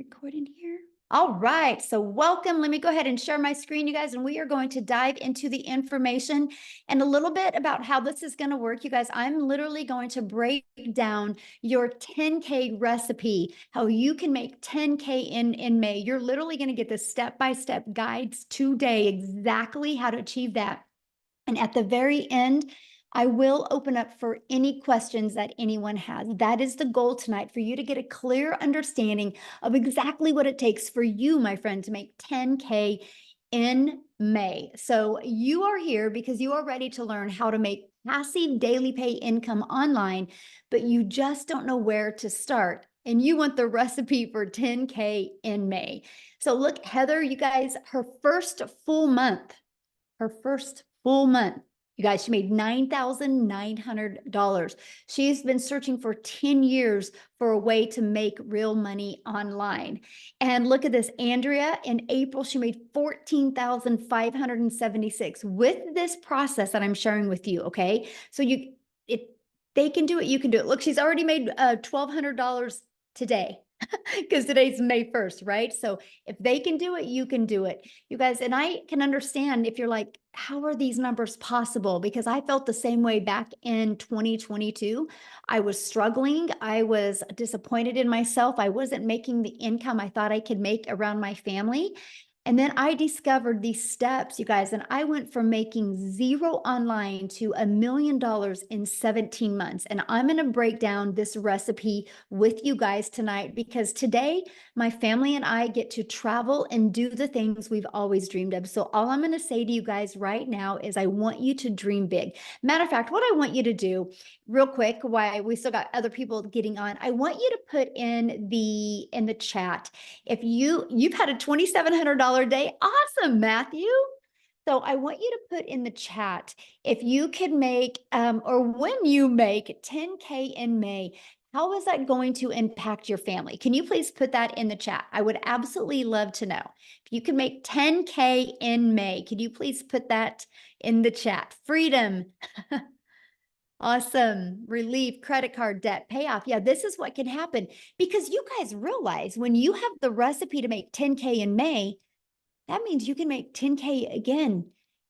Recording here. All right, so welcome. Let me go ahead and share my screen, you guys, and we are going to dive into the information and a little bit about how this is going to work. You guys, I'm literally going to break down your 10K recipe, how you can make 10K in May. You're literally going to get the step-by-step guides today, exactly how to achieve that. And at the very end, I will open up for any questions that anyone has. That is the goal tonight, for you to get a clear understanding of exactly what it takes for you, my friend, to make 10K in May. So you are here because you are ready to learn how to make passive daily pay income online, but you just don't know where to start. And you want the recipe for 10K in May. So look, Heather, you guys, her first full month, you guys, she made $9,900. She's been searching for 10 years for a way to make real money online. And look at this, Andrea, in April, she made $14,576 with this process that I'm sharing with you, okay? So if they can do it, you can do it. Look, she's already made $1,200 today. Because today's May 1st, right? So if they can do it, you can do it. You guys, and I can understand if you're like, how are these numbers possible? Because I felt the same way back in 2022. I was struggling. I was disappointed in myself. I wasn't making the income I thought I could make around my family. And then I discovered these steps, you guys, and I went from making zero online to $1 million in 17 months. And I'm going to break down this recipe with you guys tonight, because today my family and I get to travel and do the things we've always dreamed of. So all I'm going to say to you guys right now is I want you to dream big. Matter of fact, what I want you to do real quick, while we still got other people getting on, I want you to put in the chat, if you've had a $2,700 day. Awesome, Matthew. So I want you to put in the chat, if you could make, or when you make 10K in May, how is that going to impact your family? Can you please put that in the chat? I would absolutely love to know. If you can make 10K in May, could you please put that in the chat? Freedom. Awesome. Relief, credit card debt, payoff. Yeah, this is what can happen, because you guys realize when you have the recipe to make 10K in May, that means you can make 10K again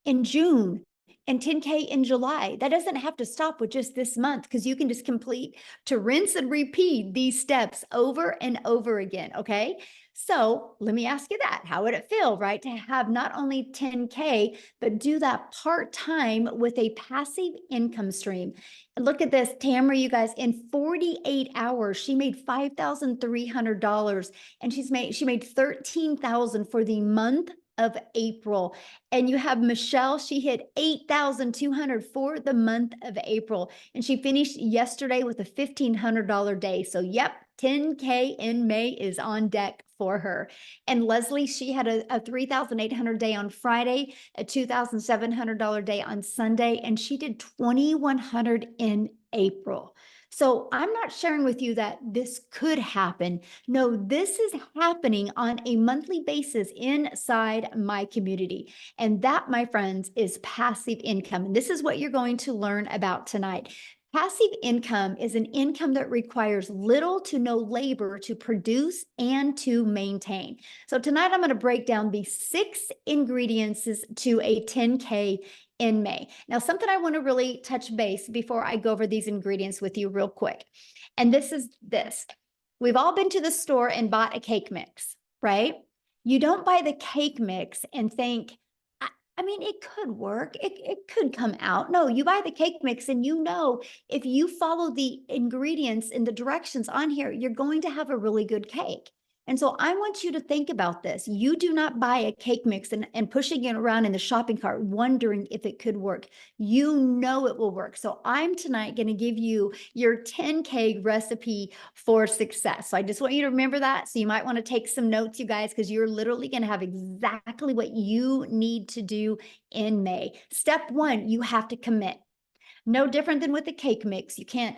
in June and 10K in July. That doesn't have to stop with just this month, because you can just complete to rinse and repeat these steps over and over again. Okay. So let me ask you that. How would it feel, right, to have not only 10K, but do that part-time with a passive income stream? And look at this, Tamara, you guys, in 48 hours, she made $5,300, and she made 13,000 for the month of April. And you have Michelle, she hit 8,200 for the month of April, and she finished yesterday with a $1,500 day. So yep, 10K in May is on deck for her. And Leslie, she had a 3,800 day on Friday, a $2,700 day on Sunday, and she did 2,100 in April. So I'm not sharing with you that this could happen. No, this is happening on a monthly basis inside my community. And that, my friends, is passive income. And this is what you're going to learn about tonight. Passive income is an income that requires little to no labor to produce and to maintain. So tonight I'm going to break down the 6 ingredients to a 10K in May. Now, something I want to really touch base before I go over these ingredients with you real quick. And this is this. We've all been to the store and bought a cake mix, right? You don't buy the cake mix and think, I mean, it could work. It could come out. No, you buy the cake mix and you know, if you follow the ingredients and the directions on here, you're going to have a really good cake. And so I want you to think about this. You do not buy a cake mix and pushing it around in the shopping cart, wondering if it could work. You know it will work. So I'm tonight going to give you your 10K recipe for success. So I just want you to remember that. So you might want to take some notes, you guys, because you're literally going to have exactly what you need to do in May. Step 1, you have to commit. No different than with the cake mix. You can't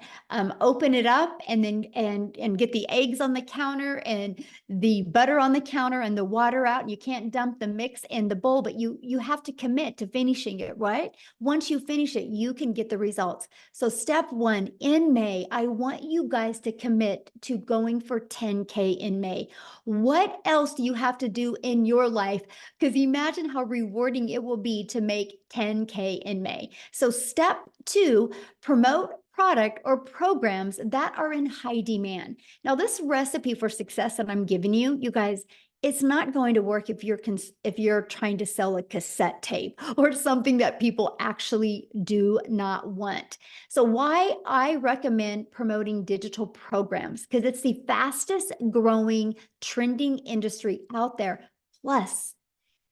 open it up and then and get the eggs on the counter and the butter on the counter and the water out. You can't dump the mix in the bowl, but you have to commit to finishing it, right? Once you finish it, you can get the results. So step one, in May, I want you guys to commit to going for 10K in May. What else do you have to do in your life? Because imagine how rewarding it will be to make 10K in May. So step two, promote product or programs that are in high demand. Now, this recipe for success that I'm giving you, you guys, it's not going to work if you're trying to sell a cassette tape or something that people actually do not want. So why I recommend promoting digital programs, because it's the fastest growing trending industry out there. Plus,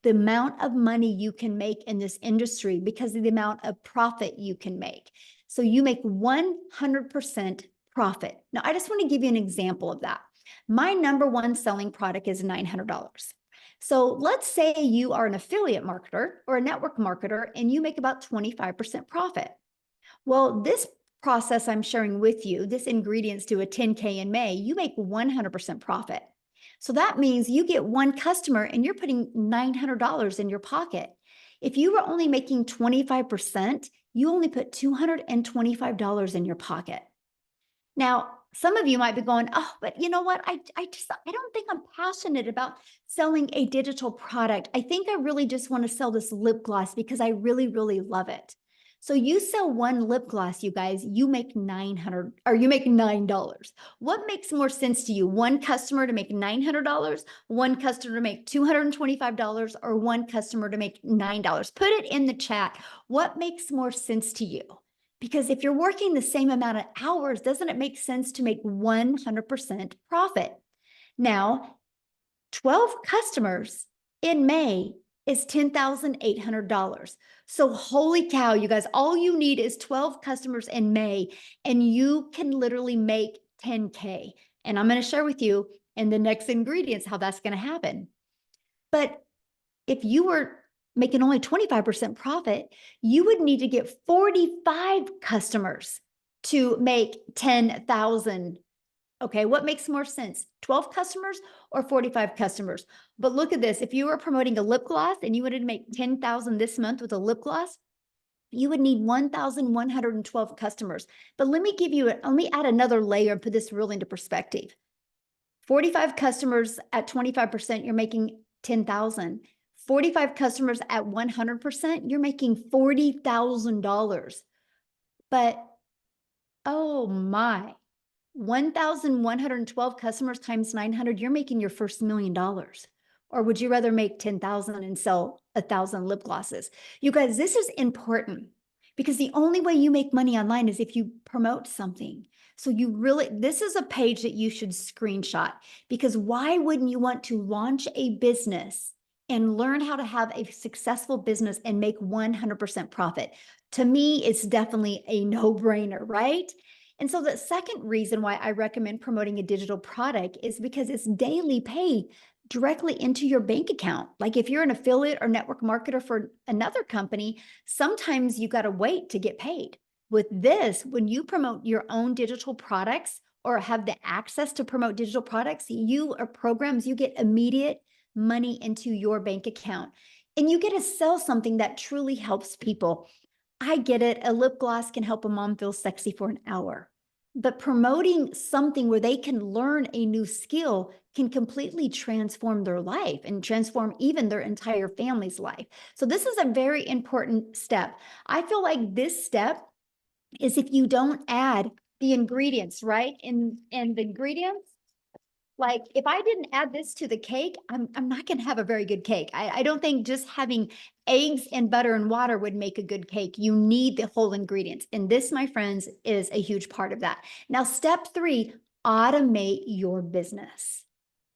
the amount of money you can make in this industry because of the amount of profit you can make. So you make 100% profit. Now, I just want to give you an example of that. My number one selling product is $900. So let's say you are an affiliate marketer or a network marketer and you make about 25% profit. Well, this process I'm sharing with you, this ingredients to a 10K in May, you make 100% profit. So that means you get one customer and you're putting $900 in your pocket. If you were only making 25%, you only put $225 in your pocket. Now, some of you might be going, oh, but you know what? I don't think I'm passionate about selling a digital product. I think I really just want to sell this lip gloss because I really, really love it. So you sell one lip gloss, you guys, you make $900 or you make $9. What makes more sense to you? One customer to make $900, one customer to make $225, or one customer to make $9? Put it in the chat. What makes more sense to you? Because if you're working the same amount of hours, doesn't it make sense to make 100% profit? Now, 12 customers in May is $10,800. So holy cow, you guys, all you need is 12 customers in May and you can literally make 10K. And I'm going to share with you in the next ingredients how that's going to happen. But if you were making only 25% profit, you would need to get 45 customers to make 10,000. Okay, what makes more sense? 12 customers or 45 customers? But look at this. If you were promoting a lip gloss and you wanted to make 10,000 this month with a lip gloss, you would need 1,112 customers. But let me add another layer and put this really into perspective. 45 customers at 25%, you're making 10,000. 45 customers at 100%, you're making $40,000. But oh my, 1,112 customers times 900, you're making your first $1 million. Or would you rather make 10,000 and sell 1,000 lip glosses? You guys, this is important because the only way you make money online is if you promote something. So this is a page that you should screenshot, because why wouldn't you want to launch a business and learn how to have a successful business and make 100% profit? To me, it's definitely a no-brainer, right? And so the second reason why I recommend promoting a digital product is because it's daily pay directly into your bank account. Like if you're an affiliate or network marketer for another company, sometimes you got to wait to get paid. With this, when you promote your own digital products or have the access to promote digital products, you or programs, you get immediate money into your bank account. And you get to sell something that truly helps people. I get it. A lip gloss can help a mom feel sexy for an hour. But promoting something where they can learn a new skill can completely transform their life and transform even their entire family's life. So this is a very important step. I feel like this step is if you don't add the ingredients, right? And the ingredients, like if I didn't add this to the cake, I'm not going to have a very good cake. I don't think just having eggs and butter and water would make a good cake. You need the whole ingredients. And this, my friends, is a huge part of that. Now, step 3, automate your business.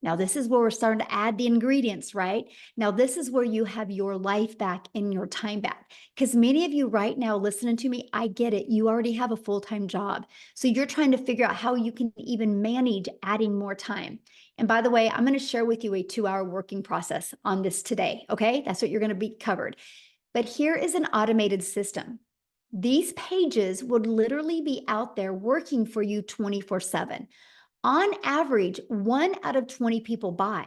Now, this is where we're starting to add the ingredients, right? Now, this is where you have your life back and your time back. Because many of you right now listening to me, I get it. You already have a full-time job. So you're trying to figure out how you can even manage adding more time. And by the way, I'm going to share with you a 2-hour working process on this today, okay? That's what you're going to be covered. But here is an automated system. These pages would literally be out there working for you 24/7. On average, 1 out of 20 people buy.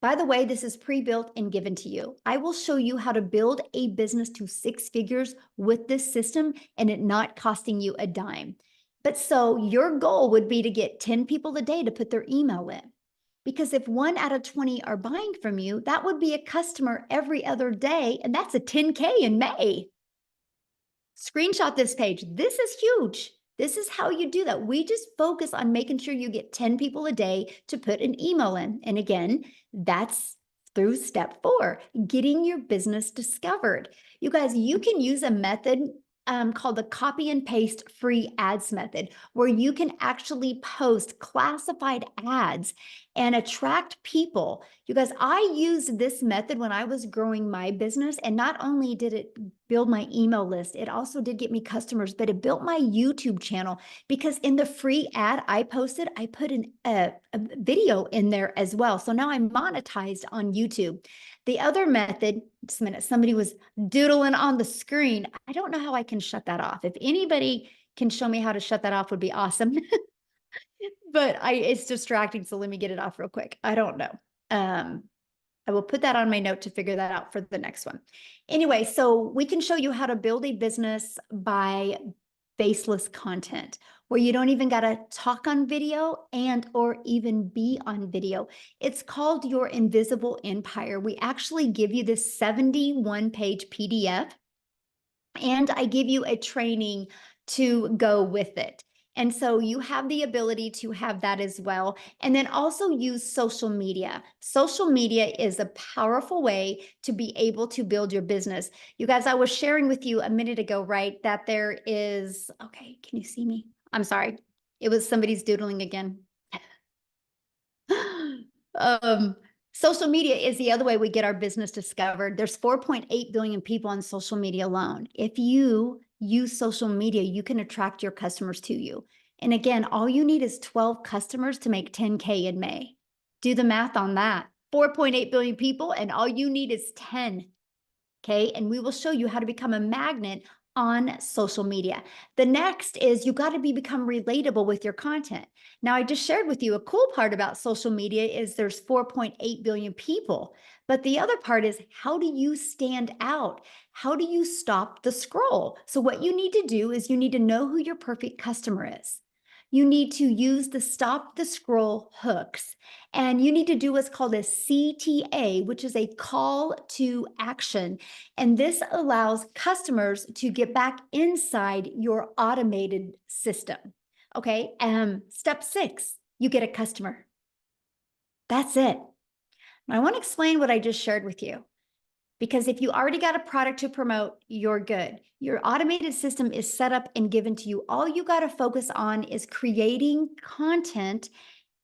By the way, this is pre-built and given to you. I will show you how to build a business to 6 figures with this system and it not costing you a dime. But so your goal would be to get 10 people a day to put their email in. Because if 1 out of 20 are buying from you, that would be a customer every other day, and that's a 10K in May. Screenshot this page. This is huge. This is how you do that. We just focus on making sure you get 10 people a day to put an email in. And again, that's through step 4, getting your business discovered. You guys, you can use a method called the copy and paste free ads method, where you can actually post classified ads and attract people. You guys, I used this method when I was growing my business, and not only did it build my email list, it also did get me customers, but it built my YouTube channel, because in the free ad I posted, I put a video in there as well. So now I'm monetized on YouTube. The other method, just a minute, somebody was doodling on the screen. I don't know how I can shut that off. If anybody can show me how to shut that off, would be awesome. But it's distracting, so let me get it off real quick. I don't know. I will put that on my note to figure that out for the next one. Anyway, so we can show you how to build a business by faceless content, where you don't even got to talk on video and or even be on video. It's called your invisible empire. We actually give you this 71-page PDF, and I give you a training to go with it. And so you have the ability to have that as well. And then also use social media. Social media is a powerful way to be able to build your business. You guys, I was sharing with you a minute ago, right, that there is, okay, can you see me? I'm sorry. It was somebody's doodling again. Social media is the other way we get our business discovered. There's 4.8 billion people on social media alone. If you use social media, you can attract your customers to you. And again, all you need is 12 customers to make 10K in May. Do the math on that. 4.8 billion people, and all you need is 10. Okay. And we will show you how to become a magnet on social media. The next is you got to become relatable with your content. Now, I just shared with you a cool part about social media is there's 4.8 billion people, but the other part is, how do you stand out? How do you stop the scroll? So what you need to do is you need to know who your perfect customer is. You need to use the stop the scroll hooks, and you need to do what's called a CTA, which is a call to action. And this allows customers to get back inside your automated system. Okay. Step 6, you get a customer. That's it. Now, I want to explain what I just shared with you, because if you already got a product to promote, you're good. Your automated system is set up and given to you. All you got to focus on is creating content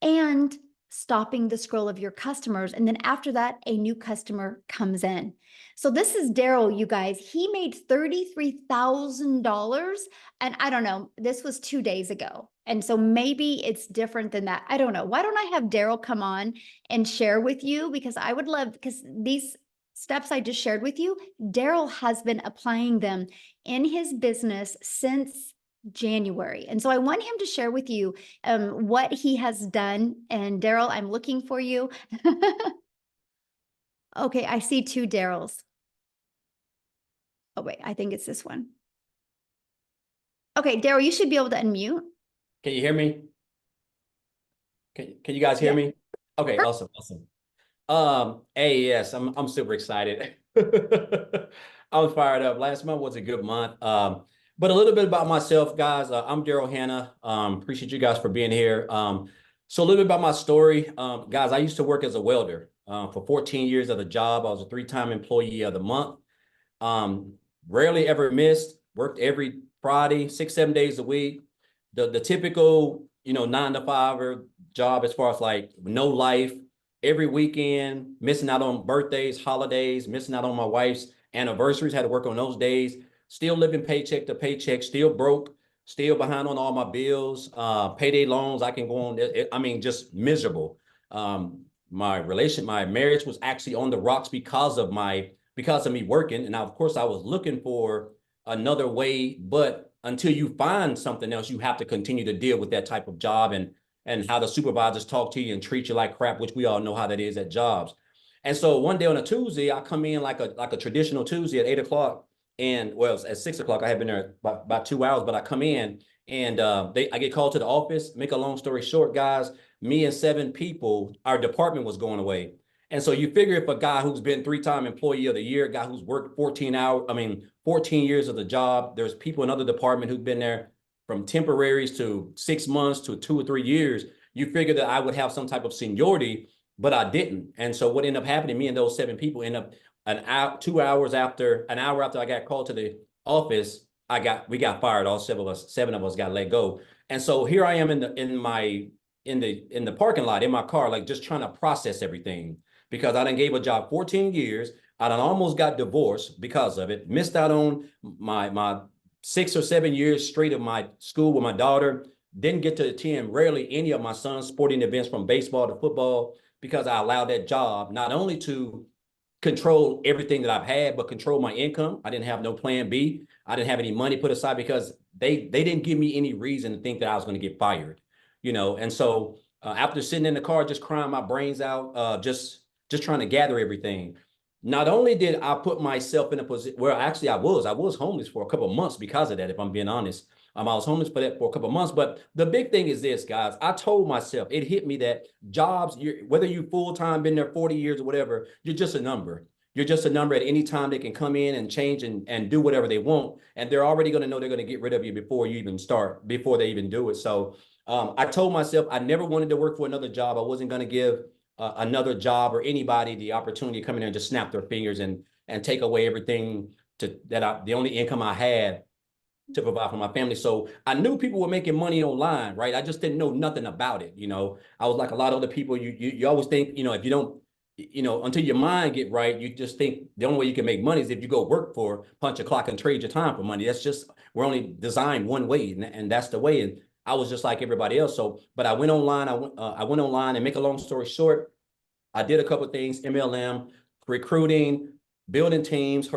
and stopping the scroll of your customers. And then after that, a new customer comes in. So this is Daryl, you guys. He made $33,000. And I don't know, this was 2 days ago. And so maybe it's different than that. I don't know. Why don't I have Daryl come on and share with you? Because I would love, because these steps I just shared with you, Daryl has been applying them in his business since January. And so I want him to share with you what he has done. And Daryl, I'm looking for you. Okay, I see 2 Daryls. Oh, wait, I think it's this one. Okay, Daryl, you should be able to unmute. Can you hear me? Can you guys hear me? Okay, awesome. Hey, yes, I'm super excited. I'm fired up. Last month was a good month. But a little bit about myself, guys. I'm Daryl Hanna. Appreciate you guys for being here. So a little bit about my story. Guys, I used to work as a welder for 14 years at a job. I was a 3-time employee of the month. Rarely ever missed, worked every Friday, 6-7 days a week. The typical, 9-to-5 job, as far as like no life, every weekend, missing out on birthdays, holidays, missing out on my wife's anniversaries, had to work on those days, still living paycheck to paycheck, still broke, still behind on all my bills, payday loans. I can go on, just miserable. My marriage was actually on the rocks because of me working. And now, of course, I was looking for another way. But until you find something else, you have to continue to deal with that type of job and how the supervisors talk to you and treat you like crap, which we all know how that is at jobs. And so one day on a Tuesday, I come in like a traditional Tuesday at 8 o'clock. And well, at 6 o'clock, I had been there about 2 hours, but I come in and I get called to the office. Make a long story short, guys, me and 7 people, our department was going away. And so you figure if a guy who's been 3-time employee of the year, a guy who's worked 14 years of the job, there's people in other department who've been there from temporaries to 6 months to 2 or 3 years. You figure that I would have some type of seniority, but I didn't. And so what ended up happening, me and those 7 people end up an hour, 2 hours after, an hour after I got called to the office, we got fired. All 7 of us got let go. And so here I am in the parking lot in my car, like just trying to process everything because I done gave a job 14 years. I done almost got divorced because of it. Missed out on my 6 or 7 years straight of my school with my daughter. Didn't get to attend rarely any of my son's sporting events from baseball to football because I allowed that job not only to control everything that I've had, but control my income. I didn't have no plan B. I didn't have any money put aside because they didn't give me any reason to think that I was going to get fired, And so after sitting in the car, just crying my brains out, just trying to gather everything. Not only did I put myself in a position where actually I was homeless for a couple of months because of that, if I'm being honest. I was homeless for a couple of months, but the big thing is this, guys. I told myself, it hit me that jobs, whether you full-time, been there 40 years or whatever, you're just a number. You're just a number at any time. They can come in and change and do whatever they want. And they're already going to know they're going to get rid of you before you even start, before they even do it. So I told myself I never wanted to work for another job. I wasn't going to give another job or anybody the opportunity to come in there and just snap their fingers and take away everything the only income I had to provide for my family. So I knew people were making money online, right? I just didn't know nothing about it. I was like a lot of other people. You always think, if you don't, until your mind get right, you just think the only way you can make money is if you go work for, punch a clock and trade your time for money. That's just, we're only designed one way, and that's the way. And I was just like everybody else. So, but I went online. I went online, and make a long story short, I did a couple of things: MLM, recruiting, building teams,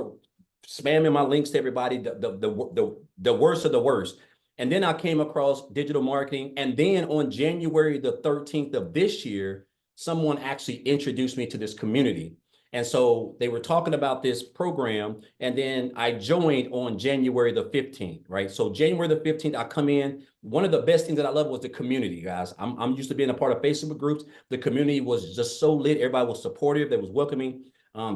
spamming my links to everybody, the worst of the worst. And then I came across digital marketing. And then on January the 13th of this year, someone actually introduced me to this community. And so they were talking about this program. And then I joined on January the 15th, right? So January the 15th, I come in. One of the best things that I love was the community, guys. I'm used to being a part of Facebook groups. The community was just so lit. Everybody was supportive. They was welcoming.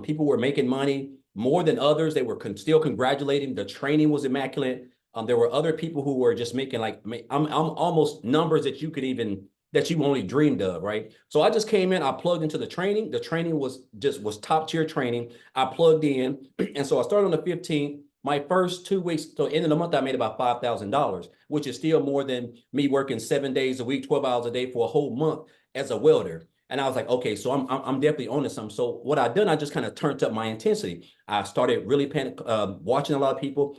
People were making money more than others. They were still congratulating. The training was immaculate. There were other people who were just making I'm almost numbers that you only dreamed of, right? So I just came in, I plugged into the training. The training was top tier training. I plugged in. And so I started on the 15th. My first 2 weeks, so end of the month, I made about $5,000, which is still more than me working 7 days a week, 12 hours a day for a whole month as a welder. And I was like, okay, so I'm definitely on to something. So what I done, I just kind of turned up my intensity. I started really watching a lot of people,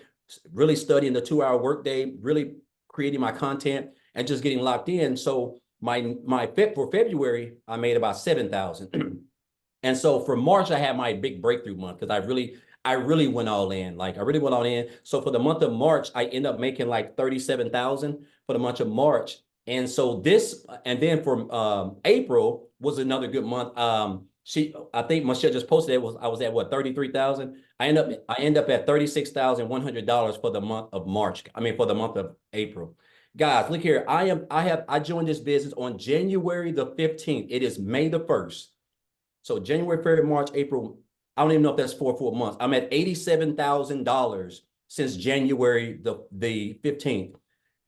really studying the 2-hour workday, really creating my content, and just getting locked in. So for February, I made about 7,000. And so for March, I had my big breakthrough month because I really went all in. Like I really went all in. So for the month of March, I ended up making like 37,000 for the month of March. And so and then for April was another good month. I think Michelle just posted it. I was at what, 33,000. I end up at $36,100 for the month of March. I mean, for the month of April. Guys, look here. I joined this business on January the 15th. It is May the 1st. So January, February, March, April. I don't even know if that's 4 full months. I'm at $87,000 since January the 15th.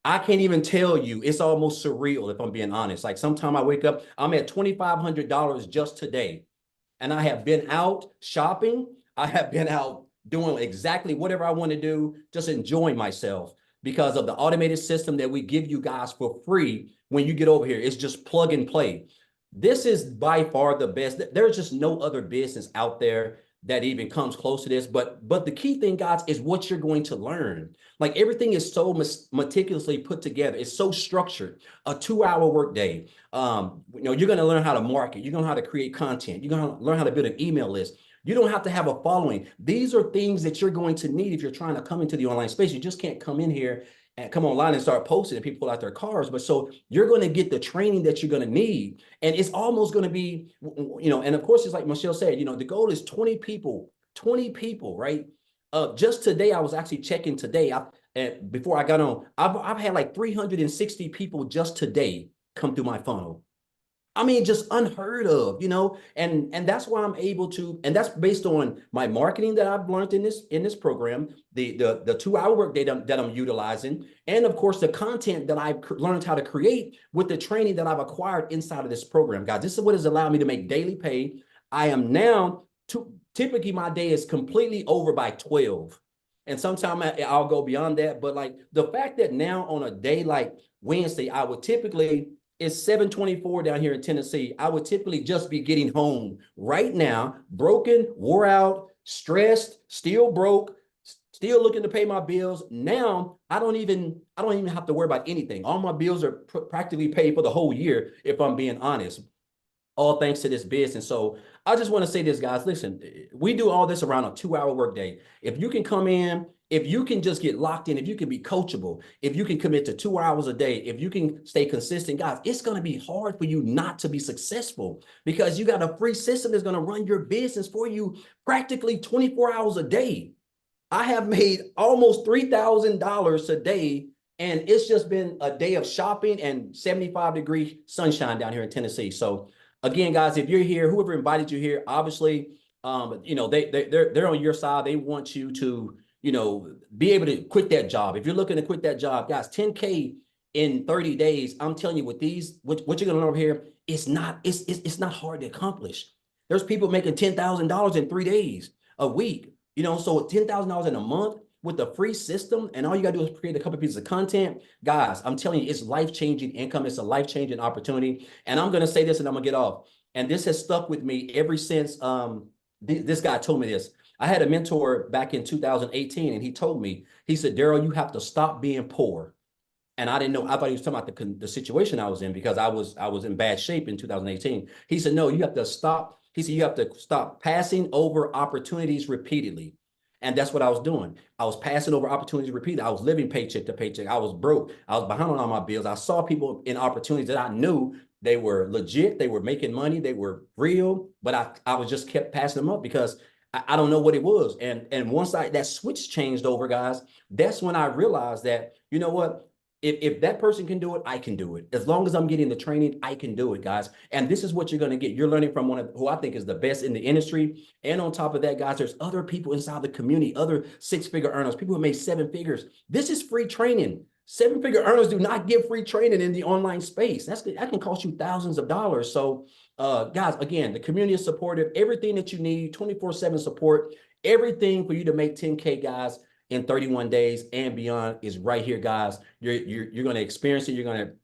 I can't even tell you. It's almost surreal if I'm being honest. Like sometime I wake up, I'm at $2,500 just today. And I have been out shopping. I have been out doing exactly whatever I want to do, just enjoying myself because of the automated system that we give you guys for free when you get over here. It's just plug and play. This is by far the best. There's just no other business out there that even comes close to this. But the key thing, guys, is what you're going to learn. Like everything is so meticulously put together. It's so structured. A 2-hour workday. You're going to learn how to market. You're going to learn how to create content. You're going to learn how to build an email list. You don't have to have a following. These are things that you're going to need if you're trying to come into the online space. You just can't come in here and come online and start posting and people pull out their cars. But so you're going to get the training that you're going to need. And it's almost going to be, and of course, it's like Michelle said, the goal is 20 people, right? Just today, I was actually checking today. And before I got on, I've had like 360 people just today come through my funnel. I mean, just unheard of, and that's why I'm able to, and that's based on my marketing that I've learned in this program, the 2-hour workday that I'm utilizing, and of course the content that I've learned how to create with the training that I've acquired inside of this program, guys. This is what has allowed me to make daily pay. I am now typically my day is completely over by 12. And sometimes I'll go beyond that. But like the fact that now on a day like Wednesday, I would typically, it's 7:24 down here in Tennessee. I would typically just be getting home right now, broken, wore out, stressed, still broke, still looking to pay my bills. Now I don't even have to worry about anything. All my bills are practically paid for the whole year, if I'm being honest. All thanks to this business. So I just want to say this, guys. Listen, we do all this around a 2-hour workday. If you can come in, if you can just get locked in, if you can be coachable, if you can commit to 2 hours a day, if you can stay consistent, guys, it's going to be hard for you not to be successful because you got a free system that's going to run your business for you practically 24 hours a day. I have made almost $3,000 a day, and it's just been a day of shopping and 75-degree sunshine down here in Tennessee. So again, guys, if you're here, whoever invited you here, obviously, they're on your side. They want you to, be able to quit that job. If you're looking to quit that job, guys, 10K in 30 days, I'm telling you, with these, what you're gonna learn over here, it's not hard to accomplish. There's people making $10,000 in 3 days, a week, so $10,000 in a month with a free system, and all you gotta do is create a couple pieces of content. Guys, I'm telling you, it's life-changing income. It's a life-changing opportunity. And I'm gonna say this and I'm gonna get off. And this has stuck with me ever since this guy told me this. I had a mentor back in 2018, and he told me, he said, Daryl, you have to stop being poor. And I didn't know, I thought he was talking about the situation I was in because I was in bad shape in 2018. He said, no, you have to stop. He said, you have to stop passing over opportunities repeatedly. And that's what I was doing. I was passing over opportunities repeatedly. I was living paycheck to paycheck. I was broke. I was behind on all my bills. I saw people in opportunities that I knew they were legit. They were making money. They were real. But I was just kept passing them up because I don't know what it was. And once that switch changed over, guys, that's when I realized that, you know what? If that person can do it, I can do it. As long as I'm getting the training, I can do it, guys. And this is what you're going to get. You're learning from one of who I think is the best in the industry. And on top of that, guys, there's other people inside the community, other 6-figure earners, people who made 7 figures. This is free training. 7-figure earners do not give free training in the online space. That can cost you thousands of dollars. So, guys, again, the community is supportive. Everything that you need, 24/7 support, everything for you to make 10K, guys, in 31 days and beyond is right here, guys. You're going to experience it.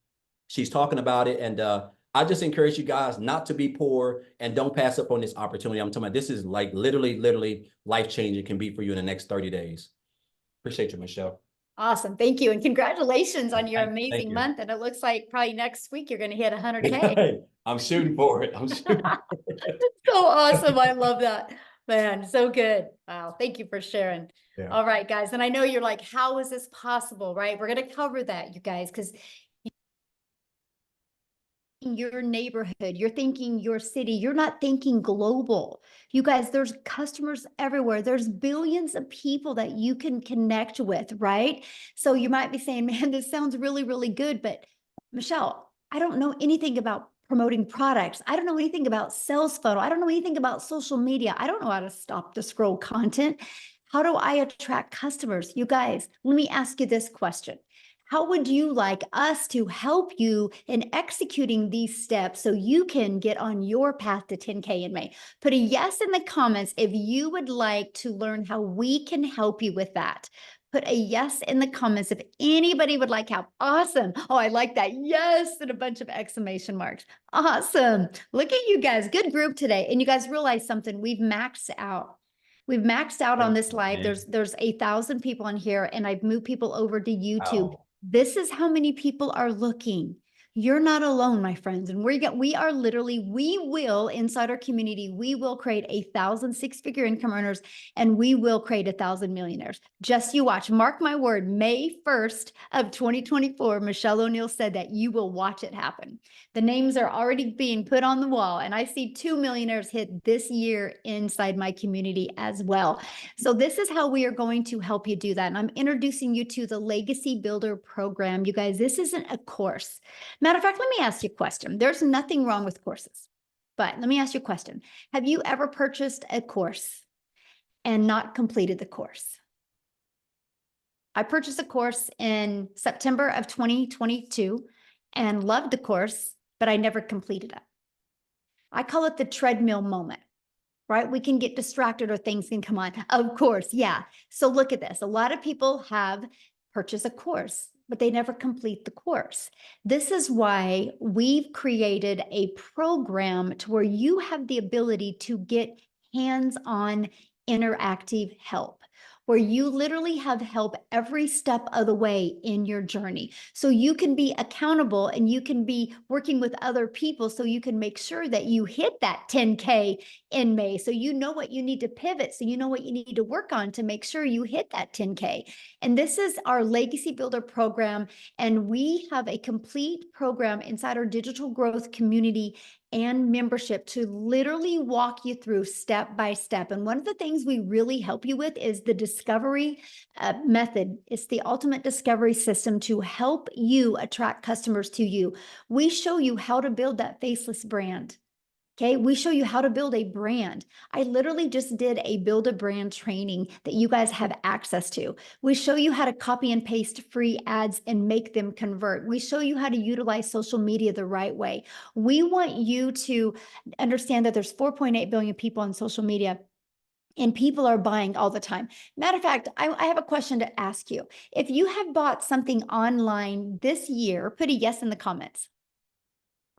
She's talking about it. And I just encourage you guys not to be poor and don't pass up on this opportunity. I'm talking about this is like literally life-changing. It can be for you in the next 30 days. Appreciate you, Michelle. Awesome. Thank you. And congratulations on your Thank amazing you. month. And it looks like probably next week you're going to hit 100K. I'm shooting for it. So awesome. I love that, man. So good. Wow. Thank you for sharing. Yeah. All right, guys. And I know you're like, how is this possible? Right? We're going to cover that, you guys, because your neighborhood, you're thinking your city, you're not thinking global. You guys, there's customers everywhere. There's billions of people that you can connect with, right? So you might be saying, man, this sounds really, really good. But Michelle, I don't know anything about promoting products. I don't know anything about sales funnel. I don't know anything about social media. I don't know how to stop the scroll content. How do I attract customers? You guys, let me ask you this question. How would you like us to help you in executing these steps so you can get on your path to 10K in May? Put a yes in the comments if you would like to learn how we can help you with that. Put a yes in the comments if anybody would like help. Awesome. Oh, I like that. Yes, and a bunch of exclamation marks. Awesome. Look at you guys. Good group today. And you guys realize something. We've maxed out. We've maxed out on this live. There's 1,000 people on here, and I've moved people over to YouTube. Wow. This is how many people are looking. You're not alone, my friends. And we are literally, we will inside our community, we will create 1,000 six-figure income earners, and we will create 1,000 millionaires. Just you watch. Mark my word, May 1st of 2024, Michelle O'Neill said that you will watch it happen. The names are already being put on the wall, and I see 2 millionaires hit this year inside my community as well. So this is how we are going to help you do that. And I'm introducing you to the Legacy Builder program. You guys, this isn't a course. Matter of fact, let me ask you a question. There's nothing wrong with courses, but let me ask you a question. Have you ever purchased a course and not completed the course? I purchased a course in September of 2022 and loved the course, but I never completed it. I call it the treadmill moment, right? We can get distracted or things can come on. Of course, yeah. So look at this. A lot of people have purchased a course, but they never complete the course. This is why we've created a program to where you have the ability to get hands-on interactive help, where you literally have help every step of the way in your journey. So you can be accountable and you can be working with other people so you can make sure that you hit that 10K in May. So you know what you need to pivot. So you know what you need to work on to make sure you hit that 10K. And this is our Legacy Builder program. And we have a complete program inside our digital growth community and membership to literally walk you through step by step. And one of the things we really help you with is the discovery method. It's the ultimate discovery system to help you attract customers to you. We show you how to build that faceless brand. Okay, we show you how to build a brand. I literally just did a build a brand training that you guys have access to. We show you how to copy and paste free ads and make them convert. We show you how to utilize social media the right way. We want you to understand that there's 4.8 billion people on social media and people are buying all the time. Matter of fact, I have a question to ask you. If you have bought something online this year, put a yes in the comments.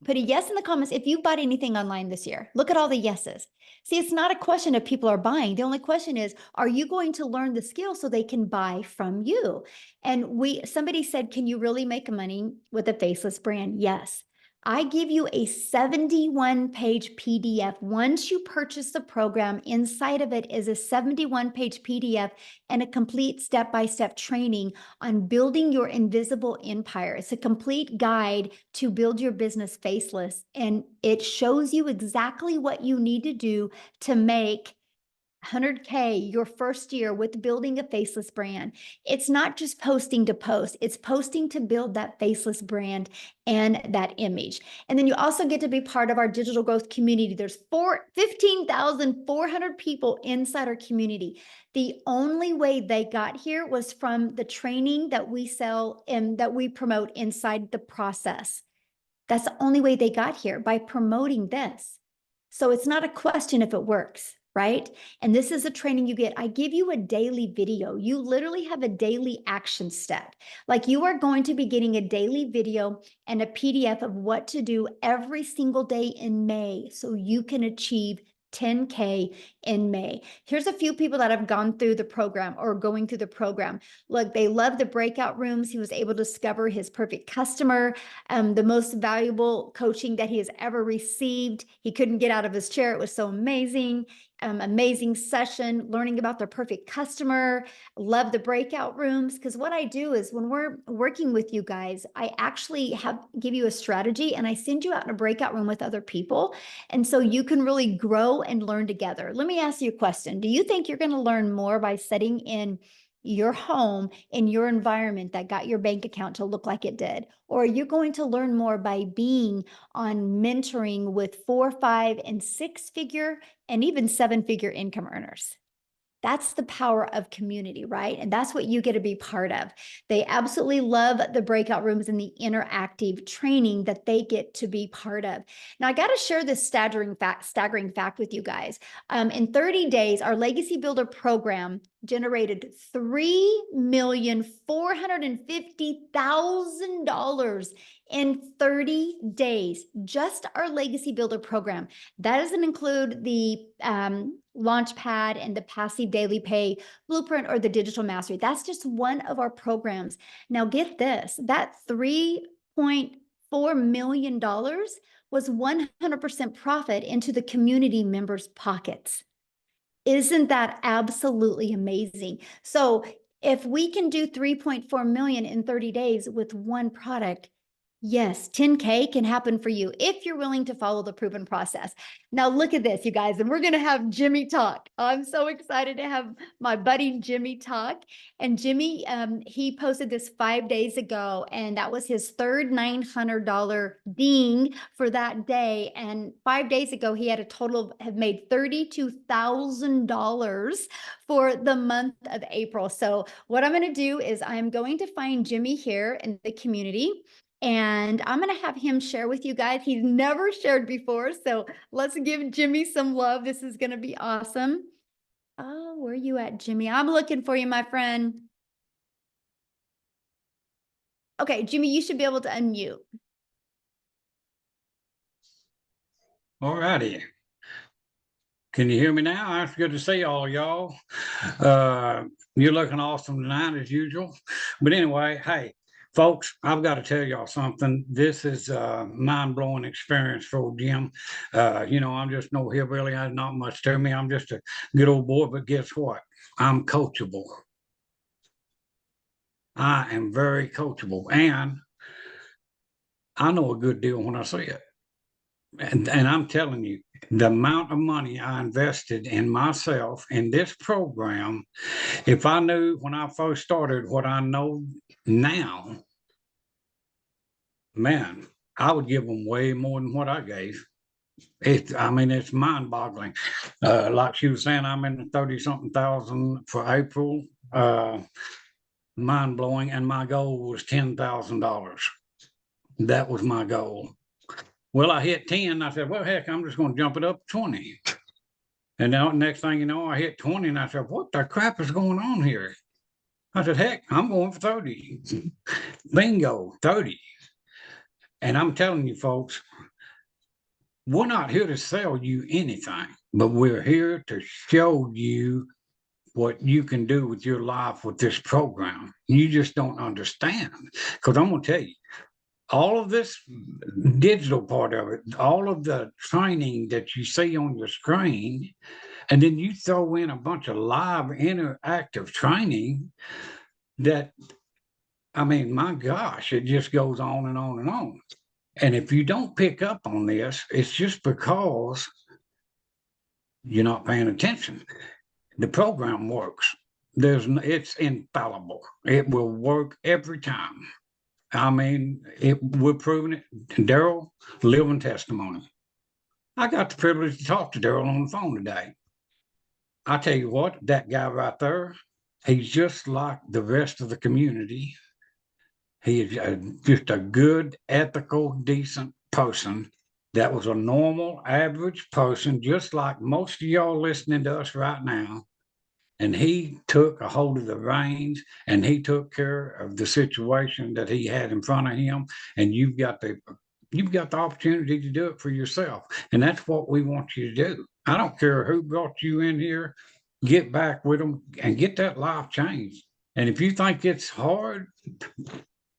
Put a yes in the comments if you bought anything online this year. Look at all the yeses. See, it's not a question if people are buying. The only question is, are you going to learn the skill so they can buy from you? And somebody said, can you really make money with a faceless brand? Yes. I give you a 71-page PDF. Once you purchase the program, inside of it is a 71-page PDF and a complete step-by-step training on building your invisible empire. It's a complete guide to build your business faceless, and it shows you exactly what you need to do to make 100K your first year with building a faceless brand. It's not just posting to post, it's posting to build that faceless brand and that image. And then you also get to be part of our digital growth community. There's 15,400 people inside our community. The only way they got here was from the training that we sell and that we promote inside the process. That's the only way they got here, by promoting this. So it's not a question if it works, right? And this is a training you get. I give you a daily video. You literally have a daily action step. Like, you are going to be getting a daily video and a PDF of what to do every single day in May so you can achieve 10K in May. Here's a few people that have gone through the program or going through the program. Look, they love the breakout rooms. He was able to discover his perfect customer, the most valuable coaching that he has ever received. He couldn't get out of his chair. It was so amazing. Amazing session, learning about their perfect customer. Love the breakout rooms, because what I do is when we're working with you guys, I actually give you a strategy and I send you out in a breakout room with other people. And so you can really grow and learn together. Let me ask you a question. Do you think you're going to learn more by sitting in your home, in your environment that got your bank account to look like it did? Or are you going to learn more by being on mentoring with 4, 5, and 6-figure and even 7-figure income earners? That's the power of community, right? And that's what you get to be part of. They absolutely love the breakout rooms and the interactive training that they get to be part of. Now, I got to share this staggering fact with you guys. In 30 days, our Legacy Builder program generated $3,450,000 in 30 days. Just our Legacy Builder program. That doesn't include the Launchpad and the passive daily pay blueprint or the digital mastery. That's just one of our programs. Now get this, that million was 100% profit into the community members' pockets. Isn't that absolutely amazing? So if we can do 3.4 million in 30 days with one product, yes, 10K can happen for you if you're willing to follow the proven process. Now look at this, you guys, and we're going to have Jimmy talk. I'm so excited to have my buddy Jimmy talk. And Jimmy, he posted this 5 days ago, and that was his third $900 ding for that day. And 5 days ago, he had a total of have made $32,000 for the month of April. So what I'm going to do is I'm going to find Jimmy here in the community. And I'm going to have him share with you guys. He's never shared before. So let's give Jimmy some love. This is going to be awesome. Oh, where are you at, Jimmy? I'm looking for you, my friend. Okay, Jimmy, you should be able to unmute. All righty. Can you hear me now? It's good to see all y'all. You're looking awesome tonight as usual. But anyway, hey, folks, I've got to tell y'all something. This is a mind-blowing experience for Jim. I'm just no hillbilly. There's not much to me. I'm just a good old boy, but guess what? I'm coachable. I am very coachable, and I know a good deal when I see it. And I'm telling you, the amount of money I invested in myself in this program, if I knew when I first started what I know now, man, I would give them way more than what I gave. It's mind-boggling. Like she was saying, I'm in the 30-something thousand for April. Mind-blowing, and my goal was $10,000. That was my goal. Well, I hit 10. I said, well, heck, I'm just going to jump it up to 20. And now, next thing you know, I hit 20, and I said, what the crap is going on here? I said, heck, I'm going for 30. Bingo, 30. And I'm telling you, folks, we're not here to sell you anything, but we're here to show you what you can do with your life with this program. You just don't understand. Because I'm going to tell you, all of this digital part of it, all of the training that you see on your screen, and then you throw in a bunch of live interactive training that, my gosh, it just goes on and on and on. And if you don't pick up on this, it's just because you're not paying attention. The program works. It's infallible. It will work every time. We're proving it. Daryl, living testimony. I got the privilege to talk to Daryl on the phone today. I tell you what, that guy right there, he's just like the rest of the community. He is just a good, ethical, decent person that was a normal, average person, just like most of y'all listening to us right now. And he took a hold of the reins, and he took care of the situation that he had in front of him. And you've got the opportunity to do it for yourself. And that's what we want you to do. I don't care who brought you in here, get back with them and get that life changed. And if you think it's hard,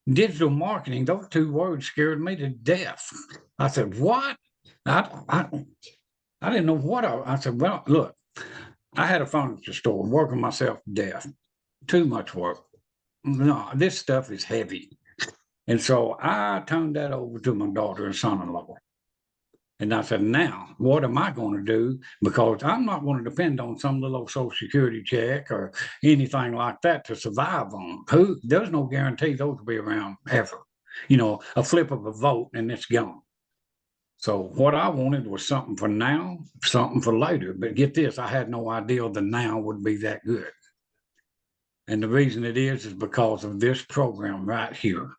digital marketing, those two words scared me to death. I said, what? I didn't know what I said, well, look, I had a furniture store working myself to death. Too much work. No, this stuff is heavy. And so I turned that over to my daughter and son-in-law. And I said, now, what am I going to do? Because I'm not going to depend on some little Social Security check or anything like that to survive on. There's no guarantee those will be around ever. A flip of a vote and it's gone. So what I wanted was something for now, something for later. But get this, I had no idea the now would be that good. And the reason it is because of this program right here.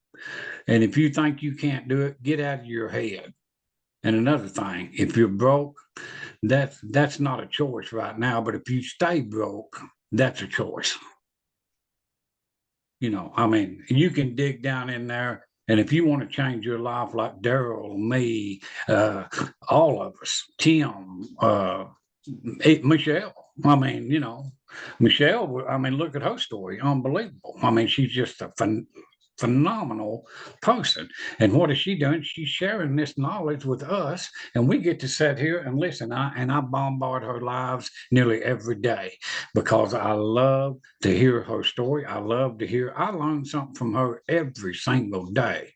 And if you think you can't do it, get out of your head. And another thing, if you're broke, that's not a choice right now. But if you stay broke, that's a choice. You can dig down in there. And if you want to change your life like Daryl, me, all of us, Tim, Michelle, Michelle, look at her story. Unbelievable. She's just phenomenal person. And what is she doing? She's sharing this knowledge with us, and we get to sit here and listen. I bombard her lives nearly every day because I love to hear her story. I love to hear. I learn something from her every single day.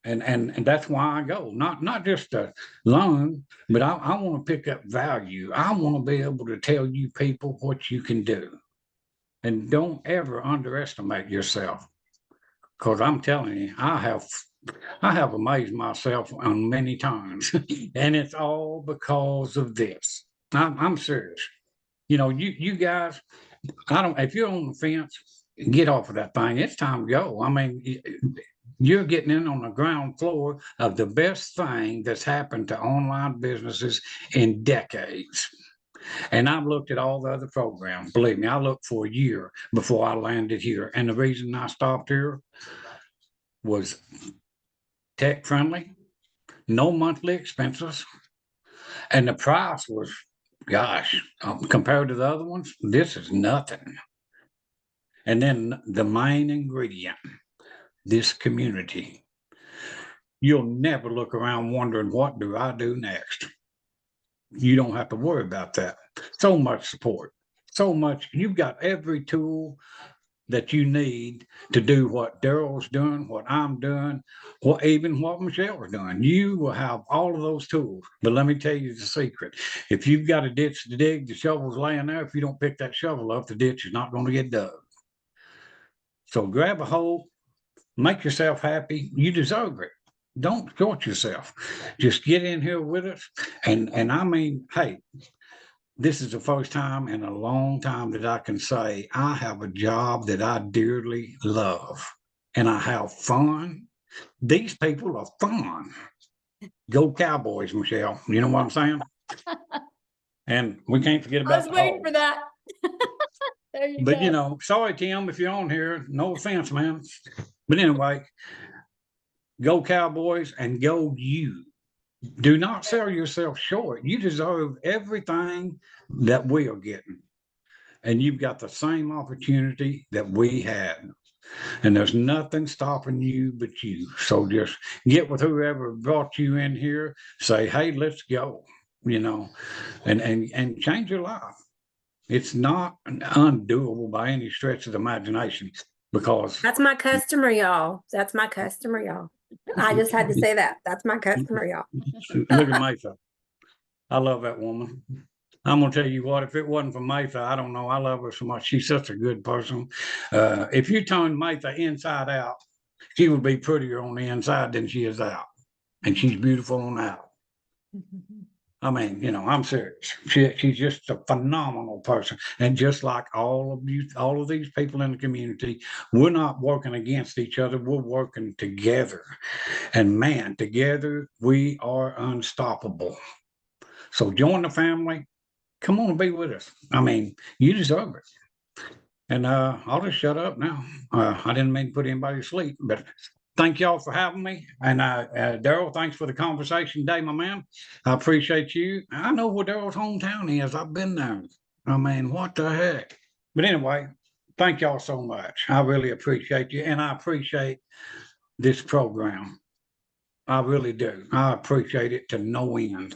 And that's why I go, not just to learn, but I want to pick up value. I want to be able to tell you people what you can do. And don't ever underestimate yourself. Because I'm telling you, I have amazed myself on many times. And it's all because of this. I'm serious. You guys, if you're on the fence, get off of that thing. It's time to go. I mean, you're getting in on the ground floor of the best thing that's happened to online businesses in decades. And I've looked at all the other programs. Believe me, I looked for a year before I landed here. And the reason I stopped here was tech friendly, no monthly expenses, and the price was, gosh, compared to the other ones, this is nothing. And then the main ingredient, this community. You'll never look around wondering, what do I do next? You don't have to worry about that. So much support, so much. You've got every tool that you need to do what Daryl's doing, what I'm doing, even what Michelle's doing. You will have all of those tools. But let me tell you the secret. If you've got a ditch to dig, the shovel's laying there. If you don't pick that shovel up, the ditch is not going to get dug. So grab a hole, make yourself happy. You deserve it. Don't short yourself. Just get in here with us. And I mean, hey, this is the first time in a long time that I can say I have a job that I dearly love and I have fun. These people are fun. Go Cowboys, Michelle. You know what I'm saying? And we can't forget about I was waiting for that. There you But go. sorry, Tim, if you're on here, no offense, man. But anyway, go Cowboys and go you. Do not sell yourself short. You deserve everything that we are getting. And you've got the same opportunity that we had. And there's nothing stopping you but you. So just get with whoever brought you in here, say, hey, let's go, and change your life. It's not undoable by any stretch of the imagination because That's my customer, y'all. That's my customer, y'all. I just had to say that. That's my customer, y'all. look at Maytha. I love that woman. I'm gonna tell you what, if it wasn't for Maytha, I don't know. I love her so much. She's such a good person. If you turn Maytha inside out, she would be prettier on the inside than she is out. And she's beautiful on out. I mean, I'm serious. She's just a phenomenal person. And just like all of you, all of these people in the community, we're not working against each other. We're working together. And man, together we are unstoppable. So join the family. Come on and be with us. I mean, you deserve it. And I'll just shut up now. I didn't mean to put anybody to sleep, but thank y'all for having me. And Daryl, thanks for the conversation today, my man. I appreciate you. I know where Daryl's hometown is. I've been there. I mean, what the heck? But anyway, thank y'all so much. I really appreciate you. And I appreciate this program. I really do. I appreciate it to no end.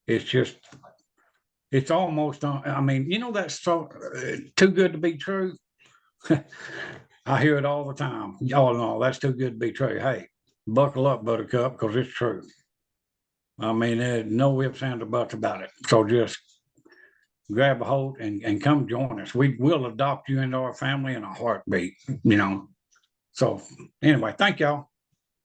It's almost, I mean, that's so too good to be true. I hear it all the time. Y'all know that's too good to be true. Hey, buckle up, Buttercup, because it's true. I mean, there's no ifs, ands, or buts about it. So just grab a hold and come join us. We will adopt you into our family in a heartbeat, So anyway, thank y'all.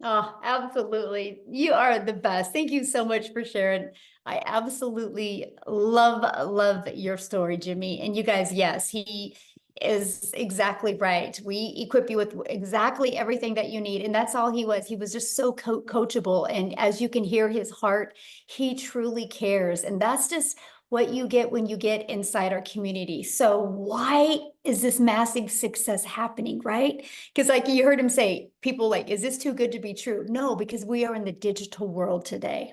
Oh, absolutely. You are the best. Thank you so much for sharing. I absolutely love your story, Jimmy. And you guys, yes, he is exactly right. We equip you with exactly everything that you need. And that's all he was. He was just so coachable. And as you can hear his heart, he truly cares. And that's just what you get when you get inside our community. So why is this massive success happening, right? Because like you heard him say, people like, is this too good to be true? No, because we are in the digital world today.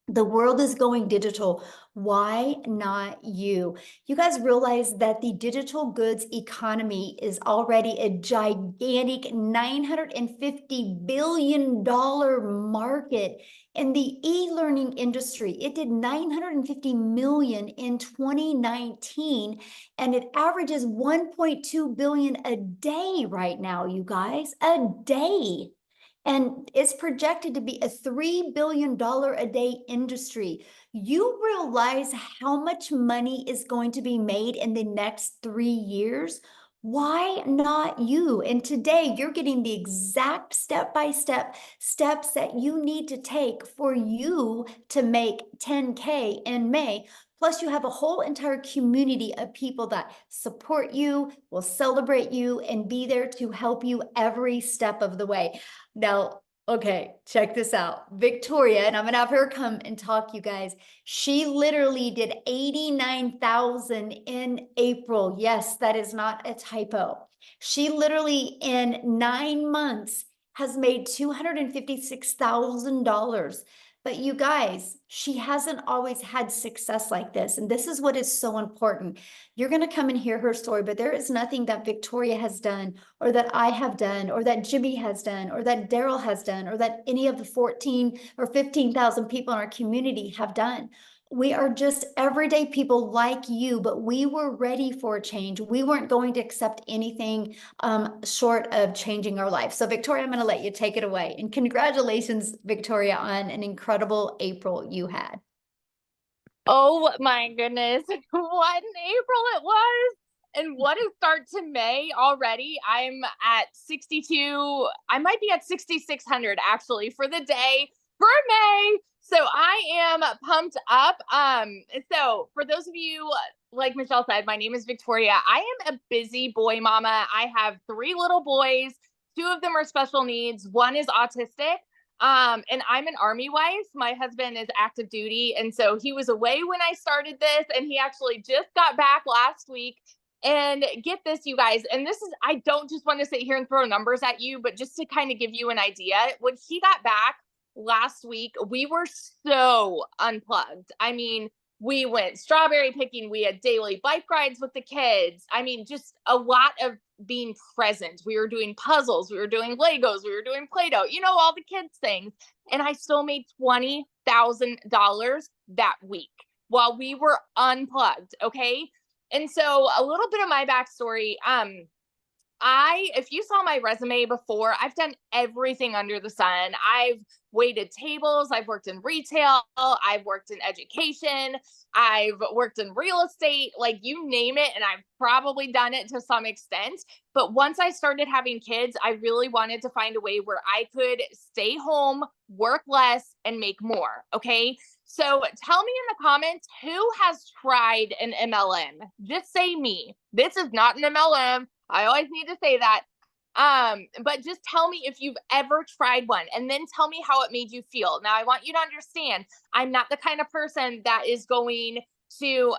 The world is going digital. Why not you? You guys realize that the digital goods economy is already a gigantic $950 billion market in the e-learning industry. It did 950 million in 2019, and it averages 1.2 billion a day right now, you guys, a day. And it's projected to be a $3 billion a day industry. You realize how much money is going to be made in the next 3 years? Why not you? And today you're getting the exact step-by-step steps that you need to take for you to make 10K in May. Plus, you have a whole entire community of people that support you, will celebrate you, and be there to help you every step of the way. Now, okay, check this out. Victoria, and I'm gonna have her come and talk, you guys. She literally did 89,000 in April. Yes, that is not a typo. She literally in 9 months has made $256,000. But you guys, she hasn't always had success like this. And this is what is so important. You're going to come and hear her story, but there is nothing that Victoria has done, or that I have done, or that Jimmy has done, or that Daryl has done, or that any of the 14 or 15,000 people in our community have done. We are just everyday people like you, but we were ready for a change. We weren't going to accept anything short of changing our life. So Victoria, I'm going to let you take it away. And congratulations, Victoria, on an incredible April you had. Oh my goodness, what an April it was. And what a start to May already. I'm at 62. I might be at 6,600 actually for the day for May. So I am pumped up. So for those of you, like Michelle said, my name is Victoria. I am a busy boy mama. I have 3 little boys. 2 of them are special needs. 1 is autistic. And I'm an Army wife. My husband is active duty. And so he was away when I started this, and he actually just got back last week. And get this, you guys, and this is, I don't just want to sit here and throw numbers at you, but just to kind of give you an idea, when he got back last week, we were so unplugged. I mean, we went strawberry picking. We had daily bike rides with the kids. I mean, just a lot of being present. We were doing puzzles. We were doing Legos. We were doing Play-Doh, you know, all the kids things. And I still made $20,000 that week while we were unplugged. Okay. And so a little bit of my backstory, if you saw my resume before, I've done everything under the sun. I've waited tables. I've worked in retail. I've worked in education. I've worked in real estate, like you name it. And I've probably done it to some extent. But once I started having kids, I really wanted to find a way where I could stay home, work less, and make more. Okay. So tell me in the comments, who has tried an MLM? Just say me. This is not an MLM. I always need to say that. But just tell me if you've ever tried one, and then tell me how it made you feel. Now, I want you to understand, I'm not the kind of person that is going to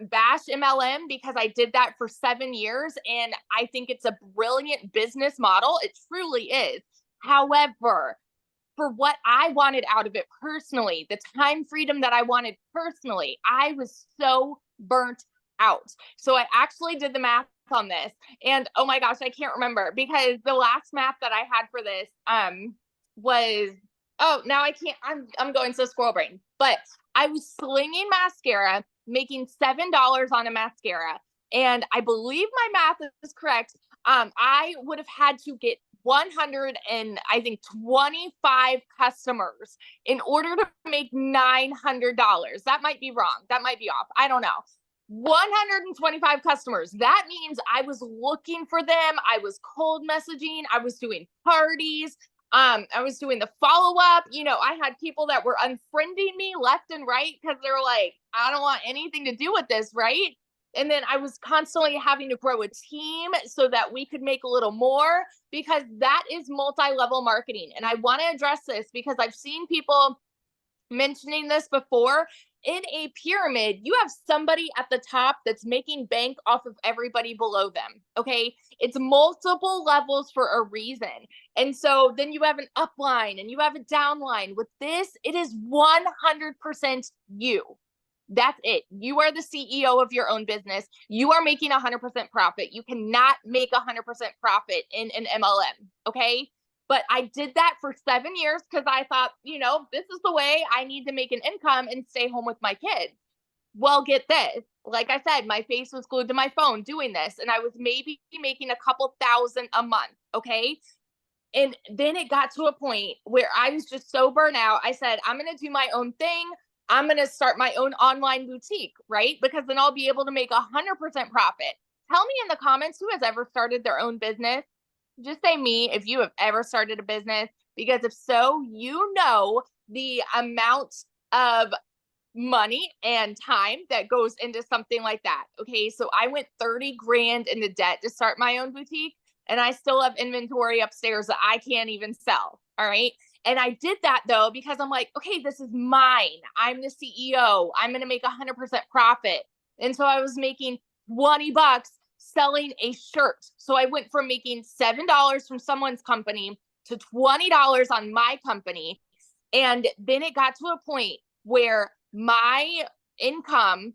bash MLM, because I did that for 7 years, and I think it's a brilliant business model. It truly is. However, for what I wanted out of it personally, the time freedom that I wanted personally, I was so burnt out. So I actually did the math on this, and oh my gosh, I can't remember, because the last math that I had for this was, oh, now I can't, I'm going so squirrel brain, but I was slinging mascara, making $7 on a mascara, and I believe my math is correct. I would have had to get 125 customers in order to make $900. That might be wrong. That might be off. I don't know. 125 customers. That means I was looking for them. I was cold messaging. I was doing parties. I was doing the follow-up. You know, I had people that were unfriending me left and right because they were like, I don't want anything to do with this, right? And then I was constantly having to grow a team so that we could make a little more, because that is multi-level marketing. And I want to address this because I've seen people mentioning this before, in a pyramid, you have somebody at the top that's making bank off of everybody below them. Okay. It's multiple levels for a reason. And so then you have an upline and you have a downline. With this, it is 100% you. That's it. You are the CEO of your own business. You are making 100% profit. You cannot make 100% profit in an MLM. Okay. But I did that for 7 years because I thought, this is the way I need to make an income and stay home with my kids. Well, get this. Like I said, my face was glued to my phone doing this, and I was maybe making a couple thousand a month. Okay. And then it got to a point where I was just so burnt out. I said, I'm going to do my own thing. I'm going to start my own online boutique, right? Because then I'll be able to make 100% profit. Tell me in the comments who has ever started their own business. Just say me if you have ever started a business, because if so, the amount of money and time that goes into something like that. Okay. So I went 30 grand into debt to start my own boutique, and I still have inventory upstairs that I can't even sell. All right. And I did that though, because I'm like, okay, this is mine. I'm the CEO. I'm going to make 100% profit. And so I was making $20 selling a shirt. So I went from making $7 from someone's company to $20 on my company. And then it got to a point where my income,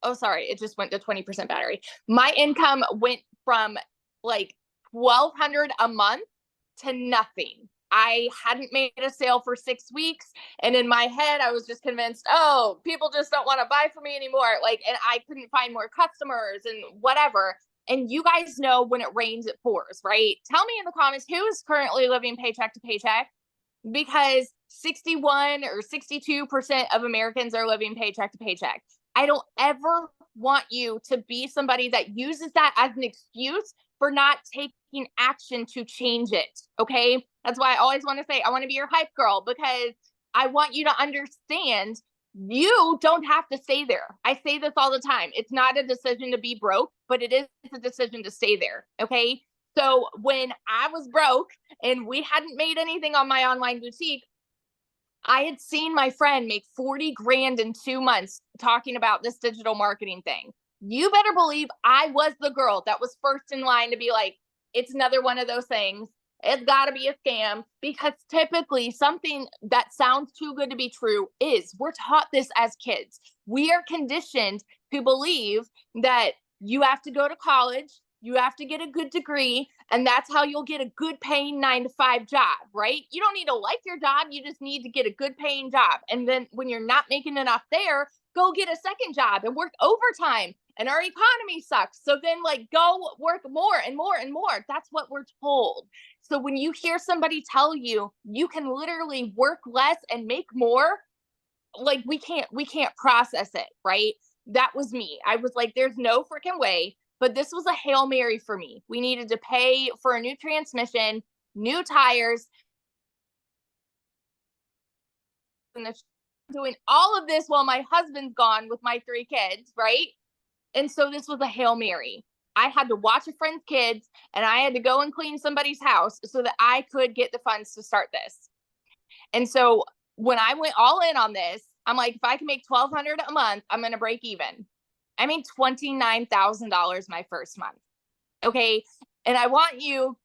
it just went to 20% battery. My income went from like $1,200 a month to nothing. I hadn't made a sale for 6 weeks. And in my head, I was just convinced, people just don't want to buy from me anymore. And I couldn't find more customers and whatever. And you guys know when it rains, it pours, right? Tell me in the comments who is currently living paycheck to paycheck, because 61 or 62% of Americans are living paycheck to paycheck. I don't ever want you to be somebody that uses that as an excuse for not taking action to change it. Okay. That's why I always want to say, I want to be your hype girl, because I want you to understand you don't have to stay there. I say this all the time. It's not a decision to be broke, but it is a decision to stay there. Okay. So when I was broke and we hadn't made anything on my online boutique, I had seen my friend make 40 grand in 2 months talking about this digital marketing thing. You better believe I was the girl that was first in line to be like, it's another one of those things. It's got to be a scam, because typically something that sounds too good to be true is. We're taught this as kids. We are conditioned to believe that you have to go to college, you have to get a good degree, and that's how you'll get a good paying 9-to-5 job, right? You don't need to like your job. You just need to get a good paying job. And then when you're not making enough there, go get a second job and work overtime. And our economy sucks. So then go work more and more and more. That's what we're told. So when you hear somebody tell you, you can literally work less and make more, we can't process it, right? That was me. I was like, there's no freaking way. But this was a Hail Mary for me. We needed to pay for a new transmission, new tires, and doing all of this while my husband's gone with my 3 kids, right? And so this was a Hail Mary. I had to watch a friend's kids, and I had to go and clean somebody's house so that I could get the funds to start this. And so when I went all in on this, I'm like, if I can make $1,200 a month, I'm going to break even. I made $29,000 my first month. Okay. And I want you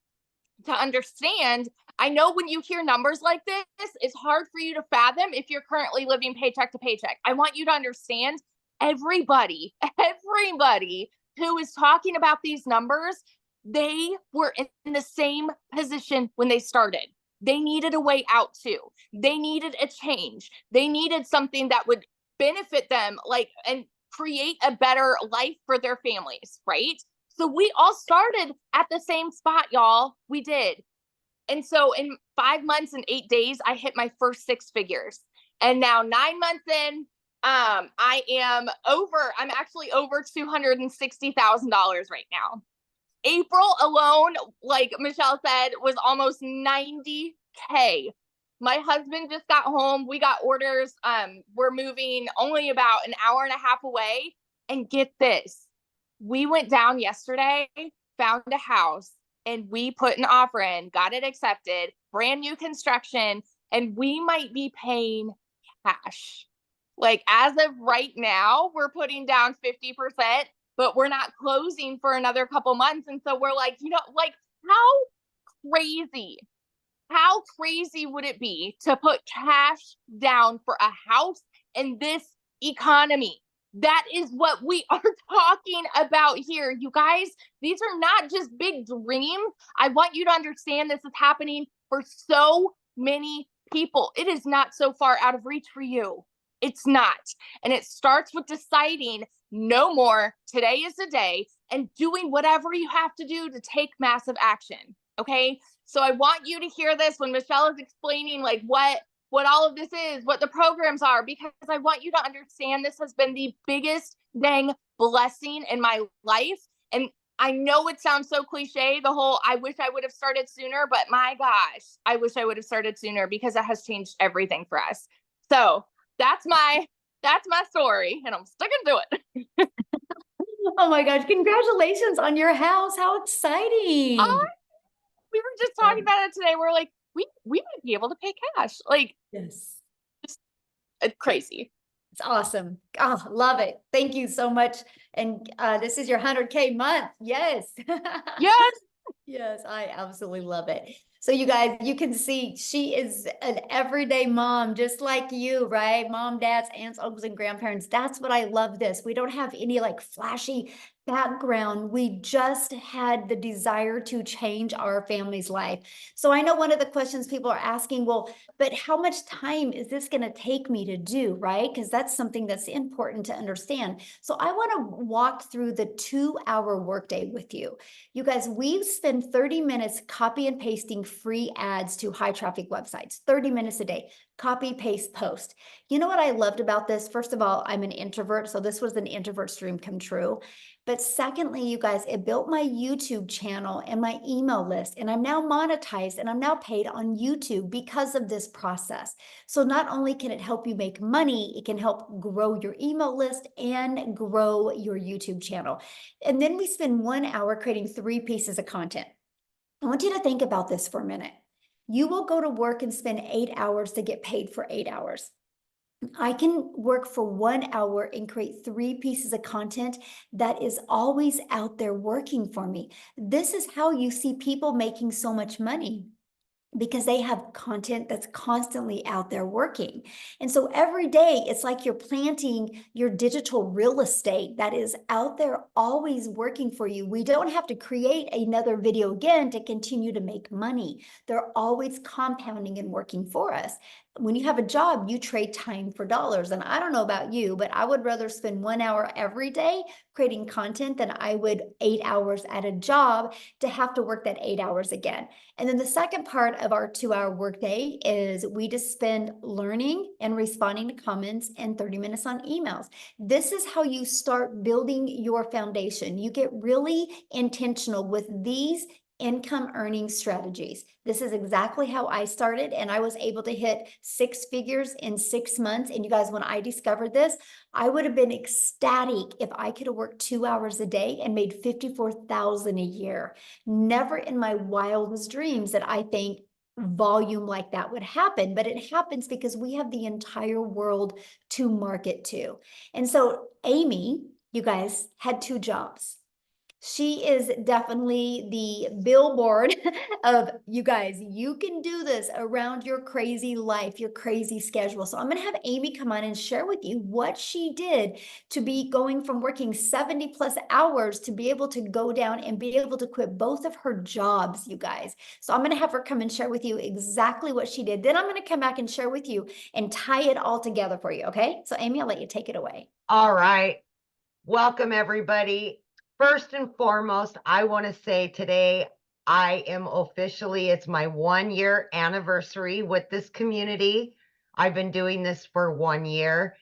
to understand, I know when you hear numbers like this, it's hard for you to fathom if you're currently living paycheck to paycheck. I want you to understand everybody who is talking about these numbers, they were in the same position when they started. They needed a way out too. They needed a change. They needed something that would benefit them, and create a better life for their families, right? So we all started at the same spot, y'all. We did. And so in 5 months and 8 days, I hit my first 6 figures. And now 9 months in, I'm actually over $260,000 right now. April alone, like Michelle said, was almost 90K. My husband just got home. We got orders. We're moving only about an hour and a half away. And get this, we went down yesterday, found a house, and we put an offer in, got it accepted, brand new construction, and we might be paying cash. Like as of right now, we're putting down 50%, but we're not closing for another couple months. And so we're like, like crazy, how crazy would it be to put cash down for a house in this economy? That is what we are talking about here. You guys, these are not just big dreams. I want you to understand this is happening for so many people. It is not so far out of reach for you. It's not. And it starts with deciding no more. Today is the day, and doing whatever you have to do to take massive action. Okay. So I want you to hear this when Michelle is explaining like what all of this is, what the programs are, because I want you to understand this has been the biggest dang blessing in my life. And I know it sounds so cliche, the whole I wish I would have started sooner, but my gosh, I wish I would have started sooner because it has changed everything for us. So that's my story, and I'm sticking to it. Oh my gosh, congratulations on your house. How exciting. We were just talking about it today. We're like, we might be able to pay cash. Like, Yes. it's crazy. It's awesome. Oh, love it. Thank you so much. And this is your 100K month. Yes. Yes. Yes, I absolutely love it. So you guys, you can see she is an everyday mom, just like you, right? Mom, dads, aunts, uncles, and grandparents. That's what I love this. We don't have any like flashy background. We just had the desire to change our family's life. So I know one of the questions people are asking, well, but how much time is this going to take me to do, right? Because that's something that's important to understand. So I want to walk through the 2-hour workday with you. You guys, we spend 30 minutes copy and pasting free ads to high traffic websites, 30 minutes a day, copy, paste, post. You know what I loved about this? First of all, I'm an introvert, so this was an introvert's dream come true. But secondly, you guys, it built my YouTube channel and my email list, and I'm now monetized and I'm now paid on YouTube because of this process. So not only can it help you make money, it can help grow your email list and grow your YouTube channel. And then we spend 1 hour creating 3 pieces of content. I want you to think about this for a minute. You will go to work and spend 8 hours to get paid for 8 hours. I can work for 1 hour and create 3 pieces of content that is always out there working for me. This is how you see people making so much money, because they have content that's constantly out there working. And so every day it's like you're planting your digital real estate that is out there always working for you. We don't have to create another video again to continue to make money. They're always compounding and working for us. When you have a job, you trade time for dollars. And I don't know about you, but I would rather spend 1 hour every day creating content than I would 8 hours at a job to have to work that 8 hours again. And then the second part of our 2-hour workday is we just spend learning and responding to comments and 30 minutes on emails. This is how you start building your foundation. You get really intentional with these income earning strategies. This is exactly how I started, and I was able to hit 6 figures in 6 months. And you guys, when I discovered this, I would have been ecstatic if I could have worked 2 hours a day and made $54,000 a year. Never in my wildest dreams that I think volume like that would happen, but it happens because we have the entire world to market to. And so Amy, you guys, had 2 jobs. She is definitely the billboard of, you guys, you can do this around your crazy life, your crazy schedule. So I'm going to have Amy come on and share with you what she did to be going from working 70 plus hours to be able to go down and be able to quit both of her jobs, you guys. So I'm going to have her come and share with you exactly what she did. Then I'm going to come back and share with you and tie it all together for you. Okay. So Amy, I'll let you take it away. All right. Welcome, everybody. First and foremost, I want to say today I am officially, it's my 1-year anniversary with this community. I've been doing this for 1 year.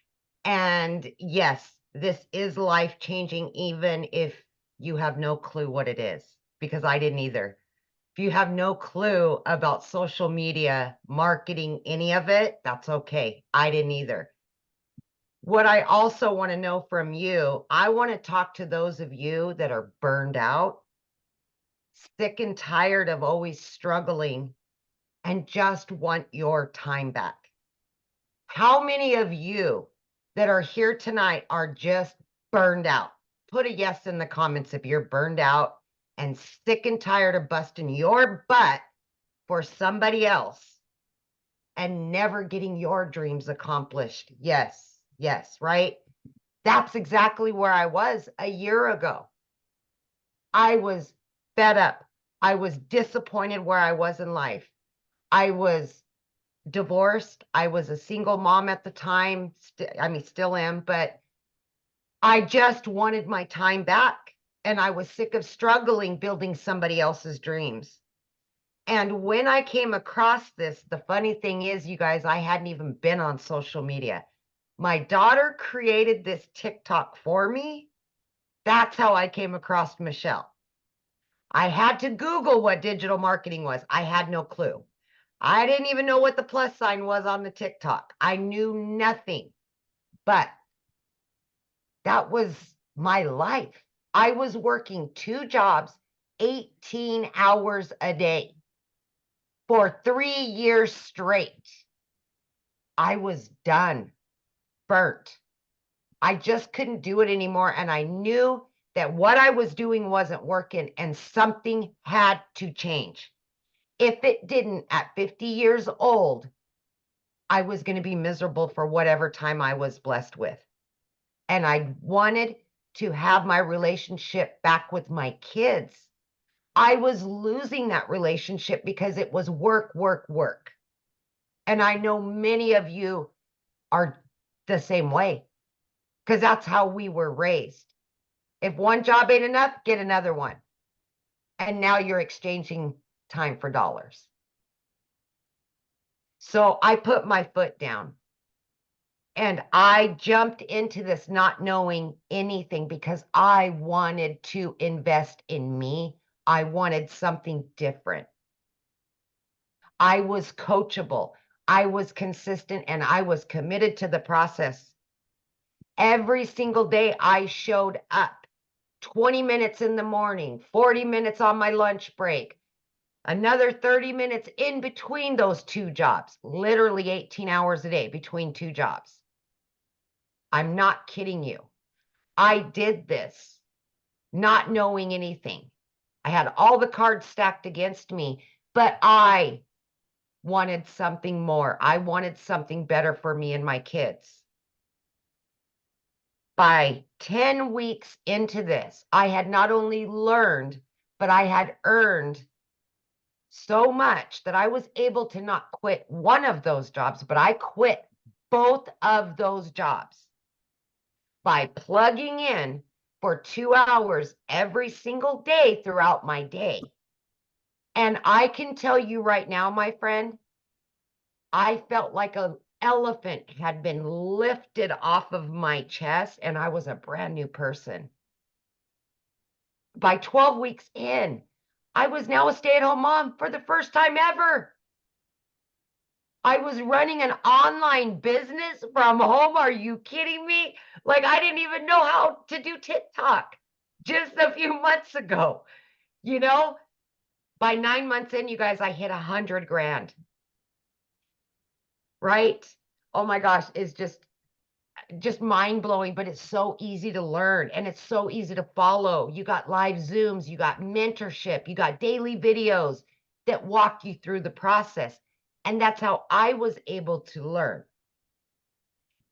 And yes, this is life-changing, even if you have no clue what it is, because I didn't either. If you have no clue about social media, marketing, any of it, that's okay. I didn't either. What I also want to know from you, I want to talk to those of you that are burned out, sick and tired of always struggling, and just want your time back. How many of you that are here tonight are just burned out. Put a yes in the comments if you're burned out and sick and tired of busting your butt for somebody else and never getting your dreams accomplished. Yes, yes, right? That's exactly where I was a year ago. I was fed up. I was disappointed where I was in life. I was divorced. I was a single mom at the time. Still am, but I just wanted my time back. And I was sick of struggling building somebody else's dreams. And when I came across this, the funny thing is, you guys, I hadn't even been on social media. My daughter created this TikTok for me. That's how I came across Michelle. I had to Google what digital marketing was. I had no clue. I didn't even know what the plus sign was on the TikTok. I knew nothing, but that was my life. I was working 2 jobs, 18 hours a day for 3 years straight. I was done, burnt. I just couldn't do it anymore. And I knew that what I was doing wasn't working and something had to change. If it didn't, at 50 years old, I was going to be miserable for whatever time I was blessed with. And I wanted to have my relationship back with my kids. I was losing that relationship because it was work, work, work. And I know many of you are the same way because that's how we were raised. If one job ain't enough, get another one. And now you're exchanging time for dollars. So I put my foot down and I jumped into this not knowing anything because I wanted to invest in me. I wanted something different. I was coachable. I was consistent and I was committed to the process. Every single day I showed up 20 minutes in the morning, 40 minutes on my lunch break, another 30 minutes in between those 2 jobs, literally 18 hours a day between 2 jobs. I'm not kidding you. I did this not knowing anything. I had all the cards stacked against me, but I wanted something more. I wanted something better for me and my kids. By 10 weeks into this, I had not only learned, but I had earned so much that I was able to not quit one of those jobs, but I quit both of those jobs by plugging in for 2 hours every single day throughout my day. And I can tell you right now, my friend, I felt like an elephant had been lifted off of my chest and I was a brand new person. By 12 weeks in, I was now a stay-at-home mom for the first time ever. I was running an online business from home. Are you kidding me? Like, I didn't even know how to do TikTok just a few months ago. You know, by 9 months in, you guys, I hit 100 grand. Right? Oh my gosh, it's just mind-blowing, but it's so easy to learn and it's so easy to follow. You got live Zooms, you got mentorship, you got daily videos that walk you through the process. And that's how I was able to learn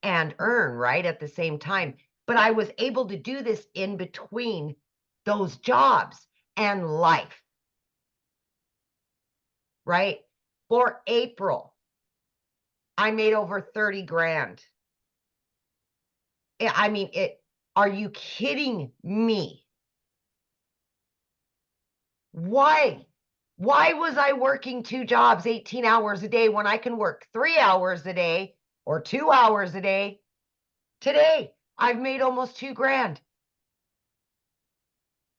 and earn, right, at the same time. But I was able to do this in between those jobs and life, right? For April, I made over 30 grand. I mean, are you kidding me? Why? Why was I working 2 jobs, 18 hours a day when I can work 3 hours a day or 2 hours a day? Today, I've made almost 2 grand.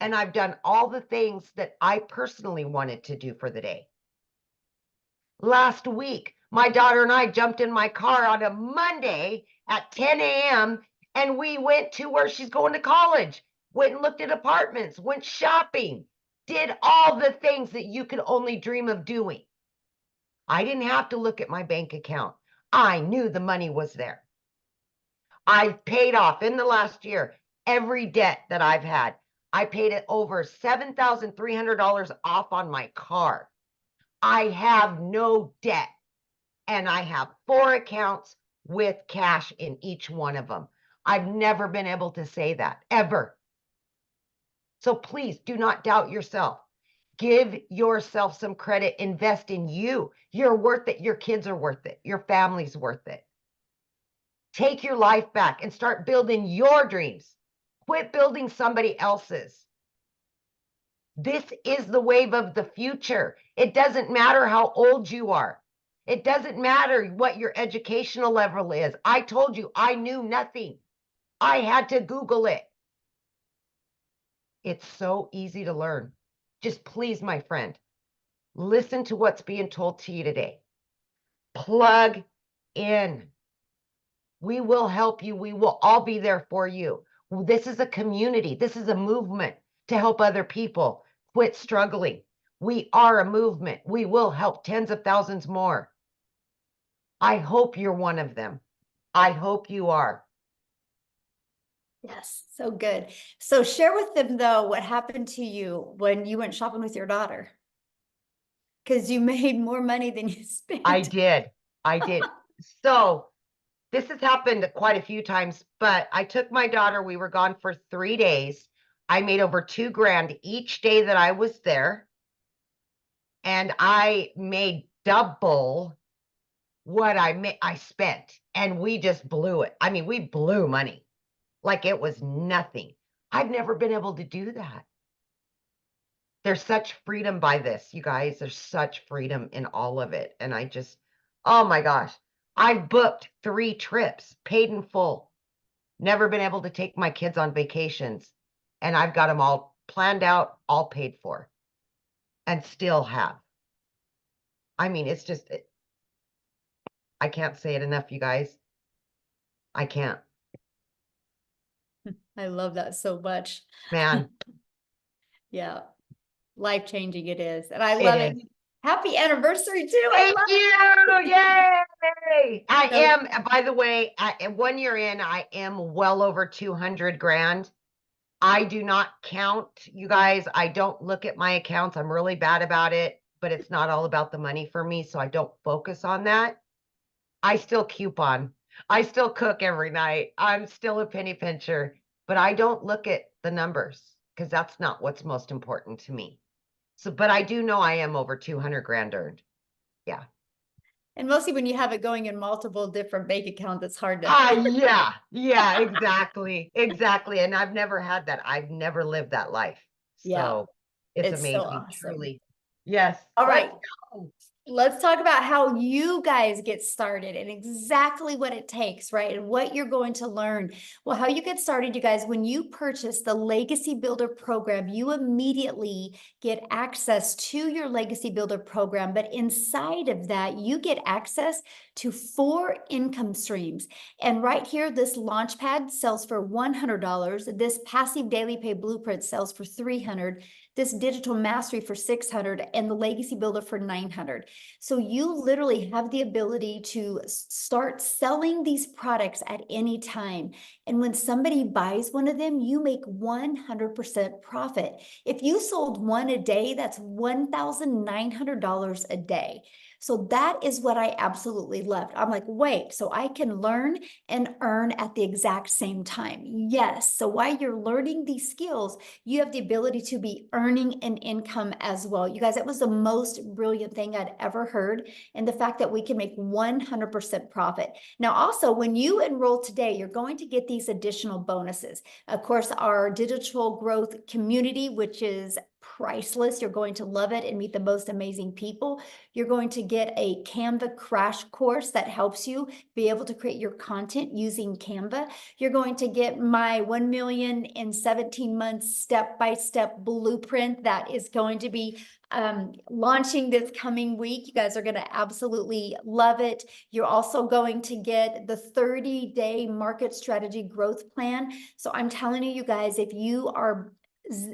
And I've done all the things that I personally wanted to do for the day. Last week, my daughter and I jumped in my car on a Monday at 10 a.m. and we went to where she's going to college, went and looked at apartments, went shopping, did all the things that you could only dream of doing. I didn't have to look at my bank account. I knew the money was there. I paid off in the last year every debt that I've had. I paid it over $7,300 off on my car. I have no debt, and I have 4 accounts with cash in each one of them. I've never been able to say that, ever. So please do not doubt yourself. Give yourself some credit. Invest in you. You're worth it. Your kids are worth it. Your family's worth it. Take your life back and start building your dreams. Quit building somebody else's. This is the wave of the future. It doesn't matter how old you are. It doesn't matter what your educational level is. I told you I knew nothing. I had to Google it. It's so easy to learn. Just please, my friend, listen to what's being told to you today. Plug in. We will help you. We will all be there for you. This is a community. This is a movement to help other people quit struggling. We are a movement. We will help tens of thousands more. I hope you're one of them. I hope you are. Yes, so good. So share with them though, what happened to you when you went shopping with your daughter. Because you made more money than you spent. I did. So this has happened quite a few times, but I took my daughter. We were gone for 3 days. I made over $2,000 each day that I was there. And I made double what I spent. And we just blew it. I mean, we blew money like it was nothing. I've never been able to do that. There's such freedom by this, you guys. There's such freedom in all of it. And I just, oh my gosh, I've booked 3 trips, paid in full. Never been able to take my kids on vacations. And I've got them all planned out, all paid for, and still have. I mean, it's just, I can't say it enough, you guys. I can't. I love that so much. Man, Yeah. Life-changing it is. And I It love it. is. Happy anniversary too. I thank love you. Yay. I So- am, by the way, 1 year in, I am well over 200 grand. I do not count, you guys. I don't look at my accounts. I'm really bad about it, but it's not all about the money for me. So I don't focus on that. I still coupon. I still cook every night. I'm still a penny pincher, but I don't look at the numbers because that's not what's most important to me. So, but I do know I am over 200 grand earned. Yeah. And mostly when you have it going in multiple different bank accounts, it's hard to. Yeah, exactly. Exactly. And I've never had that. I've never lived that life. Yeah. So it's It's so amazing, awesome. truly. Yes. All Let's right. go. Let's talk about how you guys get started and exactly what it takes, right? And what you're going to learn. Well, how you get started, you guys, when you purchase the Legacy Builder program, you immediately get access to your Legacy Builder program. But inside of that, you get access to 4 income streams. And right here, this Launchpad sells for $100. This Passive Daily Pay Blueprint sells for $300. This Digital Mastery for $600 and the Legacy Builder for $900. So you literally have the ability to start selling these products at any time. And when somebody buys one of them, you make 100% profit. If you sold one a day, that's $1,900 a day. So that is what I absolutely loved. I'm like, wait, so I can learn and earn at the exact same time. Yes. So while you're learning these skills, you have the ability to be earning an income as well. You guys, that was the most brilliant thing I'd ever heard. And the fact that we can make 100% profit. Now, also, when you enroll today, you're going to get these additional bonuses. Of course, our digital growth community, which is priceless. You're going to love it and meet the most amazing people. You're going to get a Canva crash course that helps you be able to create your content using Canva. You're going to get my 1 million in 17 months step-by-step blueprint that is going to be launching this coming week. You guys are going to absolutely love it. You're also going to get the 30-day market strategy growth plan. So I'm telling you, you guys, if you are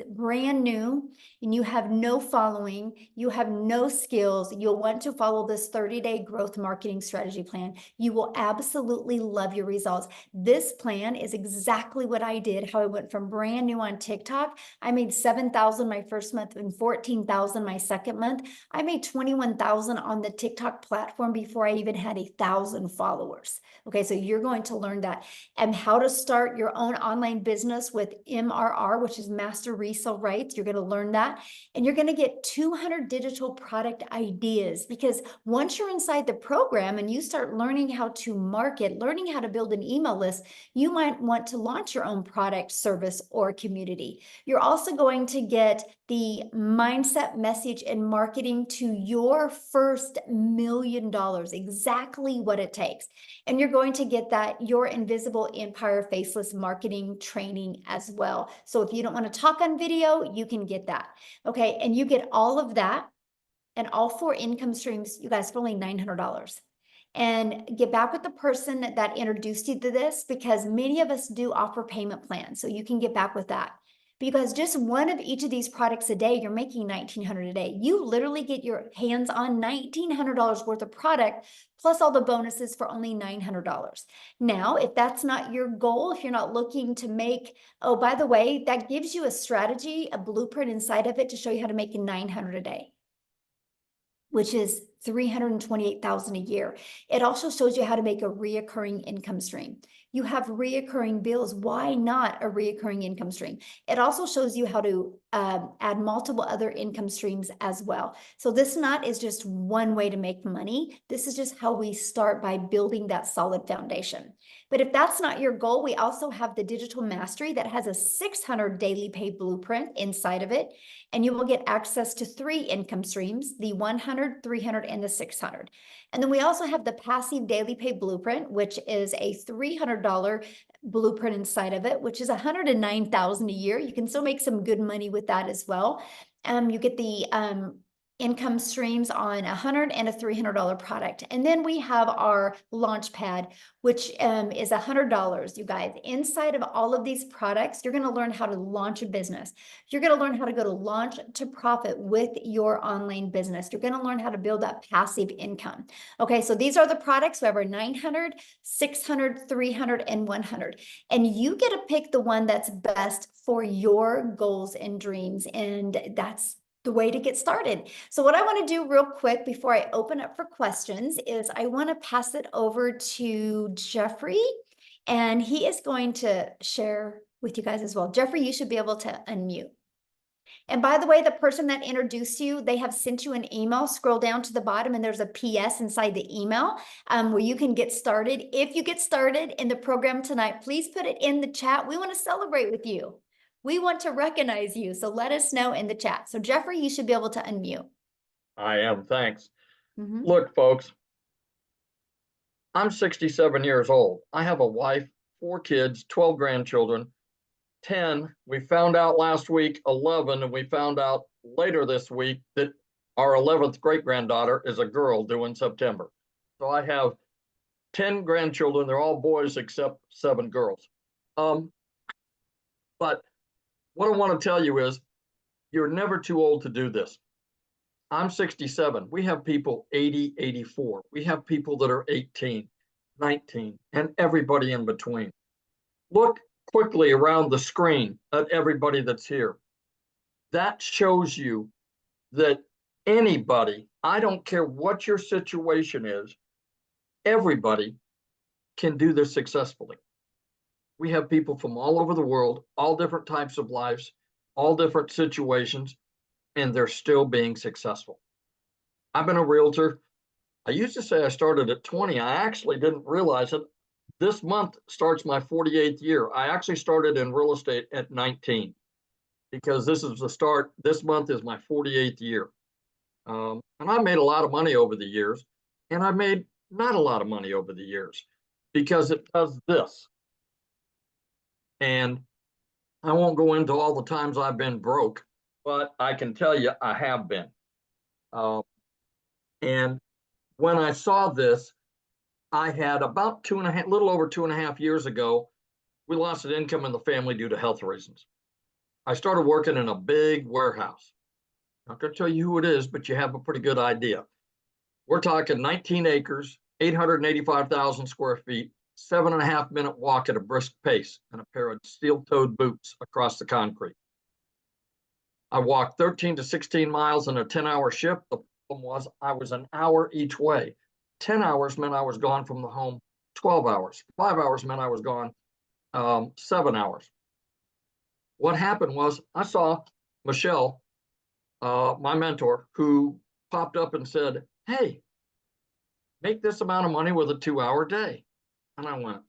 brand new and you have no following, you have no skills, you'll want to follow this 30-day growth marketing strategy plan. You will absolutely love your results. This plan is exactly what I did, how I went from brand new on TikTok. I made 7,000 my first month and 14,000 my second month. I made 21,000 on the TikTok platform before I even had 1,000 followers. Okay, so you're going to learn that, and how to start your own online business with MRR, which is master resale rights. You're going to learn that, and you're going to get 200 digital product ideas, because once you're inside the program and you start learning how to market, learning how to build an email list, you might want to launch your own product, service, or community. You're also going to get the mindset, message, and marketing to your first $1 million, exactly what it takes. And you're going to get that Your Invisible Empire Faceless marketing training as well. So if you don't want to talk on video, you can get that. Okay, and you get all of that and all 4 income streams, you guys, for only $900. And get back with the person that introduced you to this, because many of us do offer payment plans. So you can get back with that. Because just one of each of these products a day, you're making $1,900 a day. You literally get your hands on $1,900 worth of product, plus all the bonuses for only $900. Now, if that's not your goal, if you're not looking to make, oh, by the way, that gives you a strategy, a blueprint inside of it to show you how to make $900 a day, which is $328,000 a year. It also shows you how to make a reoccurring income stream. You have reoccurring bills. Why not a reoccurring income stream? It also shows you how to add multiple other income streams as well. So this not is just one way to make money. This is just how we start, by building that solid foundation. But if that's not your goal, we also have the digital mastery that has a 600 daily pay blueprint inside of it. And you will get access to 3 income streams, the 100, 300, and the 600. And then we also have the passive daily pay blueprint, which is a $300 blueprint inside of it, which is $109,000 a year. You can still make some good money with that as well. You get the income streams on $100 and a $300 product. And then we have our launch pad, which is $100, you guys. Inside of all of these products, you're going to learn how to launch a business. You're going to learn how to go to launch to profit with your online business. You're going to learn how to build that passive income. Okay, so these are the products. We have our 900, 600, 300, and 100. And you get to pick the one that's best for your goals and dreams. And that's the way to get started. So what I want to do real quick before I open up for questions is I want to pass it over to Jeffrey, and he is going to share with you guys as well. Jeffrey, you should be able to unmute. And by the way, the person that introduced you, they have sent you an email. Scroll down to the bottom and there's a PS inside the email where you can get started. If you get started in the program tonight, please put it in the chat. We want to celebrate with you. We want to recognize you. So let us know in the chat. So Jeffrey, you should be able to unmute. I am, thanks. Look, folks, I'm 67 years old. I have a wife, 4 kids, 12 grandchildren, 10. We found out last week, 11, and we found out later this week that our 11th great-granddaughter is a girl due in September. So I have 10 grandchildren. They're all boys except 7 girls. But what I want to tell you is you're never too old to do this. I'm 67. We have people 80, 84. We have people that are 18, 19, and everybody in between. Look quickly around the screen at everybody that's here. That shows you that anybody, I don't care what your situation is, everybody can do this successfully. We have people from all over the world, all different types of lives, all different situations, and they're still being successful. I've been a realtor. I used to say I started at 20. I actually didn't realize it. This month starts my 48th year. I actually started in real estate at 19 because this is the start. This month is my 48th year. And I made a lot of money over the years, and I made not a lot of money over the years because it does this. And I won't go into all the times I've been broke, but I can tell you I have been. And when I saw this, I had about little over 2.5 years ago, we lost an income in the family due to health reasons. I started working in a big warehouse. Not going to tell you who it is, but you have a pretty good idea. We're talking 19 acres, 885,000 square feet, 7.5 minute walk at a brisk pace, and a pair of steel-toed boots across the concrete. I walked 13 to 16 miles in a 10-hour shift. The problem was I was an hour each way. 10 hours meant I was gone from the home 12 hours. 5 hours meant I was gone 7 hours. What happened was I saw Michelle, my mentor, who popped up and said, hey, make this amount of money with a 2-hour day. And I went,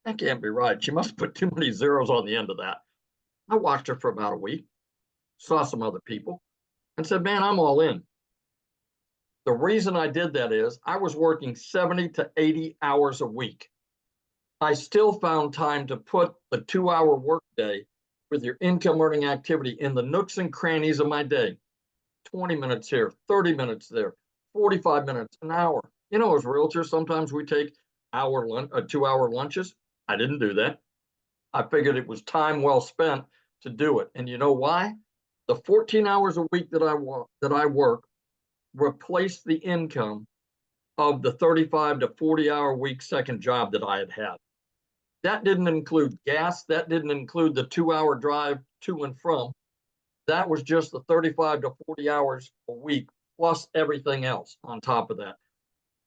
that can't be right. She must put too many zeros on the end of that. I watched her for about a week, saw some other people, and said, man, I'm all in. The reason I did that is I was working 70 to 80 hours a week. I still found time to put the 2-hour workday with your income earning activity in the nooks and crannies of my day. 20 minutes here, 30 minutes there, 45 minutes, an hour. You know, as realtors, sometimes we take 2-hour lunches. I didn't do that. I figured it was time well spent to do it. And you know why? The 14 hours a week that I work replaced the income of the 35 to 40-hour week second job that I had had. That didn't include gas. That didn't include the 2-hour drive to and from. That was just the 35 to 40 hours a week, plus everything else on top of that.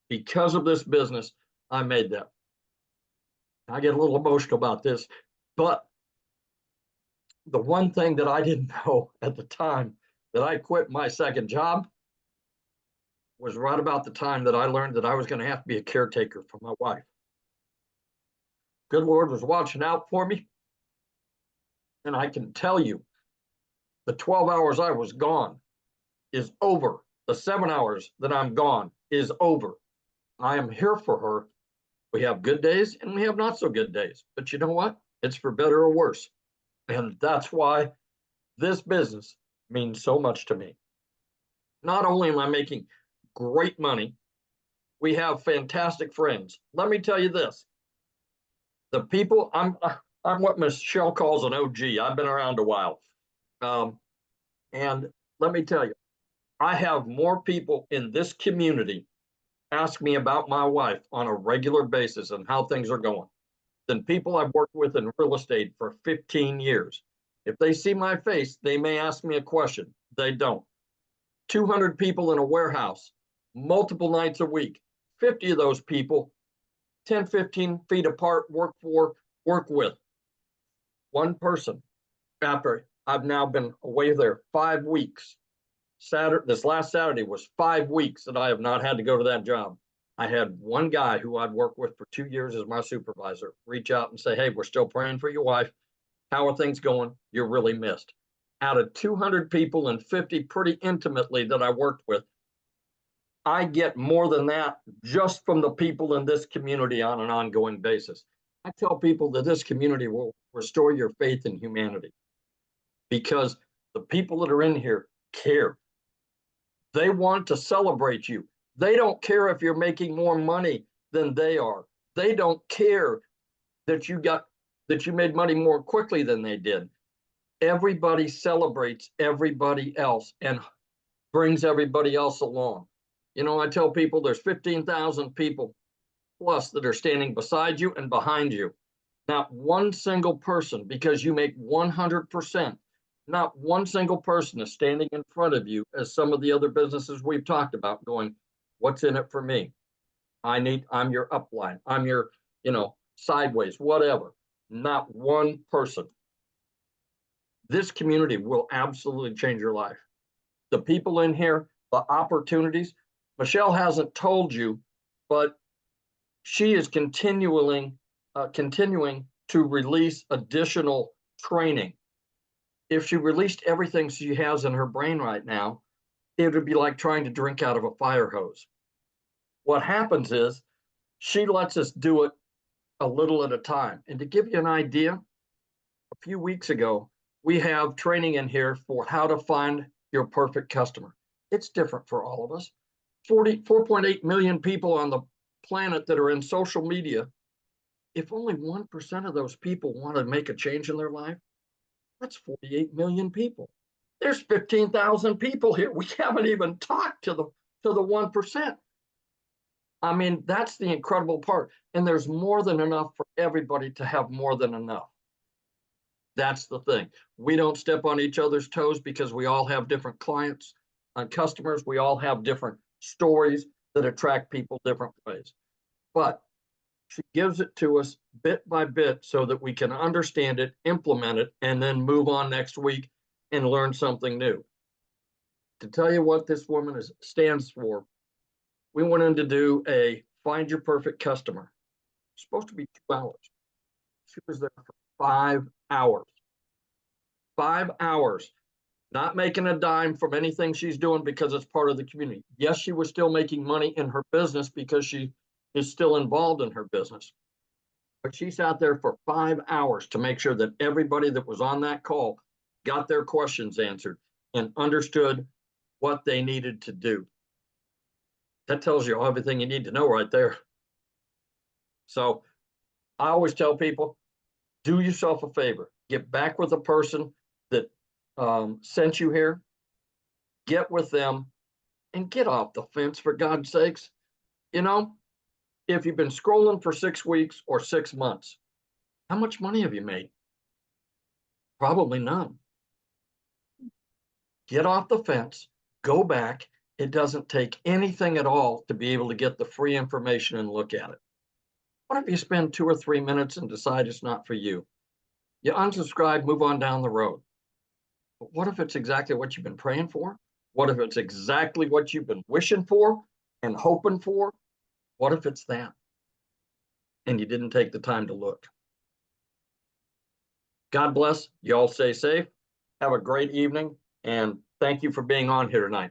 Because of this business, I made that. I get a little emotional about this, but the one thing that I didn't know at the time that I quit my second job was right about the time that I learned that I was going to have to be a caretaker for my wife. Good Lord was watching out for me. And I can tell you, the 12 hours I was gone is over. The 7 hours that I'm gone is over. I am here for her. We have good days and we have not so good days. But you know what? It's for better or worse. And that's why this business means so much to me. Not only am I making great money, we have fantastic friends. Let me tell you this. The people, I'm what Michelle calls an OG. I've been around a while. And let me tell you, I have more people in this community ask me about my wife on a regular basis and how things are going than people I've worked with in real estate for 15 years. If they see my face, they may ask me a question. They don't. 200 people in a warehouse, multiple nights a week. 50 of those people, 10, 15 feet apart, work with. One person. After I've now been away there 5 weeks. This last Saturday was 5 weeks that I have not had to go to that job. I had one guy who I'd worked with for 2 years as my supervisor reach out and say, hey, we're still praying for your wife. How are things going? You're really missed. Out of 200 people and 50 pretty intimately that I worked with, I get more than that just from the people in this community on an ongoing basis. I tell people that this community will restore your faith in humanity because the people that are in here care. They want to celebrate you. They don't care if you're making more money than they are. They don't care that you made money more quickly than they did. Everybody celebrates everybody else and brings everybody else along. You know, I tell people there's 15,000 people plus that are standing beside you and behind you. Not one single person, because you make 100%, not one single person is standing in front of you as some of the other businesses we've talked about going, what's in it for me? I'm your upline. I'm your, sideways, whatever. Not one person. This community will absolutely change your life. The people in here, the opportunities, Michelle hasn't told you, but she is continuing to release additional training. If she released everything she has in her brain right now, it would be like trying to drink out of a fire hose. What happens is she lets us do it a little at a time. And to give you an idea, a few weeks ago, we have training in here for how to find your perfect customer. It's different for all of us. 4.8 million people on the planet that are in social media. If only 1% of those people want to make a change in their life, That's 48 million people. There's 15,000 people here. We haven't even talked to the 1%. I mean, that's the incredible part. And there's more than enough for everybody to have more than enough. That's the thing. We don't step on each other's toes because we all have different clients and customers. We all have different stories that attract people different ways. But she gives it to us bit by bit so that we can understand it, implement it, and then move on next week and learn something new. To tell you what this woman stands for, we went in to do a Find Your Perfect Customer. It's supposed to be 2 hours. She was there for 5 hours. 5 hours, not making a dime from anything she's doing because it's part of the community. Yes, she was still making money in her business because she is still involved in her business. But she sat there for 5 hours to make sure that everybody that was on that call got their questions answered and understood what they needed to do. That tells you everything you need to know right there. So I always tell people, do yourself a favor, get back with the person that sent you here, get with them and get off the fence, for God's sakes. You know, if you've been scrolling for 6 weeks or 6 months, how much money have you made? Probably none. Get off the fence, go back. It doesn't take anything at all to be able to get the free information and look at it. What if you spend 2 or 3 minutes and decide it's not for you? You unsubscribe, move on down the road. But what if it's exactly what you've been praying for? What if it's exactly what you've been wishing for and hoping for? What if it's that? And you didn't take the time to look. God bless. You all stay safe. Have a great evening. And thank you for being on here tonight.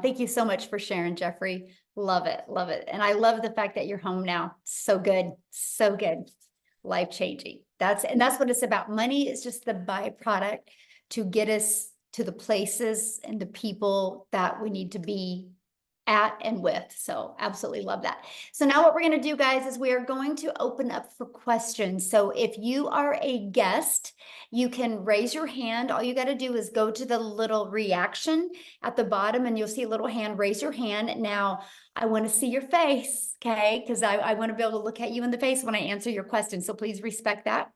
Thank you so much for sharing, Jeffrey. Love it. Love it. And I love the fact that you're home now. So good. So good. Life-changing. That's what it's about. Money is just the byproduct to get us to the places and the people that we need to be at and with. So absolutely love that. So now what we're going to do, guys, is we are going to open up for questions. So if you are a guest, you can raise your hand. All you got to do is go to the little reaction at the bottom and you'll see a little hand. Raise your hand. Now I want to see your face, okay? Because I want to be able to look at you in the face when I answer your question. So please respect that.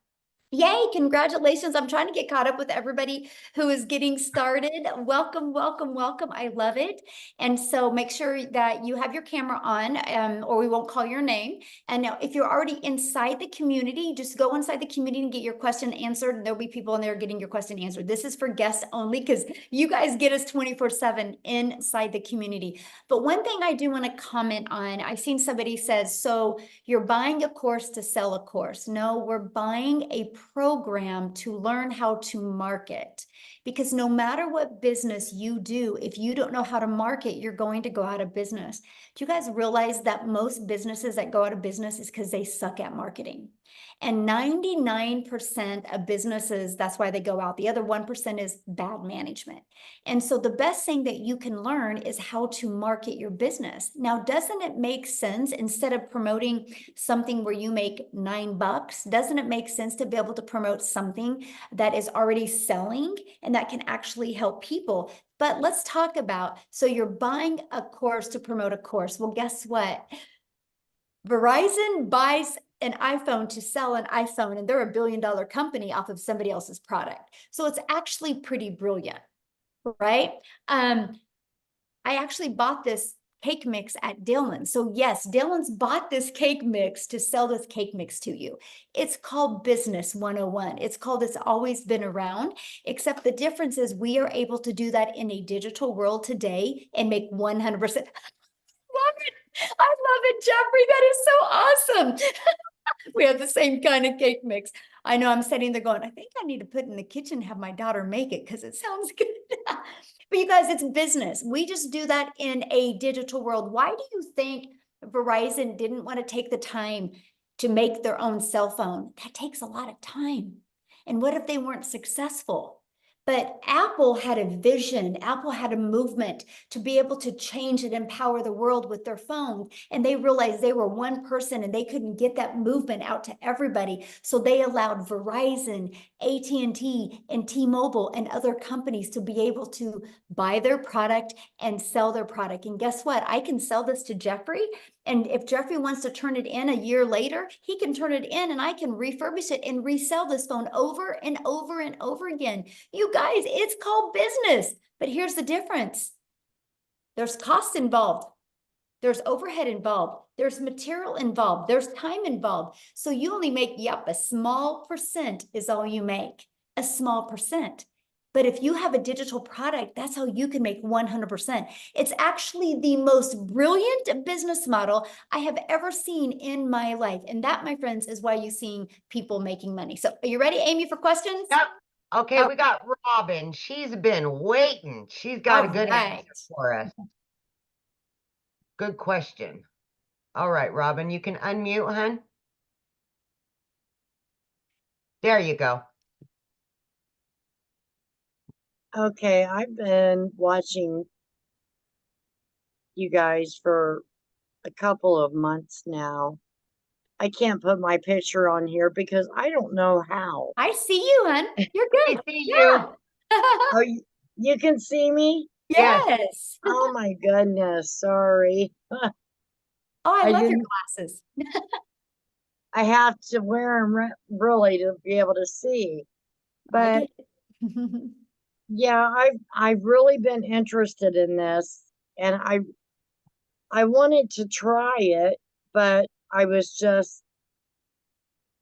Yay, congratulations. I'm trying to get caught up with everybody who is getting started. Welcome, welcome, welcome. I love it. And so make sure that you have your camera on or we won't call your name. And now if you're already inside the community, just go inside the community and get your question answered. There'll be people in there getting your question answered. This is for guests only because you guys get us 24/7 inside the community. But one thing I do want to comment on, I've seen somebody says, so you're buying a course to sell a course. No, we're buying a program to learn how to market, because no matter what business you do, if you don't know how to market, you're going to go out of business. Do you guys realize that most businesses that go out of business is because they suck at marketing? And 99% of businesses, that's why they go out. The other 1% is bad management. And so the best thing that you can learn is how to market your business. Now, doesn't it make sense, instead of promoting something where you make $9, doesn't it make sense to be able to promote something that is already selling and that can actually help people? But let's talk about, so you're buying a course to promote a course. Well, guess what? Verizon buys an iPhone to sell an iPhone, and they're a $1 billion company off of somebody else's product. So it's actually pretty brilliant, right? I actually bought this cake mix at Dylan's. So yes, Dylan's bought this cake mix to sell this cake mix to you. It's called Business 101. It's called It's Always Been Around, except the difference is we are able to do that in a digital world today and make 100%. Love it. I love it, Jeffrey. That is so awesome. We have the same kind of cake mix. I know I'm sitting there going, I think I need to put it in the kitchen and have my daughter make it because it sounds good. But you guys, it's business. We just do that in a digital world. Why do you think Verizon didn't want to take the time to make their own cell phone? That takes a lot of time. And what if they weren't successful? But Apple had a vision. Apple had a movement to be able to change and empower the world with their phone. And they realized they were one person and they couldn't get that movement out to everybody. So they allowed Verizon, AT&T, and T-Mobile and other companies to be able to buy their product and sell their product. And guess what? I can sell this to Jeffrey. And if Jeffrey wants to turn it in a year later, he can turn it in and I can refurbish it and resell this phone over and over and over again. You guys, it's called business. But here's the difference. There's costs involved. There's overhead involved. There's material involved. There's time involved. So you only make, yep, a small percent is all you make, a small percent. But if you have a digital product, that's how you can make 100%. It's actually the most brilliant business model I have ever seen in my life. And that, my friends, is why you're seeing people making money. So are you ready, Amy, for questions? Yep. Okay, Oh. we got Robin. She's been waiting. She's got a good answer for us. Good question. All right, Robin, you can unmute, hun. There you go. Okay, I've been watching you guys for a couple of months now. I can't put my picture on here because I don't know how. I see you, hun. You're I good. see Yeah. Oh, you can see me? Yes. Oh my goodness, sorry. Oh, I I love your didn't- glasses. I have to wear them really to be able to see. I But get it. yeah, I've really been interested in this, and I wanted to try it, but I was just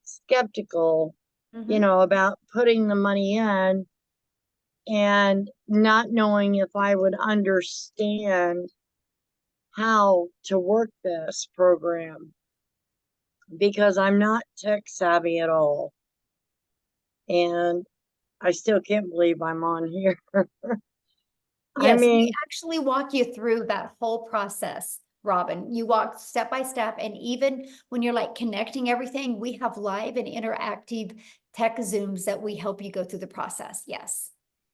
skeptical, you Mhm. know, about putting the money in and not knowing if I would understand how to work this program because I'm not tech savvy at all. And I still can't believe I'm on here. I Yes, we mean, actually walk you through that whole process, Robin. You walk step by step, and even when you're like connecting everything, we have live and interactive tech Zooms that we help you go through the process. Yes.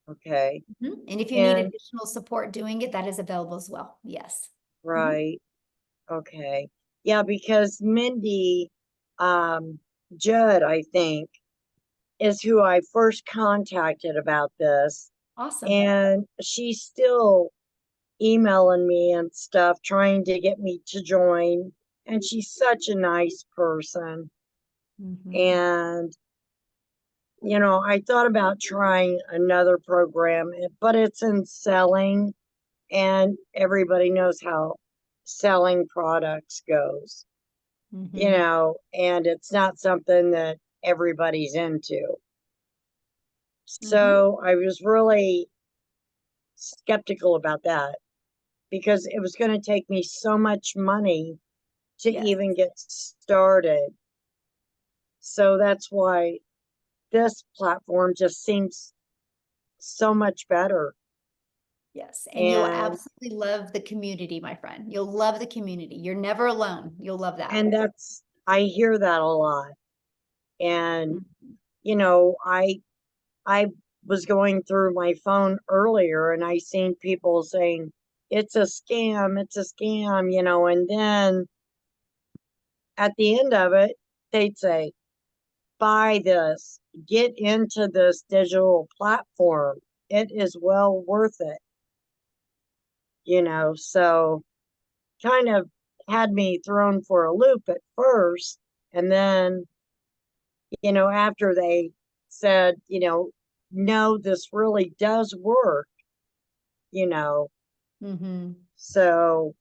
okay, And if you need And- additional support doing it, that is available as well. Yes. right. Okay. Yeah, because Mindy Judd, I think, is who I first contacted about this. Awesome. And she's still emailing me and stuff, trying to get me to join. And she's such a nice person. Mhm. And, you know, I thought about trying another program, but it's in selling, and everybody knows how selling products goes, you Mhm. know, and it's not something that everybody's into. So I was really skeptical about that because it was going to take me so much money to Yes. even get started. So that's why this platform just seems so much better. Yes. And you'll And absolutely love the community, my friend. You'll love the community. You're never alone. You'll love that. and that's I hear that a lot. And Mhm. you know, I was going through my phone earlier and I seen people saying it's a scam, you know, and then at the end of it, they'd say, buy this, get into this digital platform. It is well worth it, you know, so kind of had me thrown for a loop at first. And then, you know, after they said, you know, no, this really does work, you know, Mhm. so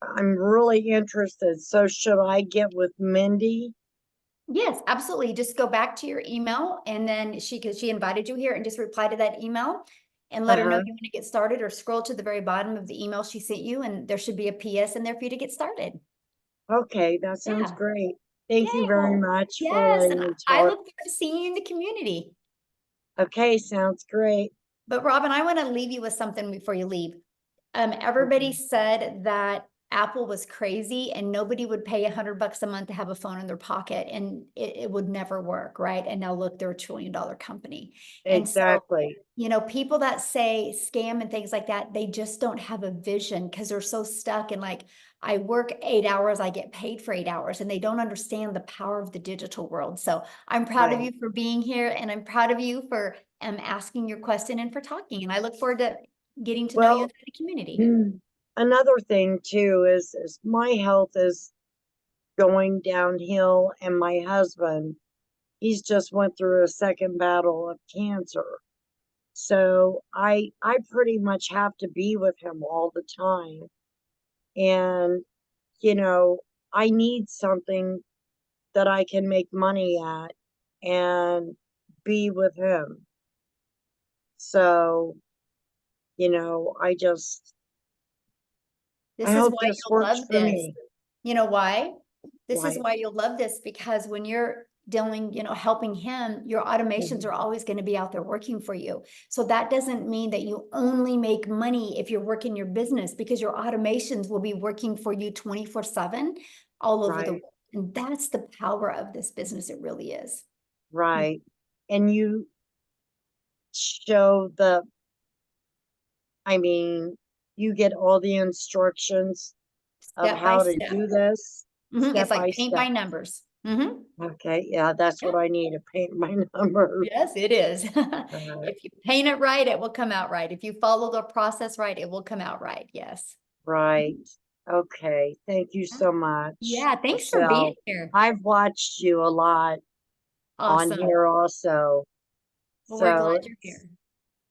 I'm really interested. So should I get with Mindy? Yes, absolutely. Just go back to your email and then because she invited you here, and just reply to that email and let her know Uh-huh. you want to get started, or scroll to the very bottom of the email she sent you and there should be a PS in there for you to get started. Okay, that sounds Yeah. great. Thank you Yay. very Well, much for yes, letting and me I talk. look forward to seeing you in the community. Okay, sounds great. But Robin, I want to leave you with something before you leave. Everybody Okay. said that Apple was crazy and nobody would pay $100 a month to have a phone in their pocket, and it would never work, right? And now look, they're $1 trillion company. And so, Exactly. you know, people that say scam and things like that, they just don't have a vision because they're so stuck in like, I work 8 hours, I get paid for 8 hours, and they don't understand the power of the digital world. So I'm proud of Right. you for being here, and I'm proud of you for asking your question and for talking. And I look forward to getting to know you Well, inside the community. another thing too is my health is going downhill, and my husband, he's just went through a second battle of cancer. So I pretty much have to be with him all the time. And, you know, I need something that I can make money at and be with him. So, you know, This I is hope why this you'll works love for this. me. You know why? This is Why? why you'll love this, because when you're dealing, you know, helping him, your automations are always going to be out there working for you. So that doesn't mean that you only make money if you're working your business, because your automations will be working for you 24/7 all over the Right, world. And that's the power of this business. It really is. right. And you show I mean, you get all the instructions of Step by how to step. do this It's step by like paint by step. numbers. Okay, yeah, that's Yeah. what I need to paint my numbers. Yes, it is. Uh, If you paint it right, it will come out right. If you follow the process right, it will come out right. Yes. Right. Okay. Thank you so much, Yeah, thanks for being Michelle. here. I've watched you a lot on Awesome. here also. Well, we're So glad you're here.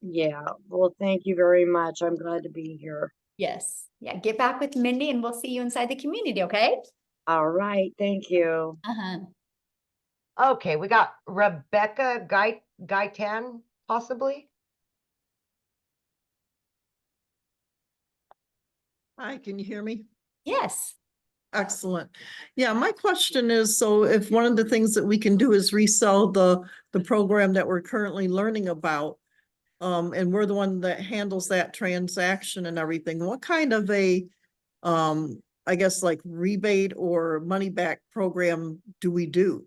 yeah, well, thank you very much. I'm glad to be here. Yes. Yeah, get back with Mindy and we'll see you inside the community, okay? All right. Thank you. Uh-huh. Okay, we got Rebecca Gaitan, possibly. Hi, can you hear me? Yes. Excellent. Yeah, my question is, so if one of the things that we can do is resell the program that we're currently learning about, and we're the one that handles that transaction and everything, what kind of a, I guess like rebate or money back program do we do?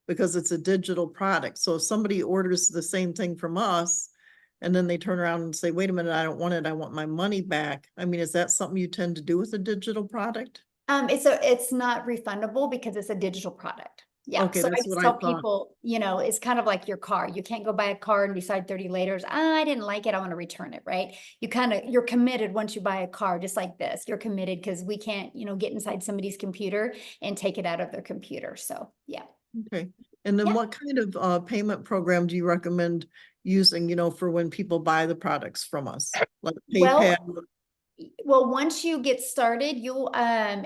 Because it's a digital product. So if somebody orders the same thing from us and then they turn around and say, wait a minute, I don't want it, I want my money back. I mean, is that something you tend to do with a digital product? It's not refundable because it's a digital product. Yeah. Okay, So I that's just what I tell thought. people, you know, it's kind of like your car. You can't go buy a car and decide 30 later, I didn't like it, I want to return it, right? You're committed once you buy a car, just like this. You're committed because we can't, you know, get inside somebody's computer and take it out of their computer. So yeah. Okay. And then Yeah. what kind of payment program do you recommend using, you know, for when people buy the products from us? Like PayPal? Well, once you get started, you'll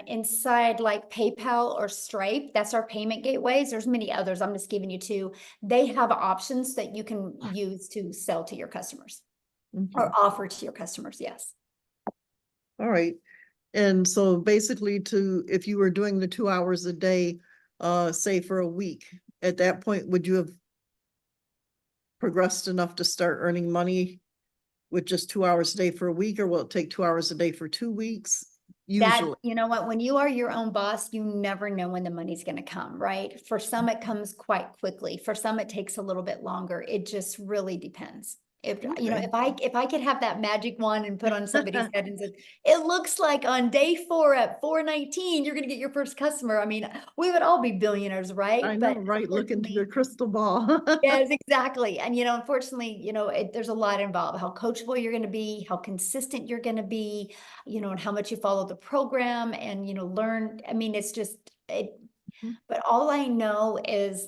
inside like PayPal or Stripe, that's our payment gateways. There's many others. I'm just giving you two. They have options that you can use to sell to your customers or offer to your customers. Yes. All right. And so basically if you were doing the 2 hours a day, say for a week, at that point, would you have progressed enough to start earning money with just 2 hours a day for a week, or will it take 2 hours a day for 2 weeks? Usually. You know what, when you are your own boss, you never know when the money's going to come, right? For some, it comes quite quickly. For some, it takes a little bit longer. It just really depends. If, you know, Okay. if I could have that magic wand and put on somebody's head and said, it looks like on day 4 at 4:19, you're going to get your first customer. I mean, we would all be billionaires, right? I know, But right? Look into unfortunately, your crystal ball. yes, exactly. And, you know, unfortunately, you know, there's a lot involved, how coachable you're going to be, how consistent you're going to be, you know, and how much you follow the program and, you know, learn. I mean, it's just, but all I know is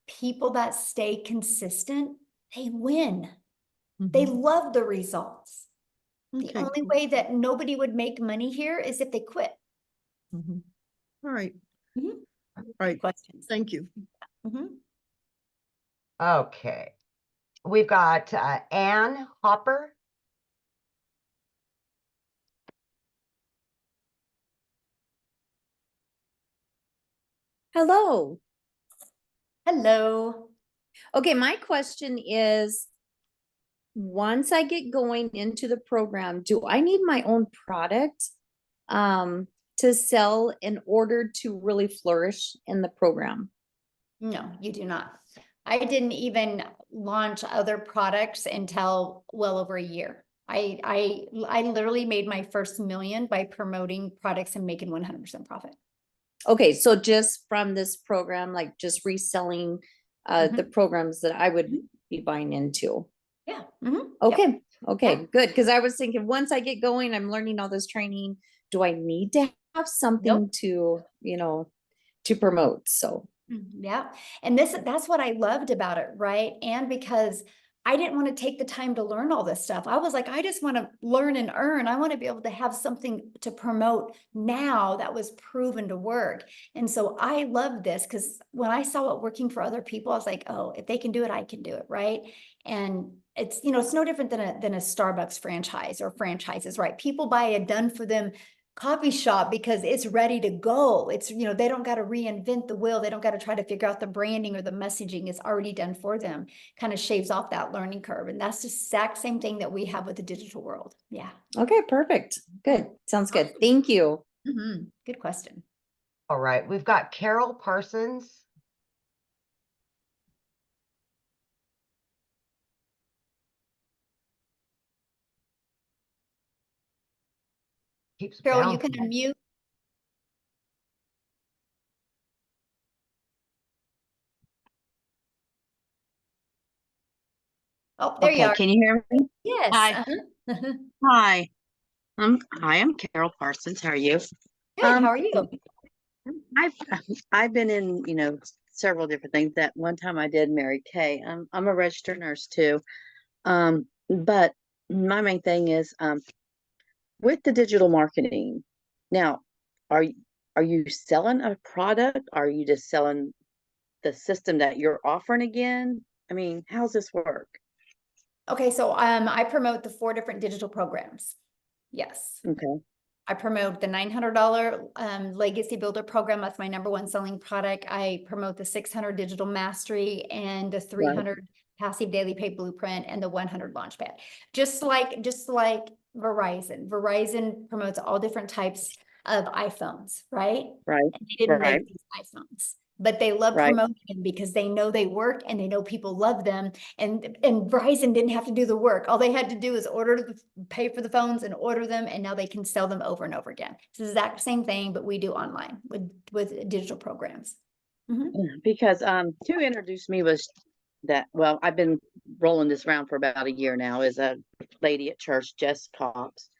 people that stay consistent, they win. They love the results. The Okay, only cool. way that nobody would make money here is if they quit. All right. Mhm. All right. Questions? Thank you. Okay, we've got Ann Hopper. Hello. Hello. Okay, my question is, once I get going into the program, do I need my own product? to sell in order to really flourish in the program? No, you do not. I didn't even launch other products until well over a year. I literally made my first million by promoting products and making 100% profit. Okay, so just from this program, like just reselling the programs that I would be buying into. Yeah. Okay. Okay, good. Because I was thinking once I get going, I'm learning all this training. Do I need to have something to, to promote? So Yeah. And that's what I loved about it, right? And because I didn't want to take the time to learn all this stuff. I was like, I just want to learn and earn. I want to be able to have something to promote now that was proven to work. And so I love this because when I saw it working for other people, I was like, oh, if they can do it, I can do it, right? And it's, it's no different than a Starbucks franchise or franchises, right? People buy a done for them coffee shop because it's ready to go. It's, they don't got to reinvent the wheel. They don't got to try to figure out the branding or the messaging. It's already done for them. Kind of shaves off that learning curve. And that's the exact same thing that we have with the digital world. Yeah. okay, perfect. Good. Sounds good. Thank you. Good question. All right, we've got Carol Parsons. Keeps Carol, you can bouncing. unmute. Oh, there you Okay, are. can you hear me? Yes. Hi. Hi. I'm Carol Parsons. How are you? Good. How are you? I've I've been in, several different things. That one time I did Mary Kay. I'm a registered nurse too. But my main thing is with the digital marketing. Now, are you selling a product? Are you just selling the system that you're offering again? I mean, how's this work? Okay, so I promote the 4 different digital programs. Yes. Okay. I promote the $900 Legacy Builder program. That's my #1 selling product. I promote the 600 Digital Mastery and the 300 Passive Daily Pay Blueprint and the 100 Launchpad. Just like Verizon. Verizon promotes all different types of iPhones, right? Right. And they didn't Right. make these iPhones, but they love Right. promoting them because they know they work and they know people love them. And Verizon didn't have to do the work. All they had to do is pay for the phones and order them, and now they can sell them over and over again. It's the exact same thing, but we do online with digital programs. Because who introduced me was that, well, I've been rolling this around for about a year now, is a lady at church, Jess Cox.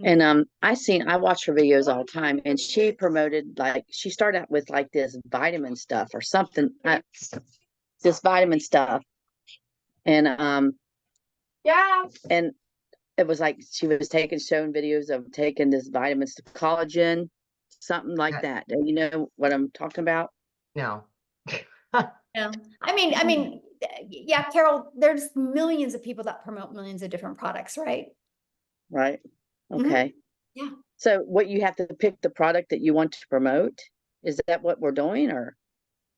And I watch her videos all the time, and she promoted, like, she started out with like this vitamin stuff or something, this vitamin stuff. And and it was like she was showing videos of taking this vitamins to collagen, something like that. Do you know what I'm talking about? No. Yeah. I mean, yeah, Carol, there's millions of people that promote millions of different products, right? Right. Okay. Yeah. So what, you have to pick the product that you want to promote? Is that what we're doing, or?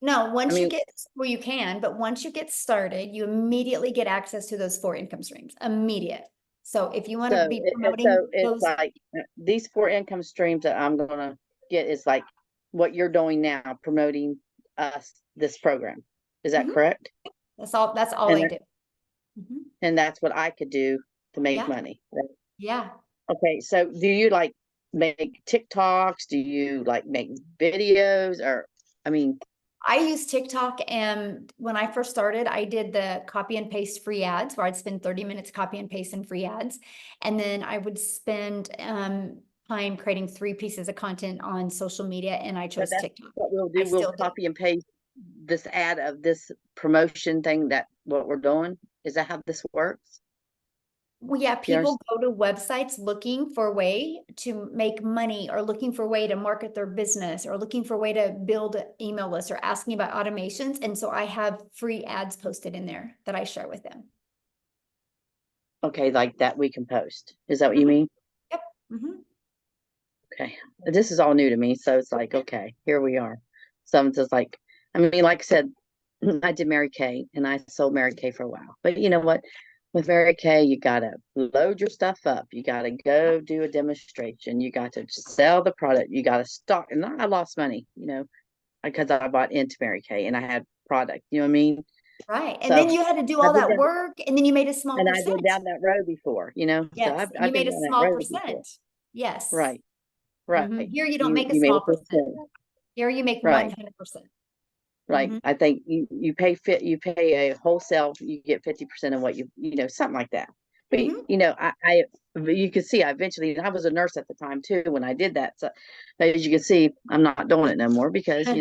No, once you mean- get, well, you can, but once you get started, you immediately get access to those 4 income streams. Immediate. So if you want to be promoting so it's those, like these 4 income streams that I'm gonna get is like what you're doing now, promoting this program. Is that correct? that's all And I do. And that's what I could do to make Yeah. money. Right? Yeah. Okay, so do you like make TikToks? Do you like make videos? Or, I mean, I use TikTok, and when I first started, I did the copy and paste free ads where I'd spend 30 minutes copy and paste in free ads. And then I would spend time creating 3 pieces of content on social media, and I chose TikTok. what we'll do. I We'll still do. copy and paste this ad of this promotion thing, that what we're doing. Is that how this works? Well, yeah, people go to websites looking for a way to make money, or looking for a way to market their business, or looking for a way to build an email list, or asking about automations. And so I have free ads posted in there that I share with them. Okay, like that we can post. Is that what you mean? Yep. Okay. This is all new to me, so it's like, okay, here we are. So I'm just like, I mean, like I said, I did Mary Kay, and I sold Mary Kay for a while. But you know what? with Mary Kay, you gotta load your stuff up. You gotta go do a demonstration. You got to sell the product. You gotta stock. And I lost money, because I bought into Mary Kay and I had product. You know what I mean? Right. And So then you had to do I've all been that down, work, and then you made a small and I've been percent. down that road before. So Yes, and you I've been made a down that small road before. percent. Yes. Right. Here you don't make a You made small a percent. percent. Here you make Right. 100%. Right. I think you pay a wholesale, you get 50% of what something like that. But you can see I was a nurse at the time too when I did that. So as you can see, I'm not doing it no more because it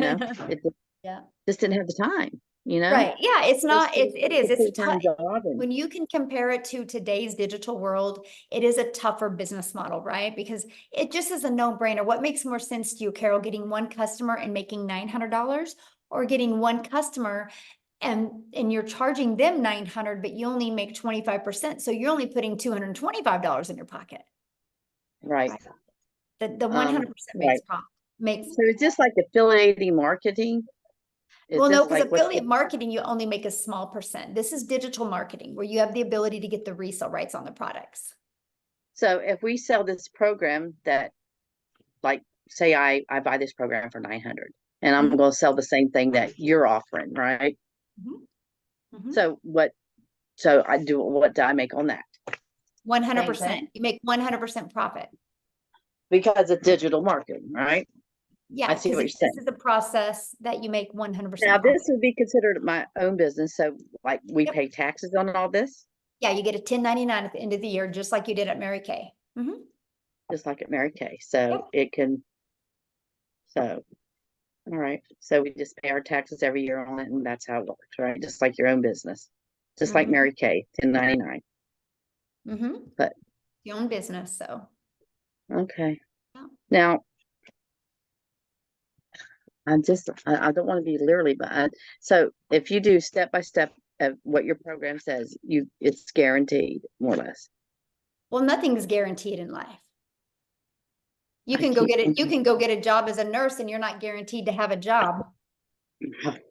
Yeah. just didn't have the time, Right. Yeah. It's not, it is. It's full-time tough. job and When you can compare it to today's digital world, it is a tougher business model, right? Because it just is a no-brainer. What makes more sense to you, Carol, getting one customer and making $900, or getting one customer and you're charging them $900, but you only make 25%. So you're only putting $225 in your pocket. right. The 100% makes Right. profit. Makes So it's just like affiliating marketing. Well, no, because affiliate marketing, you only make a small percent. This is digital marketing where you have the ability to get the resale rights on the products. So if we sell this program that, like, say I buy this program for 900 and I'm going to sell the same thing that you're offering, right? So what do I make on that? 100%. You make 100% profit. Because it's digital marketing, right? Yeah, I see what you're this saying. is a process that you make 100%. Now this would be considered my own business. So like we pay taxes on all this? Yeah, you get a 1099 at the end of the year, just like you did at Mary Kay. Just like at Mary Kay. So all right. So we just pay our taxes every year on it, and that's how it works, right? Just like your own business. Just like Mary Kay, 1099. But your own business, so. Okay. Yeah. Now I don't want to be literally, but so if you do step by step of what your program says, it's guaranteed, more or less. Well, nothing's guaranteed in life. You can go get a job as a nurse, and you're not guaranteed to have a job.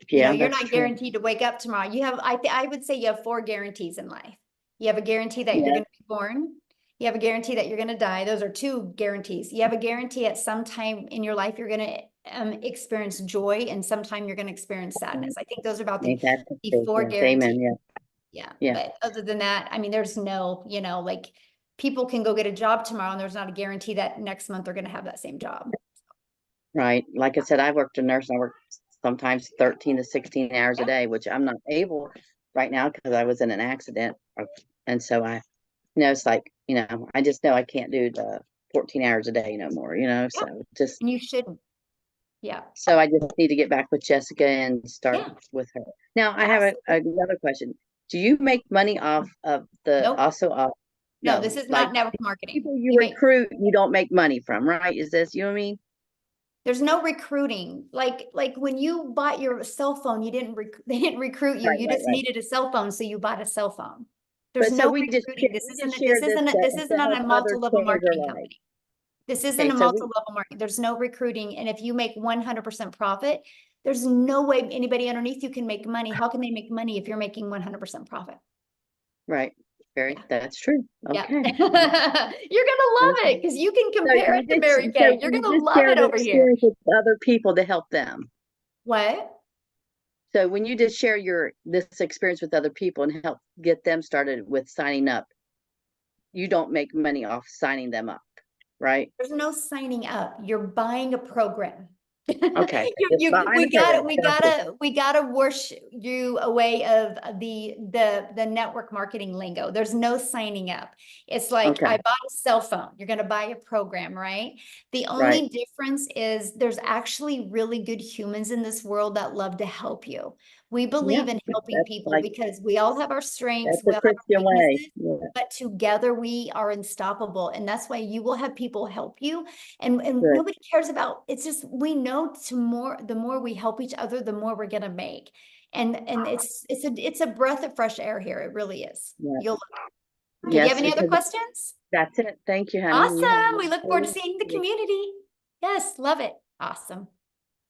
Yeah, you're that's not true. guaranteed to wake up tomorrow. You have, I would say you have 4 guarantees in life. You have a guarantee that you're going to be born. You have a guarantee that you're going to die. Those are 2 guarantees. You have a guarantee at some time in your life, you're going to experience joy, and sometime you're going to experience sadness. I think those are about the 4 guarantees. Amen. Yeah. But other than that, I mean, there's no, like people can go get a job tomorrow, and there's not a guarantee that next month they're going to have that same job. Right. Like I said, I worked a nurse. I work sometimes 13 to 16 hours a day, which I'm not able right now because I was in an accident. And so it's like, I just know I can't do the 14 hours a day no more, so just. And you shouldn't. Yeah. So I just need to get back with Jessica and start with her. Now I have another question. Do you make money off of No, this is not network marketing. People you recruit, you don't make money from, right? Is this, you know what I mean? There's no recruiting. Like when you bought your cell phone, they didn't recruit you. You just needed a cell phone, so you bought a cell phone. There's no recruiting. This isn't on a multi-level marketing company. This isn't a multi-level marketing. There's no recruiting. And if you make 100% profit, there's no way anybody underneath you can make money. How can they make money if you're making 100% profit? Right. That's true. Okay. Yeah. You're gonna love it because you can compare it to Mary Kay. You're gonna love it over here. With other people to help them. What? So when you just share this experience with other people and help get them started with signing up, you don't make money off signing them up, right? There's no signing up. You're buying a program. Okay. We gotta wash you away of the network marketing lingo. There's no signing up. It's like I bought a cell phone. You're gonna buy a program, right? The only difference is there's actually really good humans in this world that love to help you. We believe in helping people because we all have our strengths, we all have our weaknesses, but together we are unstoppable. And that's why you will have people help you. And nobody cares about, it's just, we know the more we help each other, the more we're going to make. And it's a breath of fresh air here. It really is. You'll do you have any other questions? That's it. Thank you, honey. Awesome. We look forward to seeing the community. Yes. Love it. Awesome.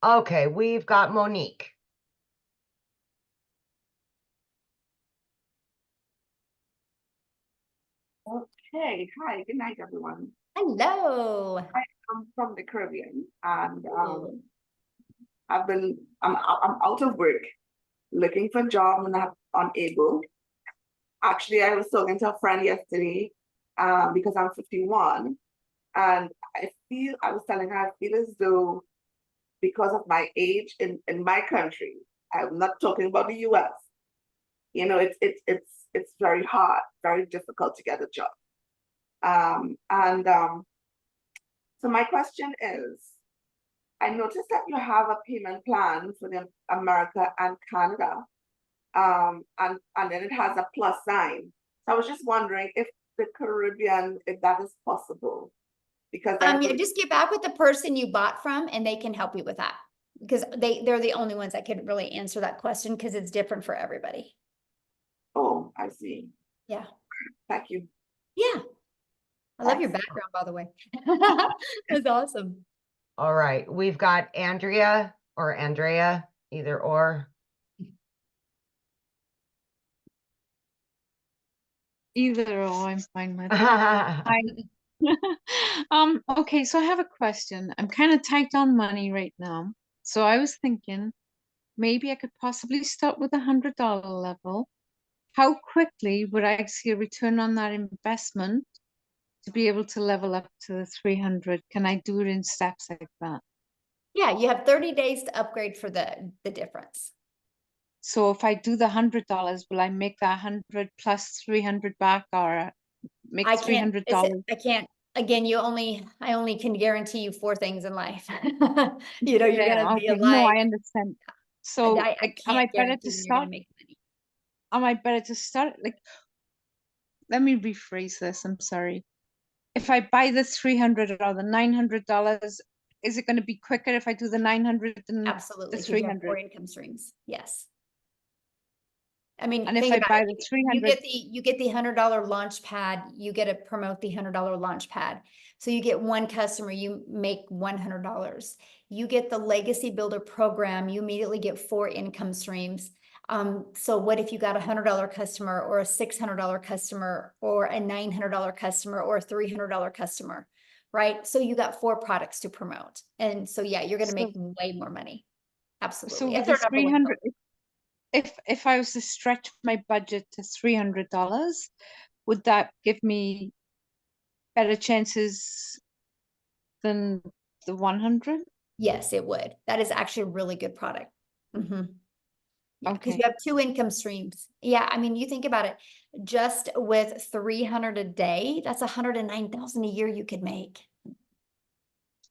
Okay. We've got Monique. Okay, hi, good night, everyone. Hello. I'm from the Caribbean, and Ooh. I'm out of work, looking for a job, and I'm unable. Actually, I was talking to a friend yesterday, because I'm 51, and I was telling her, I feel as though because of my age in my country, I'm not talking about the US, you know, it's very hard, very difficult to get a job. So my question is, I noticed that you have a payment plan for the America and Canada, and then it has a plus sign. So I was just wondering if the Caribbean, if that is possible, because then Yeah, just get back with the person you bought from and they can help you with that. Because they're the only ones that can really answer that question because it's different for everybody. oh, I see. Yeah. Thank you. Yeah. I love your Thanks. background, by the way. That's awesome. All right, we've got Andrea or Andrea, either or. Either or, I'm fine with. Hi. Okay, so I have a question. I'm kind of tight on money right now. So I was thinking maybe I could possibly start with $100 level. How quickly would I see a return on that investment to be able to level up to the 300? Can I do it in steps like that? Yeah, you have 30 days to upgrade for the difference. So if I do the $100, will I make that 100 plus 300 back, or make I can't, $300? I can't, again, I only can guarantee you 4 things in life. You know, you're Yeah, gonna be okay. No, alive. I understand. So I like, am I can't better guarantee to when you're gonna start? make money. Am I better to start? Like, let me rephrase this. I'm sorry. If I buy the 300 or the $900, is it going to be quicker if I do the 900 than the Absolutely, because you have 4 300? income streams. Yes. I mean, And if think I about buy it. the You 300, get the $100 launch pad, you get to promote the $100 launch pad. So you get 1 customer, you make $100. You get the legacy builder program, you immediately get 4 income streams. So what if you got a $100 customer or a $600 customer or a $900 customer or a $300 customer, right? So you got 4 products to promote. And so, yeah, you're going to make way more money. so Absolutely. with If the they're number 1 300, if I was to stretch my budget to $300, would that give me better chances than the 100? Yes, it would. That is actually a really good product. Yeah, because you Okay. have 2 income streams. Yeah, I mean, you think about it, just with 300 a day, that's 109,000 a year you could make.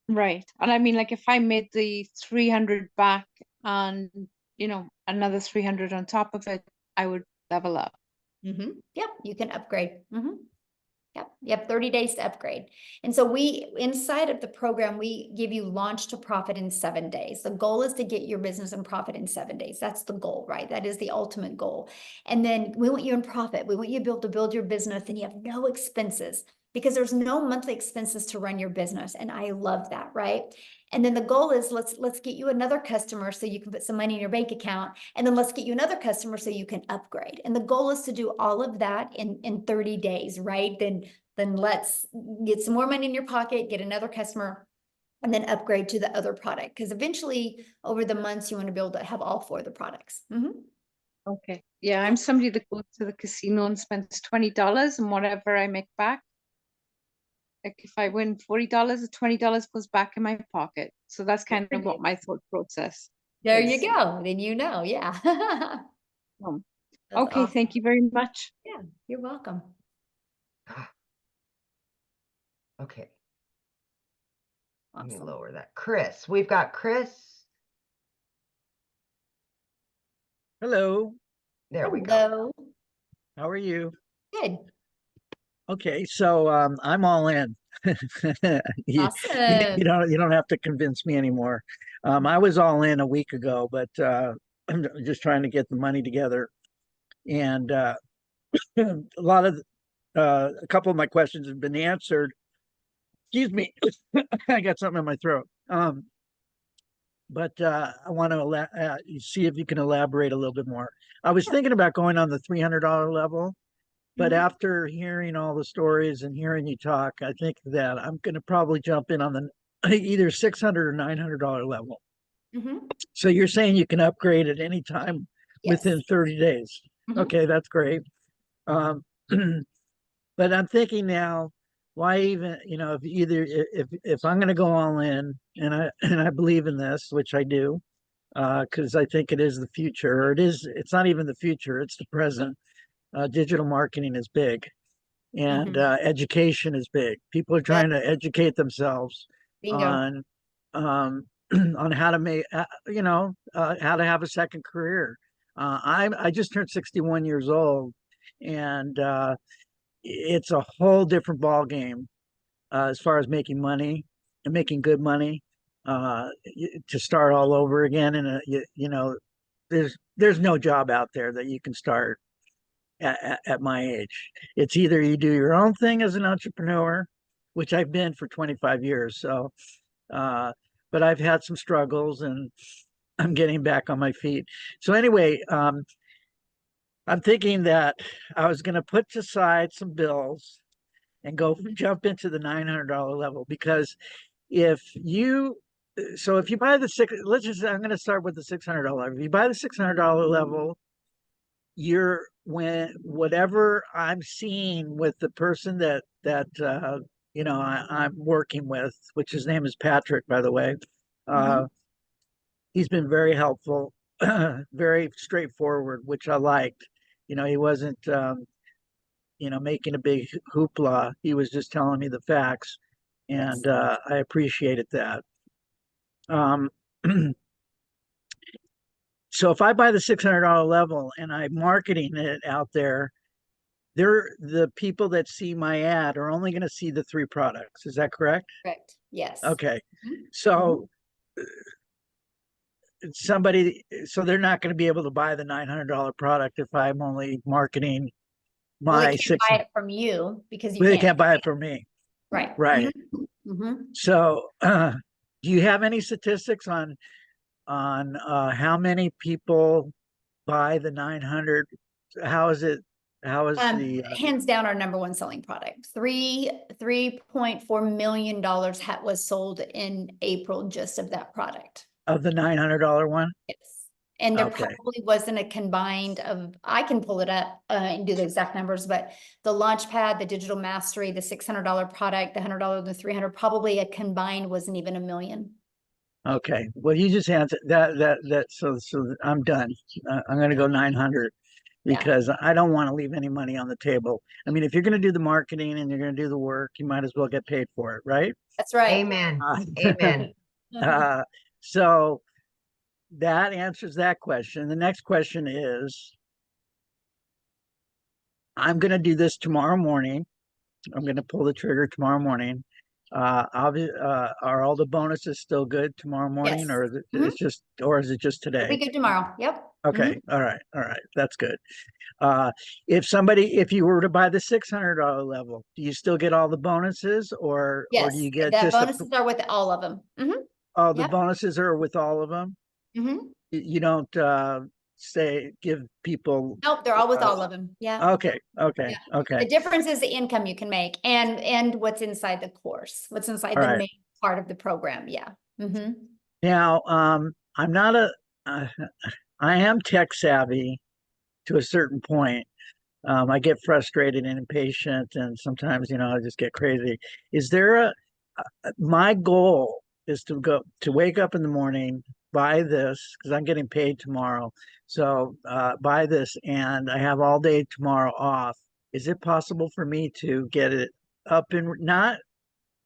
Right. And I mean, like, if I made the 300 back and, another 300 on top of it, I would level up. Yep, you can upgrade. Yep, you have 30 days to upgrade. And so inside of the program, we give you launch to profit in 7 days. The goal is to get your business in profit in 7 days. That's the goal, right? That is the ultimate goal. And then we want you in profit. We want you to be able to build your business and you have no expenses because there's no monthly expenses to run your business. And I love that, right? And then the goal is let's get you another customer so you can put some money in your bank account. And then let's get you another customer so you can upgrade. And the goal is to do all of that in 30 days, right? Then let's get some more money in your pocket, get another customer, and then upgrade to the other product. Because eventually over the months, you want to be able to have all 4 of the products. Okay. Yeah, I'm somebody that goes to the casino and spends $20 and whatever I make back. Like if I win $40, the $20 goes back in my pocket. So that's kind of what my thought process There is. you go. Then yeah. That's Okay, awesome. thank you very much. Yeah, you're welcome. Okay. Let me Awesome. lower that. Chris, we've got Chris. Hello. There we go. Hello. How are you? Good. Okay, so I'm all in. You, Awesome. you don't have to convince me anymore. I was all in a week ago, but I'm just trying to get the money together. And a couple of my questions have been answered. Excuse me, I got something in my throat. But I want to see if you can elaborate a little bit more. I was thinking about going on the $300 level. But Mhm. after hearing all the stories and hearing you talk, I think that I'm going to probably jump in on the either 600 or $900 level. Mhm. So you're saying you can upgrade at any time within Yes. 30 days. Mhm. Okay, that's great. Um, but I'm thinking now, why even, if either if I'm going to go all in, and I believe in this, which I do, because I think it is the future, or it's not even the future, it's the present. Digital marketing is big, and education is big. People are trying to educate themselves Bingo. on on how to make how to have a second career. I just turned 61 years old, and it's a whole different ball game as far as making money and making good money, to start all over again. And there's no job out there that you can start at my age. It's either you do your own thing as an entrepreneur, which I've been for 25 years. So, but I've had some struggles, and I'm getting back on my feet. So anyway, I'm thinking that I was going to put aside some bills and go jump into the $900 level, because if you if you buy the I'm going to start with the $600. If you buy the $600 level, whatever I'm seeing with the person that I'm working with, which his name is Patrick, by the way. He's been very helpful, very straightforward, which I liked. He wasn't making a big hoopla. He was just telling me the facts, and I appreciated that. So if I buy the $600 level and I'm marketing it out there, the people that see my ad are only going to see the 3 products. Is that correct? Correct. Yes. Okay. Mhm. So they're not going to be able to buy the $900 product if I'm only marketing Well, my they can't buy it from you because you They can't. can't buy it from me. Right. Right. Mhm. So, do you have any statistics on how many people buy the 900? How is it? How is the Hands down our number one selling product. $3.4 million was sold in April just of that product. of the $900 one? Yes. And there Okay. probably wasn't a combined of, I can pull it up and do the exact numbers, but the Launchpad, the Digital Mastery, the $600 product, the $100, the 300, probably a combined wasn't even $1 million. Okay. Well, you just answered that. So I'm done. I'm going to go 900 because I don't want to leave any money on the table. I mean, if you're going to do the marketing and you're going to do the work, you might as well get paid for it, right? That's right. Amen. Amen. So that answers that question. The next question is, I'm going to do this tomorrow morning. I'm going to pull the trigger tomorrow morning. Are all the bonuses still good tomorrow morning, Yes. or is it just It'll today? be good tomorrow. Yep. Okay. All right. That's good. If you were to buy the $600 level, do you still get all the bonuses, or Yes. do you get The just bonuses are with all of them. oh, the Yep. bonuses are with all of them? You don't give people. Nope, they're all with all of them. Yeah. Okay. The difference is the income you can make and what's inside the course, what's inside All the right. main part of the program. Yeah. Now, I'm not I am tech savvy to a certain point. I get frustrated and impatient, and sometimes, I just get crazy. Is there my goal is to wake up in the morning, buy this, because I'm getting paid tomorrow. So, buy this, and I have all day tomorrow off. Is it possible for me to get it up and not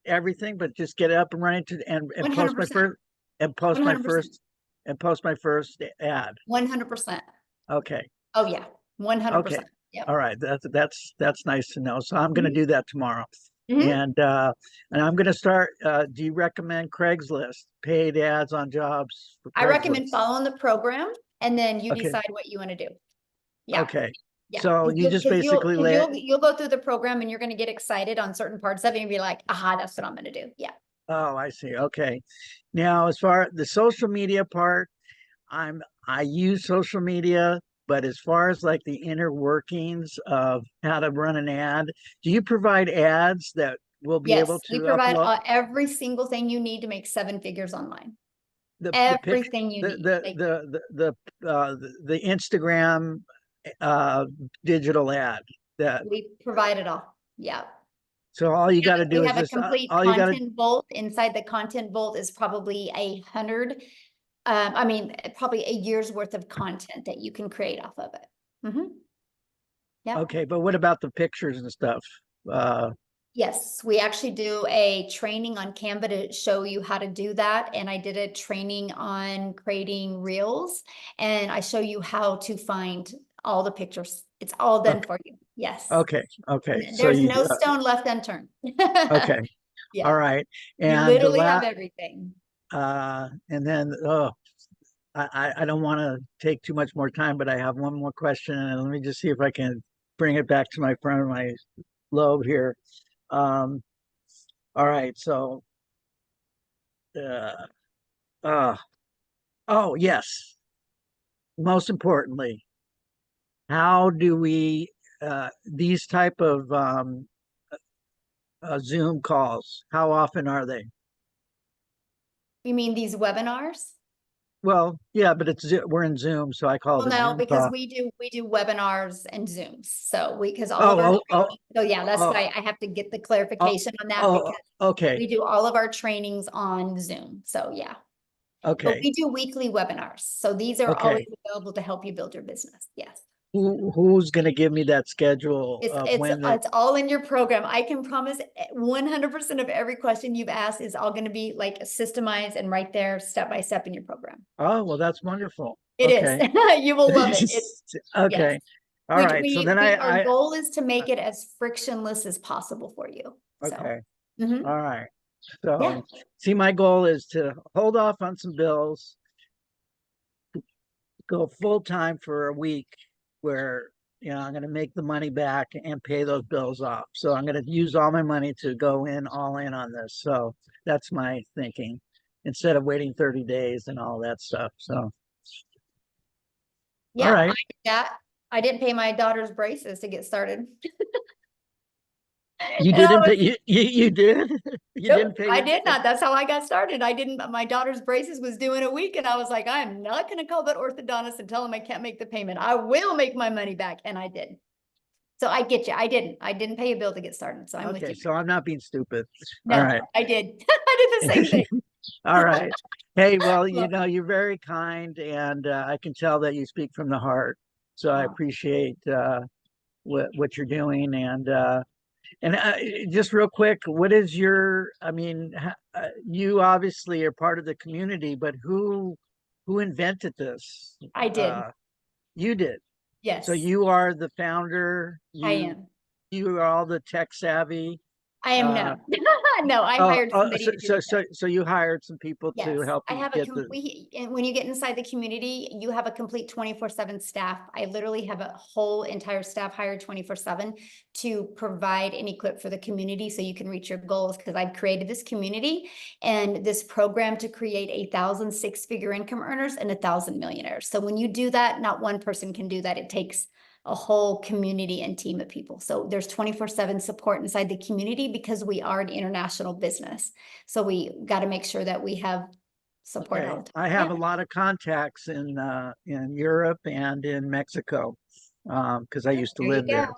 everything, but just get it up and running and post my 100%. first and post my 100%. first and post my first ad? 100%. Okay. Oh yeah. 100%. Okay. Yep. All right. That's nice to know. So I'm going to do that tomorrow. And I'm going to start. Do you recommend Craigslist, paid ads on jobs for Craigslist? I recommend following the program and then you Okay. decide what you want to do. Yeah. Okay. Yeah. So you just basically you'll go through the program and you're going to get excited on certain parts of it and be like, aha, that's what I'm going to do. Yeah. Oh, I see. Okay. Now, as far as the social media part, I use social media but as far as like the inner workings of how to run an ad, do you provide ads that will be able Yes, to we provide upload every single thing you need to make 7 figures online. the picture, Everything you need. Like, the Instagram digital ad that we provide it all. Yeah. so all you got to do We is have a just complete all you got to content vault. Inside the content vault is probably 100, I mean, probably a year's worth of content that you can create off of it. Yeah. okay, but what about the pictures and stuff? Yes, we actually do a training on Canva to show you how to do that. And I did a training on creating reels, and I show you how to find all the pictures. It's all done for you. Yes. Okay. So There's you no stone left unturned. okay. Yeah. All right. You And literally have everything. and then I don't want to take too much more time, but I have one more question, and let me just see if I can bring it back to my front of my lobe here. All right, so oh yes, most importantly, how do we these type of Zoom calls, how often are they? You mean these webinars? Well, yeah, but we're in Zoom, so I call Well, it a no, Zoom because call. we do webinars and Zooms. So because all of our training, so yeah, that's why I have to get the clarification on that, because okay. we do all of our trainings on Zoom. So yeah. But Okay. we do weekly webinars. So these are Okay. always available to help you build your business. Yes. Who's going to give me that schedule of when It's all in your program. I can promise 100% of every question you've asked is all going to be like systemized and right there step by step in your program. Oh, well, that's wonderful. It Okay. is. You will love it. Okay. Yes. All right. So then our goal is to make it as frictionless as possible for you. Okay. So, All right. So yeah. see, my goal is to hold off on some bills, go full time for a week where, you know, I'm going to make the money back and pay those bills off. So I'm going to use all my money to go in all in on this. So that's my thinking, instead of waiting 30 days and all that stuff. So Yeah, all right. I didn't pay my daughter's braces to get started. You didn't pay, you did? You Nope, didn't pay I did not. That's how I got started. I didn't, my daughter's braces was due in a week, and I was like, I'm not going to call that orthodontist and tell him I can't make the payment. I will make my money back. And I did. So I get you. I didn't pay a bill to get started. So I'm with Okay, you. so I'm not being stupid. No, All right. I did. I did the same thing. All right. Hey, well, you know, you're very kind, and I can tell that you speak from the heart. So I appreciate what you're doing. And just real quick, what is your, I mean, you obviously are part of the community, but who invented this? I did. You did. Yes. So you are the founder. I am. You are all the tech savvy. I am no. No, I hired somebody to do it. So you hired some people to Yes, help I you have get and when you get inside the community, you have a complete 24/7 staff. I literally have a whole entire staff hired 24/7 to provide and equip for the community so you can reach your goals, because I've created this community and this program to create 1,000 six-figure income earners and 1,000 millionaires. So when you do that, not one person can do that. It takes a whole community and team of people. So there's 24/7 support inside the community because we are an international business. So we got to make sure that we have support. Okay. All the time. I have a lot of contacts in Europe and in Mexico, because I used to There you live there. go.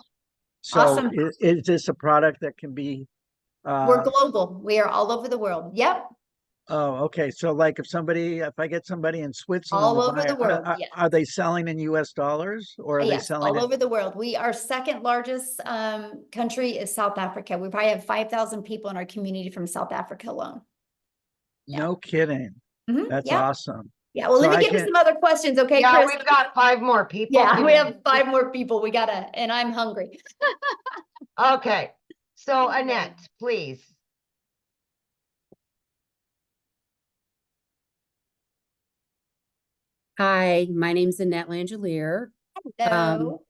So Awesome. is this a product that can be We're global. We are all over the world. Yep. oh, okay. So like if I get somebody in Switzerland All to over buy, the world. Yes. are they selling in US dollars, or are they Yes, selling all it? over the world. Our second largest country is South Africa. We probably have 5,000 people in our community from South Africa alone. No kidding. That's Yeah. awesome. Yeah. Well, So let me I get to can- some other questions. Okay, Yeah, Chris? we've got 5 more people. Yeah, we have 5 more people. And I'm hungry. Okay. So Annette, please. Hi, my name's Annette Langelier. Hello.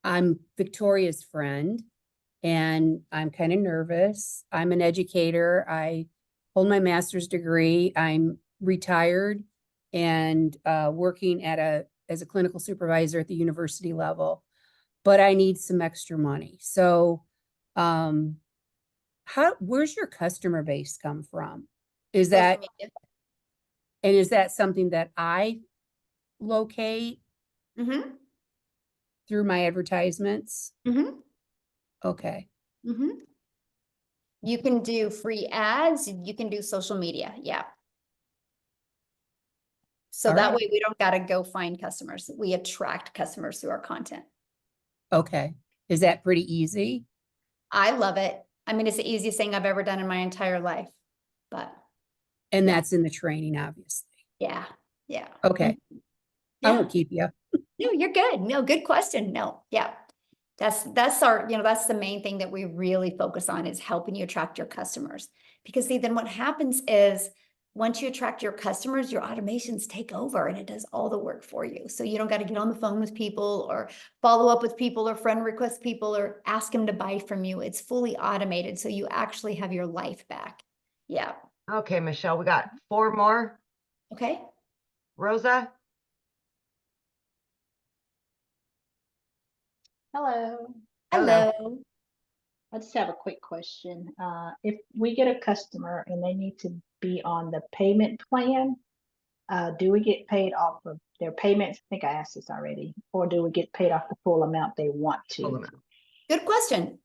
I'm Victoria's friend, and I'm kind of nervous. I'm an educator. I hold my master's degree. I'm retired and working at a as a clinical supervisor at the university level, but I need some extra money. So, where's your customer base come from? Is that, and is that something that I locate through my advertisements? Okay. You can do free ads, you can do social media. Yeah. So All that right. way we don't got to go find customers. We attract customers through our content. Okay. Is that pretty easy? I love it. I mean, it's the easiest thing I've ever done in my entire life, but. And Yeah. that's in the training, obviously. Yeah. Yeah. Okay. I won't keep you. No, you're good. No, good question. No. Yeah. That's our, that's the main thing that we really focus on is helping you attract your customers. Because see, then what happens is once you attract your customers, your automations take over and it does all the work for you. So you don't got to get on the phone with people or follow up with people or friend request people or ask them to buy from you. It's fully automated. So you actually have your life back. Yeah. Okay, Michelle, we got 4 more. Okay. Rosa? Hello. Hello. I just have a quick question. If we get a customer and they need to be on the payment plan, do we get paid off of their payments? I think I asked this already. Or do we get paid off the full amount they want to? Good question.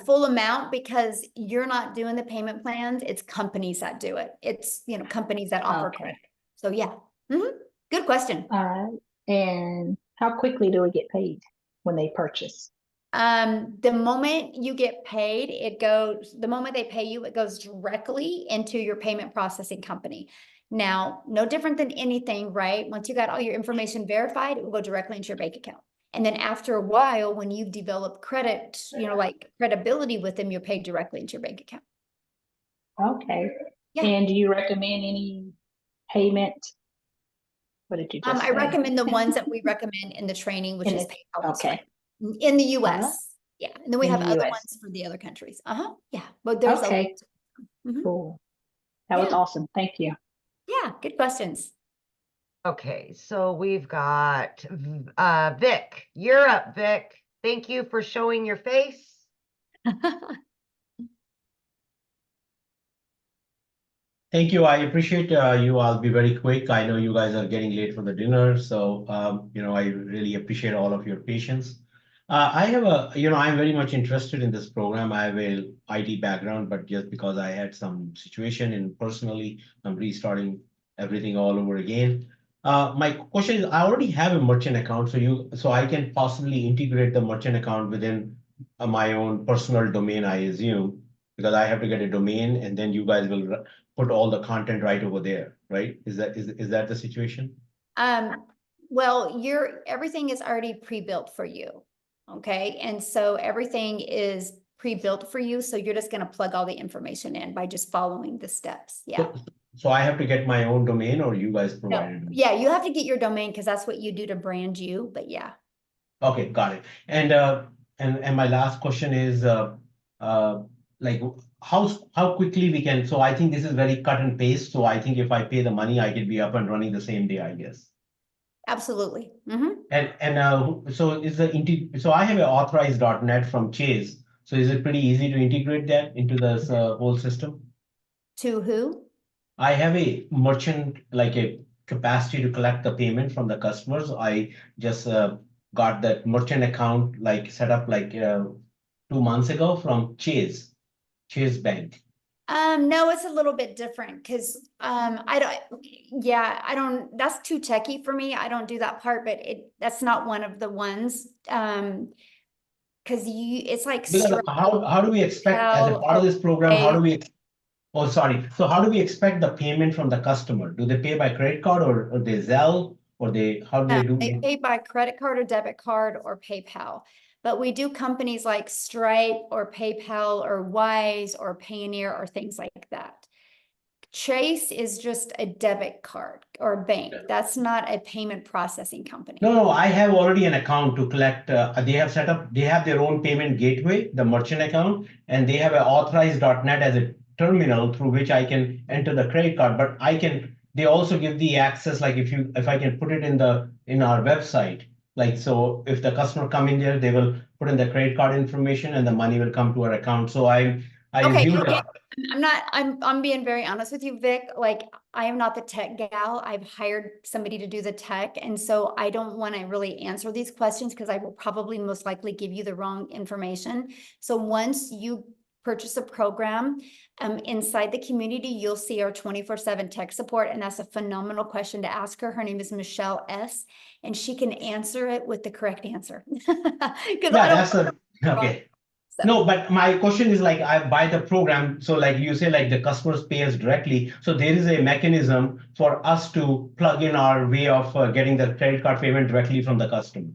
Full amount because you're not doing the payment plans. It's companies that do it. It's, companies that offer Okay. credit. So yeah. Good question. All right. And how quickly do we get paid when they purchase? The moment you get paid, the moment they pay you, it goes directly into your payment processing company. Now, no different than anything, right? Once you got all your information verified, it will go directly into your bank account. And then after a while, when you've developed credit, like credibility with them, you're paid directly into your bank account. Okay. Yeah. And do you recommend any payment? What did you just I say? recommend the ones that we recommend in the training, which is PayPal. Okay. In the US. Yeah. And then we In have the other US. ones for the other countries. Yeah. But there's Okay. Cool. That was awesome. Thank you. Yeah. Good questions. Okay, so we've got Vic. You're up, Vic. Thank you for showing your face. Thank you. I appreciate you. I'll be very quick. I know you guys are getting late for the dinner, so I really appreciate all of your patience. I have I'm very much interested in this program. I have a IT background, but just because I had some situation and personally, I'm restarting everything all over again. My question is, I already have a merchant account, so I can possibly integrate the merchant account within my own personal domain, I assume, because I have to get a domain, and then you guys will put all the content right over there, right? Is that the situation? Well, everything is already pre-built for you. Okay. And so everything is pre-built for you. So you're just going to plug all the information in by just following the steps. Yeah. So I have to get my own domain, or you guys provide it? Yeah, you have to get your domain because that's what you do to brand you. But yeah. Okay, got it. And my last question is like how quickly we can. So I think this is very cut and paste. So I think if I pay the money, I can be up and running the same day, I guess. Absolutely. So I have an authorized.net from Chase. So is it pretty easy to integrate that into this whole system? To who? I have a merchant, like a capacity to collect the payment from the customers. I just got that merchant account set up 2 months ago from Chase Bank. No, it's a little bit different because I don't, that's too techy for me. I don't do that part, but that's not one of the ones. Because it's like Because how do we expect as a part of this program, so how do we expect the payment from the customer? Do they pay by credit card or they Zelle or how do they do? They pay by credit card or debit card or PayPal. But we do companies like Stripe or PayPal or Wise or Payoneer or things like that. Chase is just a debit card or bank. That's not a payment processing company. No, I have already an account to collect. They have their own payment gateway, the merchant account, and they have an authorized.net as a terminal through which I can enter the credit card, but they also give the access, like if I can put it in our website, like, so if the customer come in there, they will put in the credit card information and the money will come to our account. So I Okay, assume okay. that. I'm being very honest with you, Vic. Like, I am not the tech gal. I've hired somebody to do the tech. And so I don't want to really answer these questions because I will probably most likely give you the wrong information. So once you purchase a program, inside the community, you'll see our 24/7 tech support. And that's a phenomenal question to ask her. Her name is Michelle S. And she can answer it with the correct answer. Because Okay. No, but my question is, like, I buy the program. So like you say, like the customers pay us directly. So there is a mechanism for us to plug in our way of getting the credit card payment directly from the customer.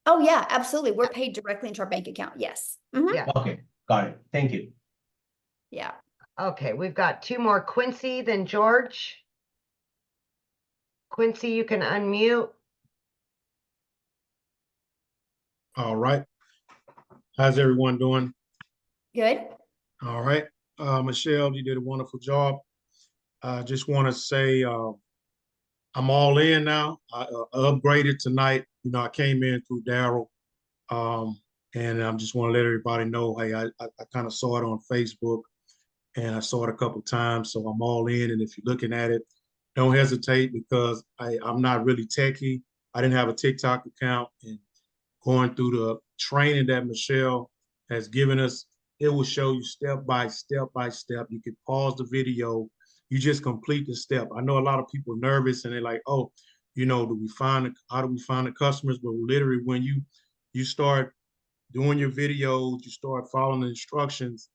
Oh yeah, absolutely. We're paid directly into our bank account. Yes. Mhm. Yeah. Okay, got it. Thank you. Yeah. Okay, we've got two more, Quincy, then George. Quincy, you can unmute. All right. How's everyone doing? Good. All right. Michelle, you did a wonderful job. I just want to say I'm all in now. I upgraded tonight. You know, I came in through Daryl. And I just want to let everybody know, hey, I kind of saw it on Facebook and I saw it a couple times. So I'm all in. And if you're looking at it, don't hesitate because I'm not really techie. I didn't have a TikTok account, and going through the training that Michelle has given us, it will show you step by step by step. You can pause the video. You just complete the step. I know a lot of people are nervous and they're like, oh, you know, how do we find the customers? But literally when you start doing your videos, you start following the instructions,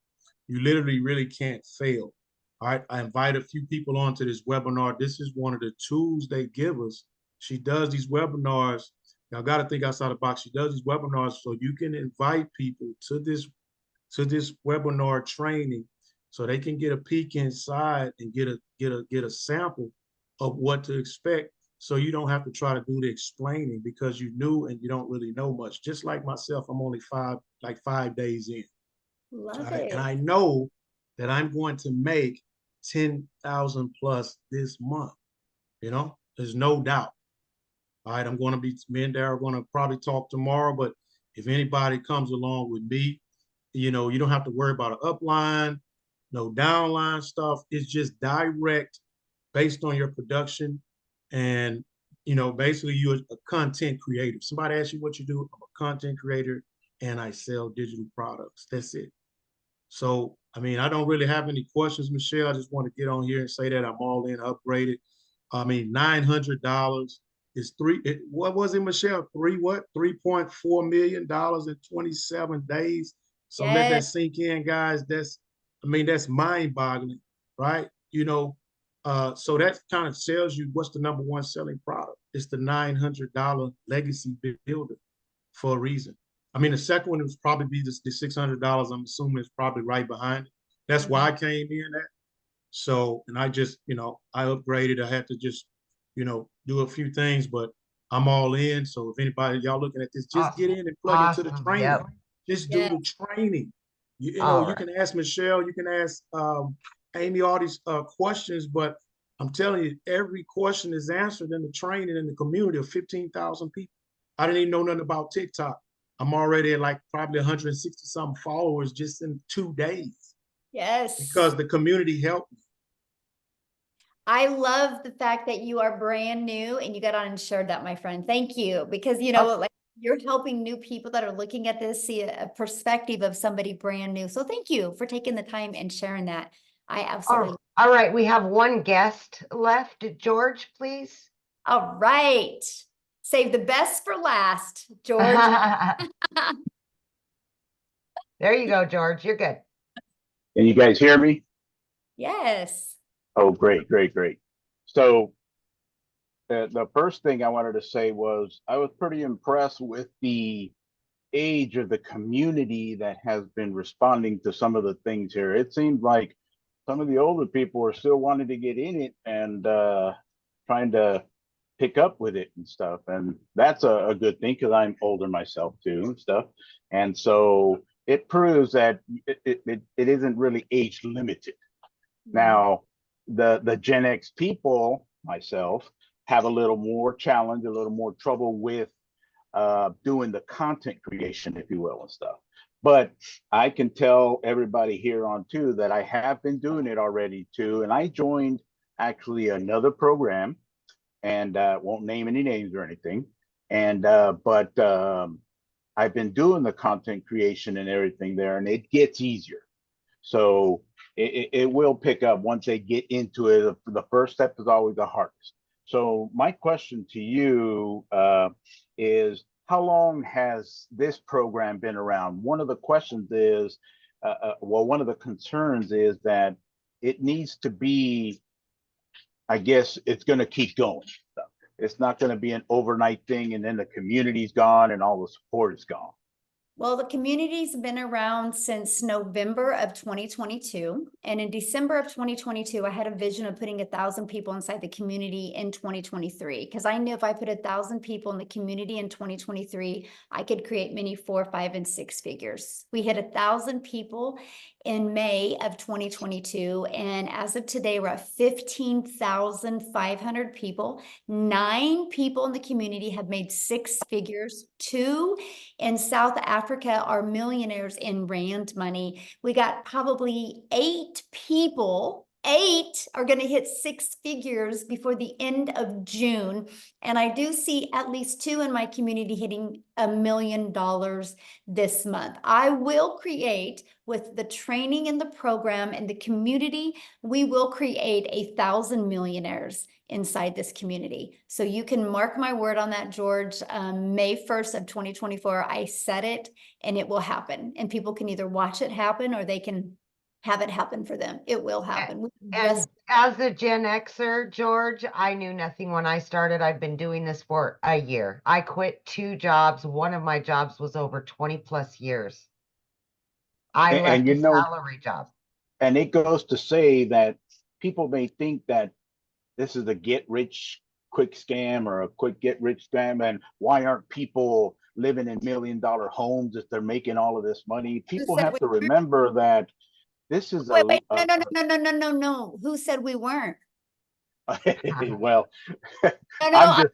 you literally really can't fail. All right. I invite a few people onto this webinar. This is one of the tools they give us. She does these webinars. Y'all got to think outside the box. She does these webinars so you can invite people to this webinar training so they can get a peek inside and get a sample of what to expect, so you don't have to try to do the explaining because you knew and you don't really know much. Just like myself, I'm only 5 days in. Love Right? it. And I know that I'm going to make 10,000 plus this month. You know, there's no doubt. All right, me and Darryl are going to probably talk tomorrow, but if anybody comes along with me, you know, you don't have to worry about an upline, no downline stuff. It's just direct based on your production. And, you know, basically you're a content creator. Somebody asks you what you do, I'm a content creator and I sell digital products. That's it. So, I mean, I don't really have any questions, Michelle. I just want to get on here and say that I'm all in, upgraded. I mean, $900 is what was it, Michelle? $3.4 million in 27 days. So let that Yes. sink in, guys. That's mind boggling, right? You know, so that kind of tells you what's the number one selling product. It's the $900 legacy builder for a reason. I mean, the second one was probably be the $600. I'm assuming it's probably right behind it. That's why I came in at. So, and I just, you know, I upgraded. I had to just, you know, do a few things, but I'm all in. So if anybody, y'all looking at this, just get in and plug into the training. Yep. Just do the training. You know, All you can ask Michelle, you can ask Amy all these questions, but I'm telling you, every question is answered in the training in the community of 15,000 people. I didn't even know nothing about TikTok. I'm already at like probably 160 some followers just in 2 days. Yes. Because the community helped me. I love the fact that you are brand new and you got on and shared that, my friend. Thank you. Because, you know, like you're helping new people that are looking at this see a perspective of somebody brand new. So thank you for taking the time and sharing that. I absolutely. All right. We have one guest left. George, please. All right. Save the best for last, George. There you go, George. You're good. Can you guys hear me? Yes. Oh, great, great, great. So the first thing I wanted to say was I was pretty impressed with the age of the community that has been responding to some of the things here. It seems like some of the older people are still wanting to get in it and trying to pick up with it and stuff. And that's a good thing because I'm older myself too and stuff. And so it proves that it isn't really age limited. Now, the Gen X people, myself, have a little more challenge, a little more trouble with doing the content creation, if you will, and stuff. But I can tell everybody here on too that I have been doing it already too. And I joined actually another program, and won't name any names or anything. And but I've been doing the content creation and everything there, and it gets easier. So it will pick up once they get into it. The first step is always the hardest. So my question to you is, how long has this program been around? One of the questions is, well, one of the concerns is that it needs to be, I guess it's going to keep going. It's not going to be an overnight thing and then the community's gone and all the support is gone. Well, the community's been around since November of 2022. And in December of 2022, I had a vision of putting 1,000 people inside the community in 2023. Because I knew if I put 1,000 people in the community in 2023, I could create many 4, 5, and 6 figures. We hit 1,000 people in May of 2022. And as of today, we're at 15,500 people. 9 people in the community have made 6 figures. 2 in South Africa are millionaires in rand money. We got probably 8 people. 8 are going to hit 6 figures before the end of June. And I do see at least 2 in my community hitting $1 million this month. I will create, with the training and the program and the community, we will create 1,000 millionaires inside this community. So you can mark my word on that, George. May 1st of 2024, I said it, and it will happen. And people can either watch it happen or they can have it happen for them. It will happen. And as a Gen Xer, George, I knew nothing when I started. I've been doing this for a year. I quit 2 jobs. One of my jobs was over 20 plus years. I left a salary job. And it goes to say that people may think that this is a get rich quick scam or a quick get rich scam. And why aren't people living in $1 million homes if they're making all of this money? People have to remember that this is no. Who said we weren't? Well, come on.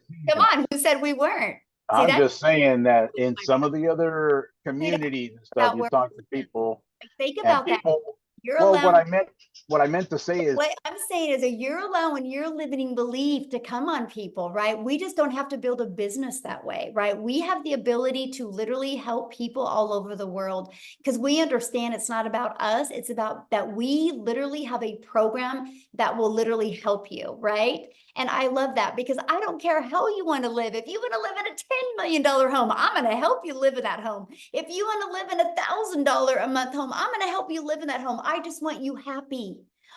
Who said we weren't? I'm just saying that in some of the other communities and stuff, you talk to people. Think about that. You're well, allowed. what I meant to say is, what I'm saying is you're allowing your limiting belief to come on people, right? We just don't have to build a business that way, right? We have the ability to literally help people all over the world because we understand it's not about us. It's about that we literally have a program that will literally help you, right? And I love that because I don't care how you want to live. If you want to live in a $10 million home, I'm going to help you live in that home. If you want to live in $1,000 a month home, I'm going to help you live in that home. I just want you happy.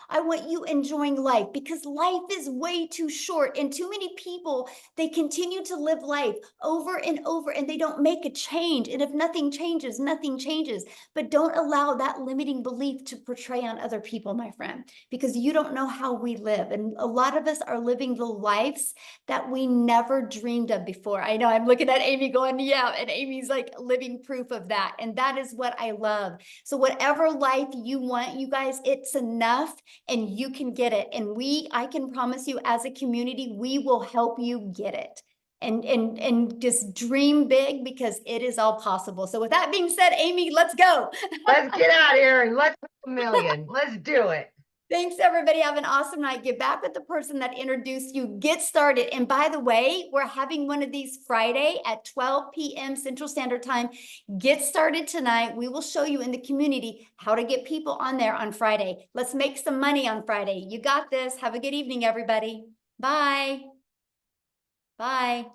I want you enjoying life because life is way too short and too many people, they continue to live life over and over and they don't make a change. And if nothing changes, nothing changes. But don't allow that limiting belief to portray on other people, my friend, because you don't know how we live. And a lot of us are living the lives that we never dreamed of before. I know I'm looking at Amy going, yeah, and Amy's like living proof of that. And that is what I love. So whatever life you want, you guys, it's enough. And you can get it. And I can promise you as a community, we will help you get it. And just dream big because it is all possible. So with that being said, Amy, let's go. Let's get out of here and let's do $1 million. Let's do it. Thanks, everybody. Have an awesome night. Get back with the person that introduced you. Get started. And by the way, we're having one of these Friday at 12 p.m. Central Standard Time. Get started tonight. We will show you in the community how to get people on there on Friday. Let's make some money on Friday. You got this. Have a good evening, everybody. Bye. Bye.